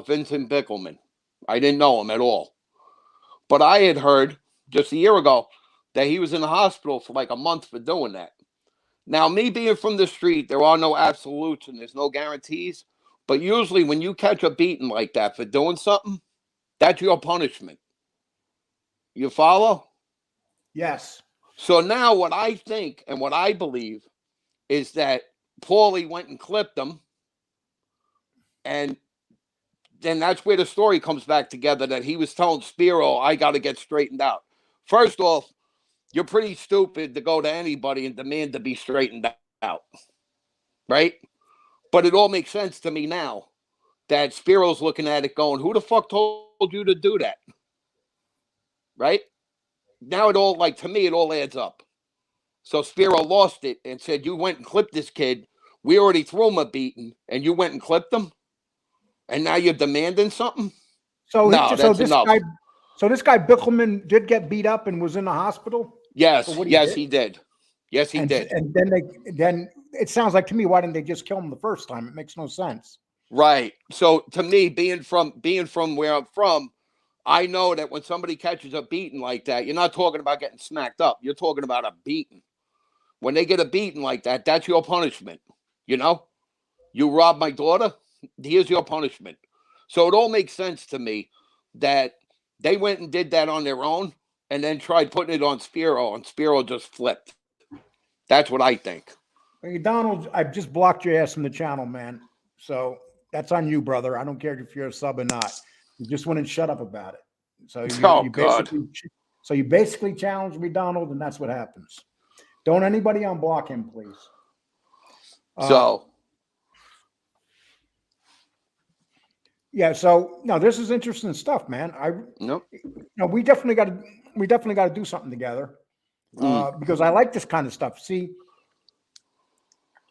Vincent Bickelman. I didn't know him at all. But I had heard just a year ago that he was in the hospital for like a month for doing that. Now, me being from the street, there are no absolutes and there's no guarantees. But usually when you catch a beating like that for doing something, that's your punishment. You follow? Yes. So now what I think and what I believe is that Paulie went and clipped him. And then that's where the story comes back together, that he was telling Spiro, I got to get straightened out. First off, you're pretty stupid to go to anybody and demand to be straightened out, right? But it all makes sense to me now that Spiro's looking at it going, who the fuck told you to do that? Right? Now it all, like, to me, it all adds up. So Spiro lost it and said, you went and clipped this kid. We already threw him a beating and you went and clipped him? And now you're demanding something? So, No, that's enough. This guy Bickelman did get beat up and was in the hospital? Yes, he did. Yes, he did. And then it sounds like to me, why didn't they just kill him the first time? It makes no sense. Right. So to me, being from where I'm from, I know that when somebody catches a beating like that, you're not talking about getting smacked up. You're talking about a beating. When they get a beating like that, that's your punishment. You know, you robbed my daughter. Here's your punishment. So it all makes sense to me that they went and did that on their own and then tried putting it on Spiro, and Spiro just flipped. That's what I think. Hey, Donald, I've just blocked your ass from the channel, man. So that's on you, brother. I don't care if you're a sub or not. You just wouldn't shut up about it. So you basically challenged me, Donald, and that's what happens. Don't anybody unblock him, please. Yeah. So no, this is interesting stuff, man. We definitely got to do something together because I like this kind of stuff. See,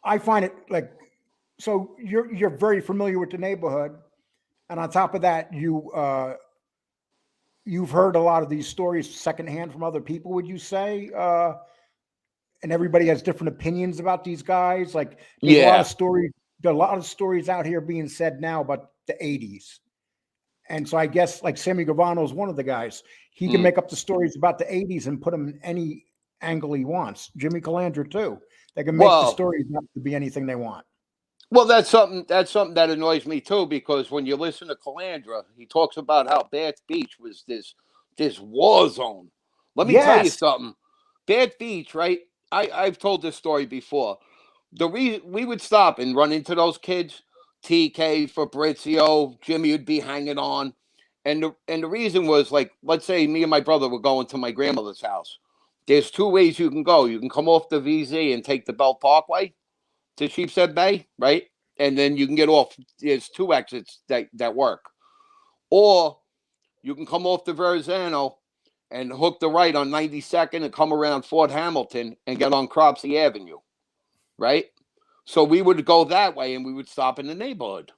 I find it like, so you're very familiar with the neighborhood, and on top of that, you've heard a lot of these stories secondhand from other people. Would you say? And everybody has different opinions about these guys. Like, there's a lot of stories. There are a lot of stories out here being said now about the 80s. And so I guess like Sammy Gravano is one of the guys. He can make up the stories about the 80s and put them in any angle he wants. Jimmy Calandra too. They can make the stories up to be anything they want. Well, that's something that annoys me too, because when you listen to Calandra, he talks about how Bath Beach was this war zone. Let me tell you something. Bath Beach, right? I've told this story before. The reason we would stop and run into those kids, TK, Fabrizio, Jimmy would be hanging on. And the reason was, like, let's say me and my brother were going to my grandmother's house. There's two ways you can go. You can come off the VZ and take the Belt Parkway to Sheepshead Bay, right? And then you can get off. There's two exits that work. Or you can come off the Verrazano and hook the right on 92nd and come around Fort Hamilton and get on Cropsey Avenue, right? So we would go that way and we would stop in the neighborhood.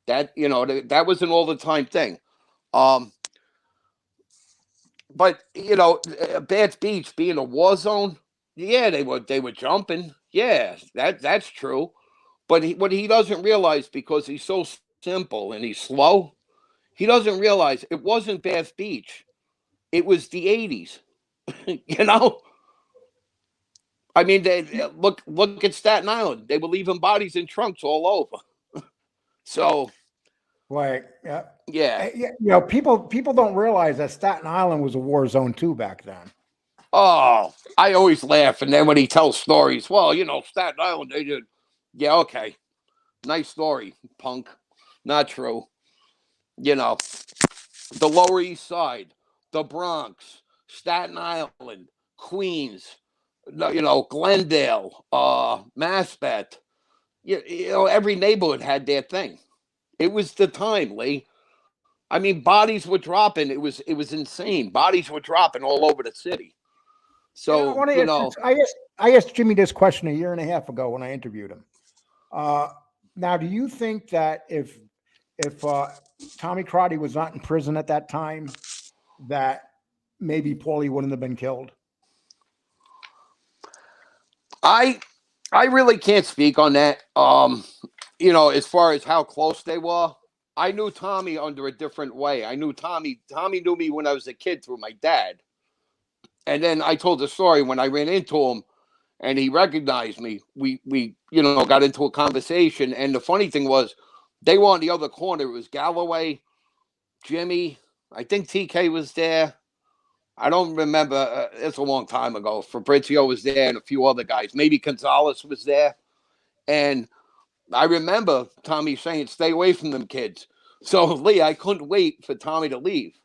That was an all the time thing. But Bath Beach being a war zone, yeah, they were jumping. Yeah, that's true. But what he doesn't realize, because he's so simple and he's slow, he doesn't realize it wasn't Bath Beach. It was the 80s. I mean, they look at Staten Island. They were leaving bodies in trunks all over. So, right, yeah. People don't realize that Staten Island was a war zone too back then. Oh, I always laugh, and then when he tells stories, well, Staten Island, they did. Yeah, okay, nice story, punk. Not true. The Lower East Side, the Bronx, Staten Island, Queens, Glendale, Maspeth. Every neighborhood had their thing. It was the time, Lee. I mean, bodies were dropping. It was insane. Bodies were dropping all over the city. And I So, want to you ask, know, I asked Jimmy this question a year and a half ago when I interviewed him. Now, do you think that if Tommy Crotty was not in prison at that time, that maybe Paulie wouldn't have been killed? I really can't speak on that. You know, as far as how close they were, I knew Tommy under a different way. I knew Tommy. Tommy knew me when I was a kid through my dad. And then I told the story when I ran into him and he recognized me. We you know, got into a conversation. And the funny thing was, they were on the other corner. It was Galloway, Jimmy. I think TK was there. I don't remember. It's a long time ago. Fabrizio was there and a few other guys. Maybe Gonzalez was there. And I remember Tommy saying, "Stay away from them kids." So, Lee, I couldn't wait for Tommy to leave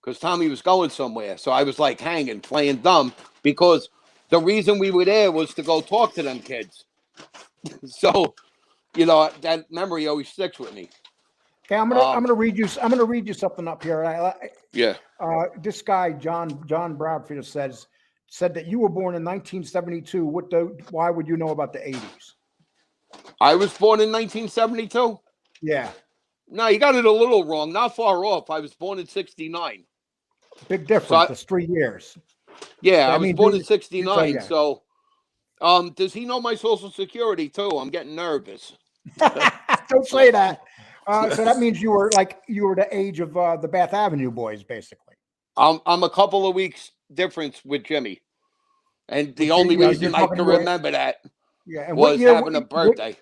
because Tommy was going somewhere. So I was like hanging, playing dumb because the reason we were there was to go talk to them kids. So, you know, that memory always sticks with me. Okay, I'm gonna read you something up here. Yeah. This guy John Bradfield said that you were born in 1972. Why would you know about the 80s? I was born in 1972. Yeah, No, you got it a little wrong. Not far off. I was born in 69. big difference. That's 3 years. Yeah, I I was mean, born in 69. yeah. So, does he know my social security too? I'm getting nervous. Don't say that. So that means you were the age of the Bath Avenue boys, basically. I'm a couple of weeks difference with Jimmy, and the But only you're reason I talking can about- remember that Yeah, and was having a birthday.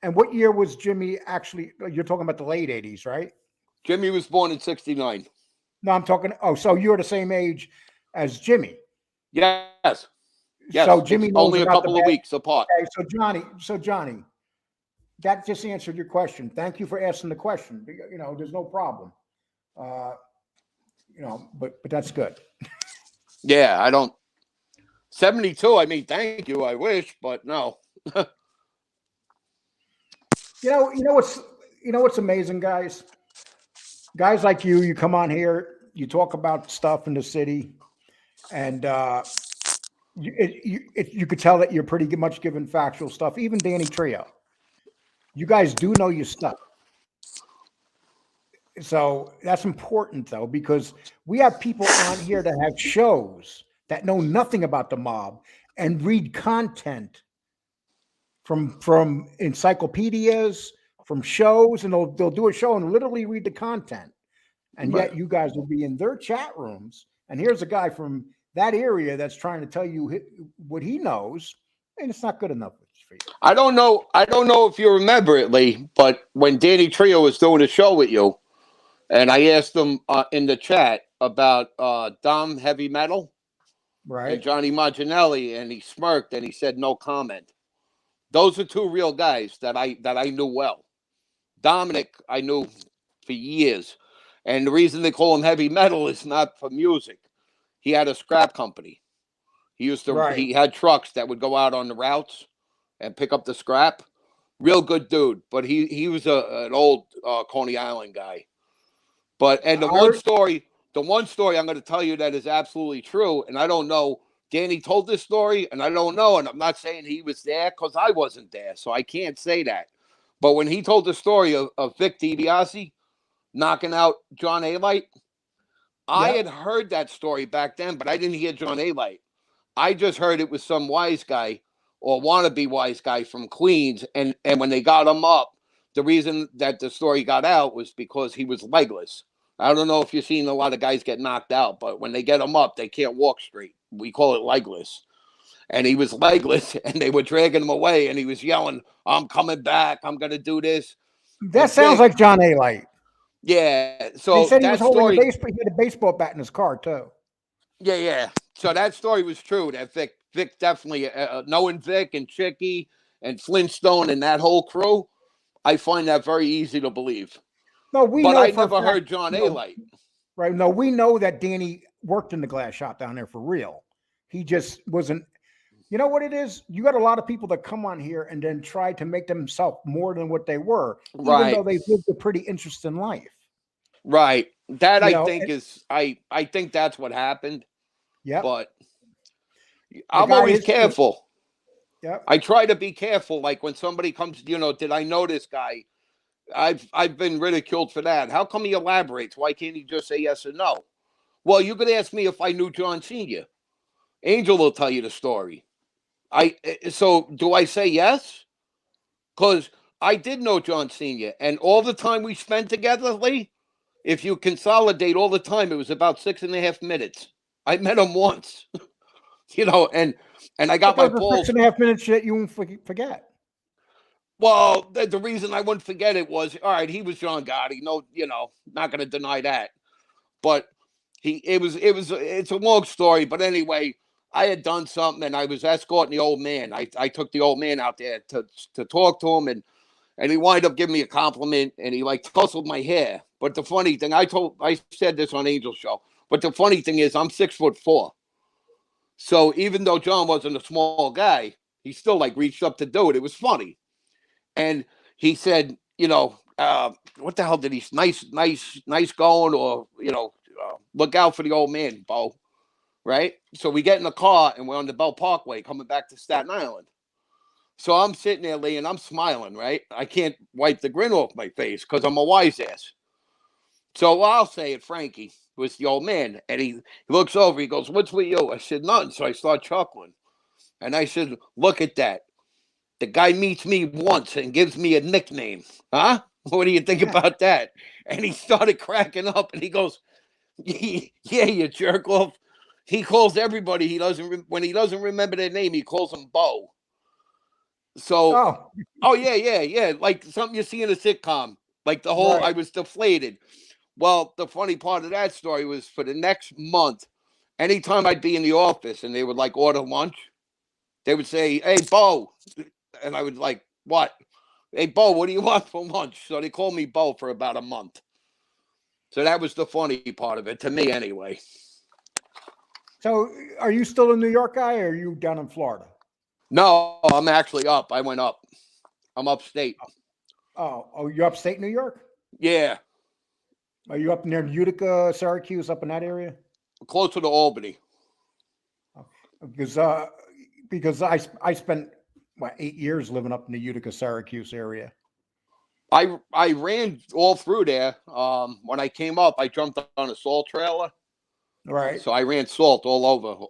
And what year was Jimmy actually? You're talking about the late 80s, right? Jimmy was born in 69. No, I'm talking. Oh, so you're the same age as Jimmy. Yes. Yes. So Jimmy it's knows only a about couple of weeks apart. Okay, so Johnny, that just answered your question. Thank you for asking the question. You know, there's no problem. You know, but that's good. Yeah, I don't. 72. I mean, thank you. I wish, but no. You know what's amazing, guys. Guys like you come on here, you talk about stuff in the city, and you could tell that you're pretty much giving factual stuff. Even Danny Trio, you guys do know your stuff. So that's important, though, because we have people on here that have shows that know nothing about the mob and read content from encyclopedias, from shows, and they'll do a show and literally read the content. And yet you guys will be in their chat rooms. And here's a guy from that area that's trying to tell you what he knows, and it's not good enough for you. I don't know if you remember it, Lee, but when Danny Trio was doing a show with you, and I asked him in the chat about Dom Heavy Metal, right, and Johnny Manganiello, and he smirked and he said no comment. Those are two real guys that I knew well. Dominic I knew for years, and the reason they call him Heavy Metal is not for music. He had a scrap company. He had trucks that would go out on the routes and pick up the scrap. Real good dude, but he was an old Coney Island guy. But the one story I'm going to tell you that is absolutely true, and I don't know. Danny told this story, and I don't know, and I'm not saying he was there because I wasn't there, so I can't say that. But when he told the story of Vic DiBiase knocking out John A-Light, I had heard that story back then, but I didn't hear John A-Light. I just heard it was some wise guy or wannabe wise guy from Queens, and when they got him up, the reason that the story got out was because he was legless. I don't know if you've seen a lot of guys get knocked out, but when they get him up, they can't walk straight. We call it legless. And he was legless, and they were dragging him away, and he was yelling, "I'm coming back. I'm going to do this." That sounds like John A-Light. Yeah. So he said he that was holding story, he had a baseball bat in his car, too. Yeah. So that story was true. That Vic definitely, knowing Vic and Chicky and Flintstone and that whole crew, I find that very easy to believe. No, but I never heard John A-Light. Right. No, we know that Danny worked in the glass shop down there for real. He just wasn't. You know what it is? You got a lot of people that come on here and then try to make themselves more than what they were, even though they've lived a pretty interesting life. Right. That You I know, think is I think that's what happened. yep. But The I'm guy always is still, careful. yep. I try to be careful. Like when somebody comes, did I know this guy? I've been ridiculed for that. How come he elaborates? Why can't he just say yes or no? Well, you could ask me if I knew John Senior. Angel will tell you the story. So do I say yes? Because I did know John Senior, and all the time we spent together, Lee. If you consolidate all the time, it was about 6.5 minutes. I met him once, and I But got my those are six balls. and a half minutes shit you won't forget. Well, the reason I wouldn't forget it was, all right, he was John Gotti. No, not going to deny that. But it's a long story. But anyway, I had done something, and I was escorting the old man. I took the old man out there to talk to him, and he wind up giving me a compliment, and he like tussled my hair. But the funny thing, I said this on Angel's show, but the funny thing is I'm 6'4". So even though John wasn't a small guy, he still like reached up to do it. It was funny. And he said, what the hell did he, nice going, or, look out for the old man, Bo. Right. So we get in the car and we're on the Bell Parkway coming back to Staten Island. So I'm sitting there, Lee, and I'm smiling, right? I can't wipe the grin off my face because I'm a wise ass. So I'll say it, Frankie was the old man. And he looks over, he goes, "What's with you?" I said, "Nothing." So I start chuckling. And I said, "Look at that. The guy meets me once and gives me a nickname. Huh? What do you think Yeah. about that?" And he started cracking up and he goes, "Yeah, you jerk off." He calls everybody when he doesn't remember their name, he calls them Bo. So, Oh, oh yeah, like something you see in a sitcom. Like right. I was deflated. Well, the funny part of that story was for the next month, anytime I'd be in the office and they would like order lunch, they would say, "Hey, Bo," and I would like, "What?" "Hey, Bo, what do you want for lunch?" So they called me Bo for about a month. So that was the funny part of it to me, anyway. So are you still a New York guy or are you down in Florida? No, I'm actually up. I went up. I'm upstate. Oh, you're upstate New York? Yeah, Are you up near Utica, Syracuse, up in that area? closer to Albany. Because I spent 8 years living up in the Utica, Syracuse area. I ran all through there. When I came up, I jumped on a salt trailer. Right. So I ran salt all over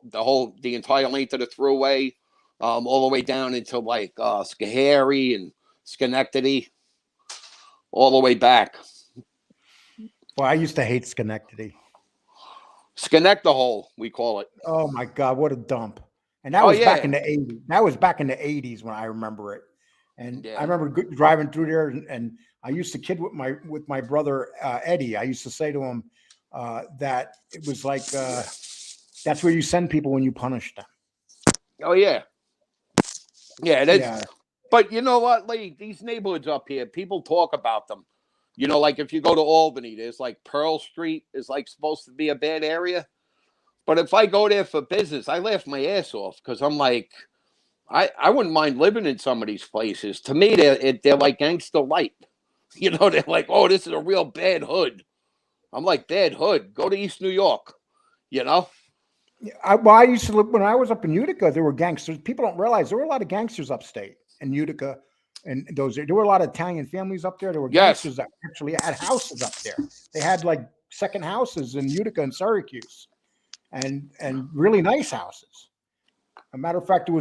the entire length of the thruway, all the way down into like Schoharie and Schenectady, all the way back. Well, I used to hate Schenectady. Schenectady, we call it. Oh my God, what a dump! And that Oh was back yeah, in the '80s. That was back in the '80s when I remember it. And I yeah. remember driving through there, and I used to kid with my brother Eddie. I used to say to him that it was like that's where you send people when you punish them. Oh yeah, yeah. That's. Yeah. But you know what, Lee? These neighborhoods up here, people talk about them. Like if you go to Albany, there's like Pearl Street is like supposed to be a bad area. But if I go there for business, I laugh my ass off because I'm like, I wouldn't mind living in some of these places. To me, they're like gangster light. They're like, "Oh, this is a real bad hood." I'm like, "Bad hood? Go to East New York." You know? I used to live when I was up in Utica. There were gangsters. People don't realize there were a lot of gangsters upstate in Utica, and there were a lot of Italian families up there. There were Yes. gangsters that actually had houses up there. They had like second houses in Utica and Syracuse, and really nice houses. A matter of fact, there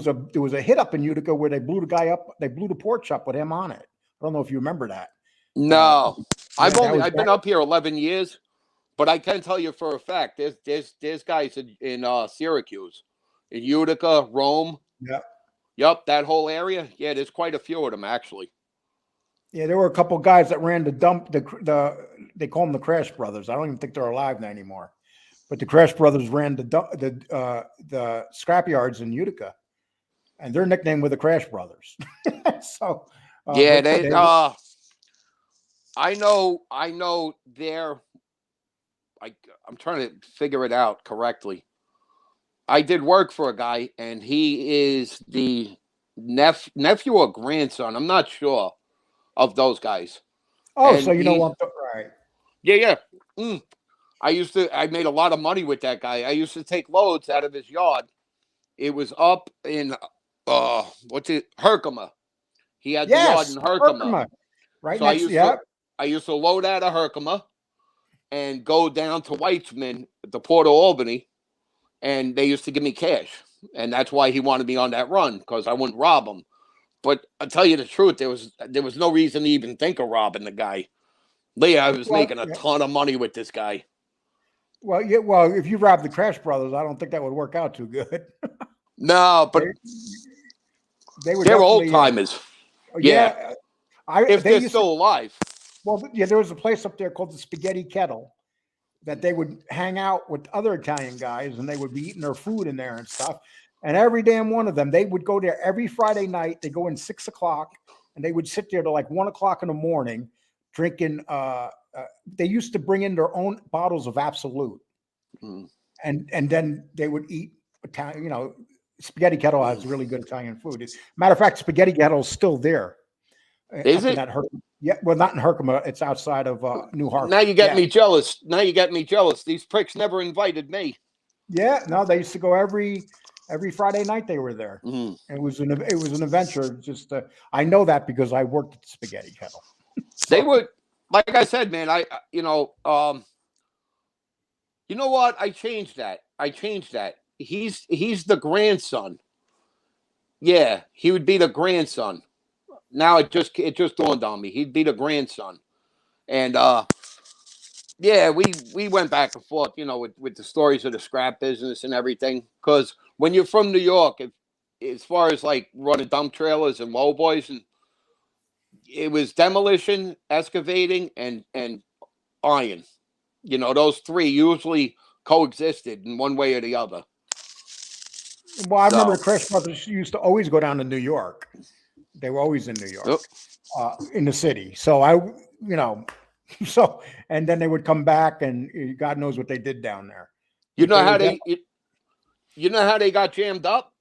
was a hit up in Utica where they blew the guy up. They blew the porch up with him on it. I don't know if you remember that. No, Yeah, I've been up here 11 years. But I can tell you for a fact, there's guys in Syracuse, in Utica, Rome. yeah. Yep, that whole area. Yeah, there's quite a few of them actually. Yeah, there were a couple guys that ran the dump. They call them the Crash Brothers. I don't even think they're alive anymore. But the Crash Brothers ran the scrap yards in Utica, and their nickname were the Crash Brothers. So Yeah, I know they're. I'm trying to figure it out correctly. I did work for a guy, and he is the nephew or grandson. I'm not sure of those guys. oh, And so you know what? Right. Yeah. I made a lot of money with that guy. I used to take loads out of his yard. It was up in, Herkimer. He had the yard Yes, in Herkimer. Herkimer, right So I next. used Yeah. to, I used to load out of Herkimer and go down to Weitzman at the Port of Albany, and they used to give me cash. And that's why he wanted me on that run, because I wouldn't rob him. But I'll tell you the truth, there was no reason to even think of robbing the guy. Lee, I was Well, making a ton of money with this guy. Well, yeah. Well, if you robbed the Crash Brothers, I don't think that would work out too good. No, but They were they're old definitely. timers. Yeah. If They they're used still alive. Well, yeah, there was a place up there called the Spaghetti Kettle that they would hang out with other Italian guys, and they would be eating their food in there and stuff. And every damn one of them, they would go there every Friday night. They go in 6 o'clock, and they would sit there till like 1 o'clock in the morning, drinking. They used to bring in their own bottles of Absolute, and then they would eat Italian. Spaghetti Kettle has really good Italian food. Matter of fact, Spaghetti Kettle is still there. Is it? Yeah, well, not in Herkimer. It's outside of New Hartford. Now you get me jealous. These pricks never invited me. Yeah, no, they used to go every Friday night. They were there. It was an adventure. Just I know that because I worked at the Spaghetti Kettle. They would, like I said, man. You know what? I changed that. He's the grandson. Yeah, he would be the grandson. Now it just dawned on me. He'd be the grandson. And yeah, we went back and forth, with the stories of the scrap business and everything. Because when you're from New York, as far as like running dump trailers and lowboys, and it was demolition, excavating, and iron. Those three usually coexisted in one way or the other. Well, I remember the Crash Brothers used to always go down to New York. They were always in New York, in the city. So and then they would come back, and God knows what they did down there. You know how they got jammed up?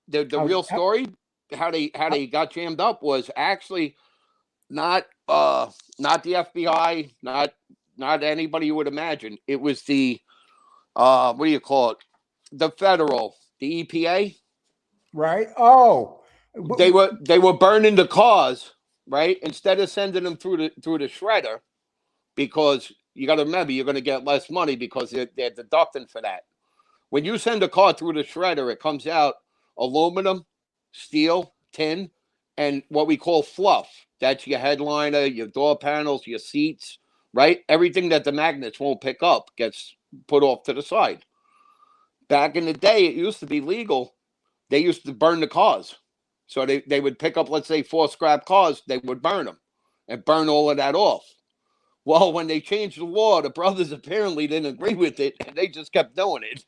The real story, how they got jammed up was actually not the FBI, not anybody you would imagine. It was the what do you call it? The federal, the EPA. Right. Oh. They were burning the cars, right? Instead of sending them through the shredder, because you got to remember you're going to get less money because they're deducting for that. When you send a car through the shredder, it comes out aluminum, steel, tin, and what we call fluff. That's your headliner, your door panels, your seats, right? Everything that the magnets won't pick up gets put off to the side. Back in the day, it used to be legal. They used to burn the cars. So they would pick up, let's say, 4 scrap cars. They would burn them and burn all of that off. Well, when they changed the law, the brothers apparently didn't agree with it, and they just kept doing it.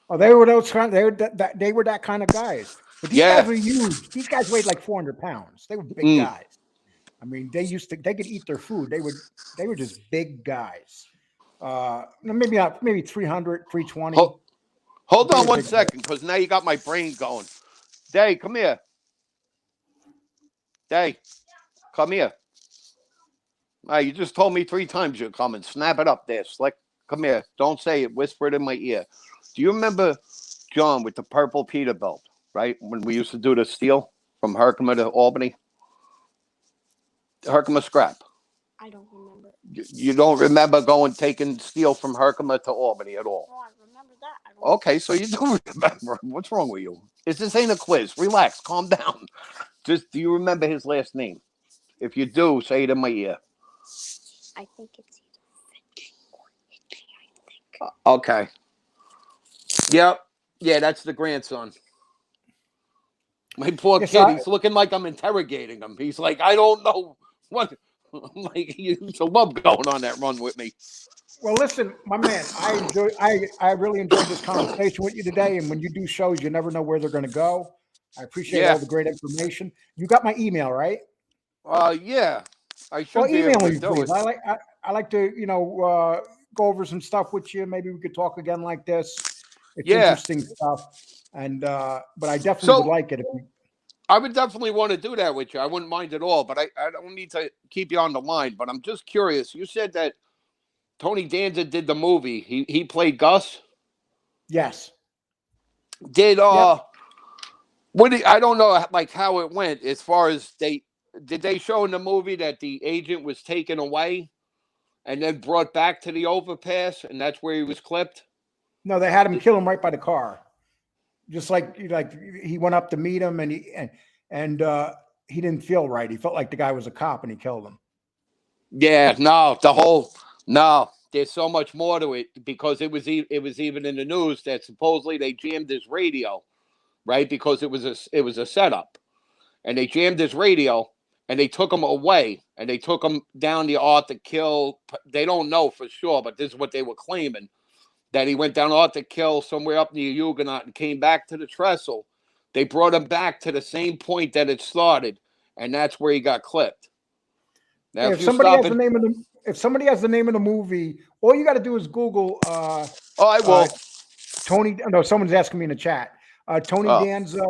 Oh, they were those kind. They were that kind of guys. But these guys were huge. These guys weighed like 400 pounds. They were big guys. I mean, they could eat their food. They were just big guys. Maybe 300, 320. Hold on one second, because now you got my brain going. Day, come here. Day, come here. You just told me 3 times you're coming. Snap it up there, Slick. Come here. Don't say it. Whisper it in my ear. Do you remember John with the purple Peterbilt, right? When we used to do the steel from Herkimer to Albany? Herkimer scrap. I don't remember. You don't remember taking steel from Herkimer to Albany at all? No, I remember that. Okay, so you do remember. What's wrong with you? This ain't a quiz. Relax. Calm down. Just, do you remember his last name? If you do, say it in my ear. I think it's either Fitch or Hitchy, I think. Okay. Yep. Yeah, that's the grandson. My poor kid, he's looking like I'm interrogating him. He's like, I don't know what. I'm like, he used to love going on that run with me. Well, listen, my man, I really enjoyed this conversation with you today. And when you do shows, you never know where they're going to go. I appreciate all the great information. You got my email, right? Yeah. I should be email able to me, do please. it. I like to, go over some stuff with you. Maybe we could talk again like this. It's interesting stuff. And but I definitely would like it if you. I would definitely want to do that with you. I wouldn't mind at all, but I don't need to keep you on the line. But I'm just curious. You said that Tony Danza did the movie. He played Gus. Yes. Did Yep. I don't know like how it went as far as did they show in the movie that the agent was taken away and then brought back to the overpass, and that's where he was clipped? No, they had him kill him right by the car. Just like he went up to meet him, and he didn't feel right. He felt like the guy was a cop, and he killed him. Yeah, no, there's so much more to it, because it was even in the news that supposedly they jammed his radio, right? Because it was a setup, and they jammed his radio, and they took him away, and they took him down the Arthur Kill. They don't know for sure, but this is what they were claiming, that he went down Arthur Kill somewhere up near Huguenot and came back to the trestle. They brought him back to the same point that it started, and that's where he got clipped. Now, If somebody has the name of the movie, all you got to do is Google. I will. Tony. No, someone's asking me in the chat. Tony Danza,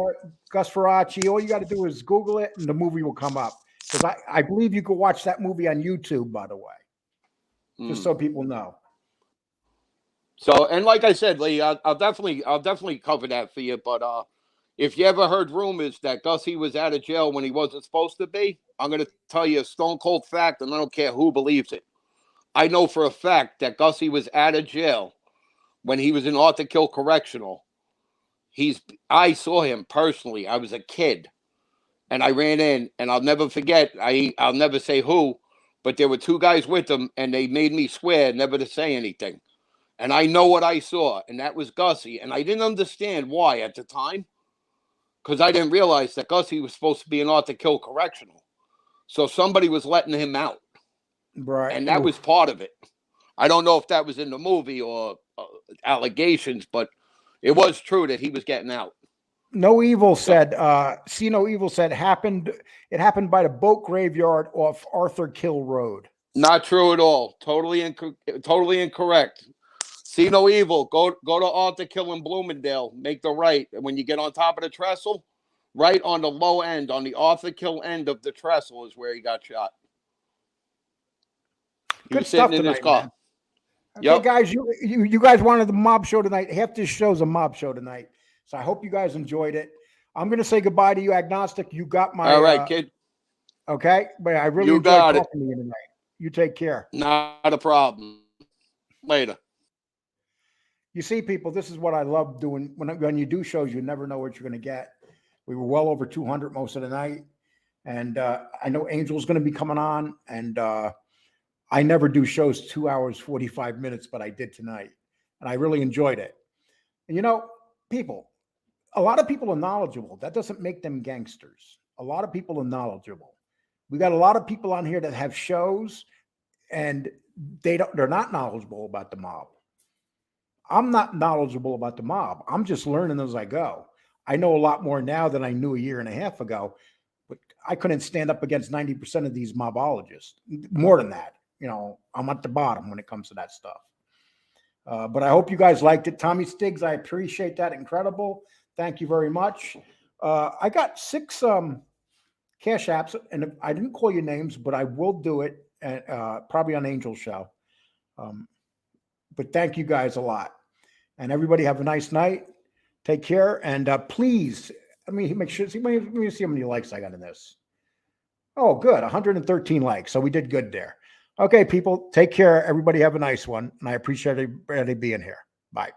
Gus Faraci. All you got to do is Google it, and the movie will come up. Because I believe you could watch that movie on YouTube, by the way, just so people know. So, and like I said, Lee, I'll definitely cover that for you. But if you ever heard rumors that Gussie was out of jail when he wasn't supposed to be, I'm going to tell you a stone cold fact, and I don't care who believes it. I know for a fact that Gussie was out of jail when he was in Arthur Kill Correctional. I saw him personally. I was a kid, and I ran in, and I'll never forget. I'll never say who, but there were two guys with him, and they made me swear never to say anything. And I know what I saw, and that was Gussie. And I didn't understand why at the time, because I didn't realize that Gussie was supposed to be in Arthur Kill Correctional. So somebody was letting him out. Right. And that was part of it. I don't know if that was in the movie or allegations, but it was true that he was getting out. No Evil said, See No Evil said, it happened by the boat graveyard off Arthur Kill Road. Not true at all. Totally incorrect. See No Evil. Go to Arthur Kill in Bloomingdale. Make the right. And when you get on top of the trestle, right on the low end, on the Arthur Kill end of the trestle is where he got shot. He was sitting in his car. Man. Okay, guys, you guys wanted the mob show tonight. Half this show's a mob show tonight. So I hope you guys enjoyed it. I'm going to say goodbye to you, Agnostic. You got my... All right, kid. Okay? But I really enjoyed talking to you tonight. You take care. Not a problem. Later. You see, people, this is what I love doing. When you do shows, you never know what you're going to get. We were well over 200 most of the night. And I know Angel's going to be coming on. And I never do shows 2 hours, 45 minutes, but I did tonight. And I really enjoyed it. And you know, people, a lot of people are knowledgeable. That doesn't make them gangsters. A lot of people are knowledgeable. We got a lot of people on here that have shows and they're not knowledgeable about the mob. I'm not knowledgeable about the mob. I'm just learning as I go. I know a lot more now than I knew a year and a half ago, but I couldn't stand up against 90% of these mobologists. More than that. You know, I'm at the bottom when it comes to that stuff. But I hope you guys liked it. Tommy Stiggs, I appreciate that. Incredible. Thank you very much. I got 6 cash apps, and I didn't call you names, but I will do it probably on Angel's show. But thank you guys a lot. And everybody have a nice night. Take care. And please, let me make sure. Let me see how many likes I got in this. Oh, good. 113 likes. So we did good there. Okay, people, take care. Everybody have a nice one. And I appreciate everybody being here. Bye.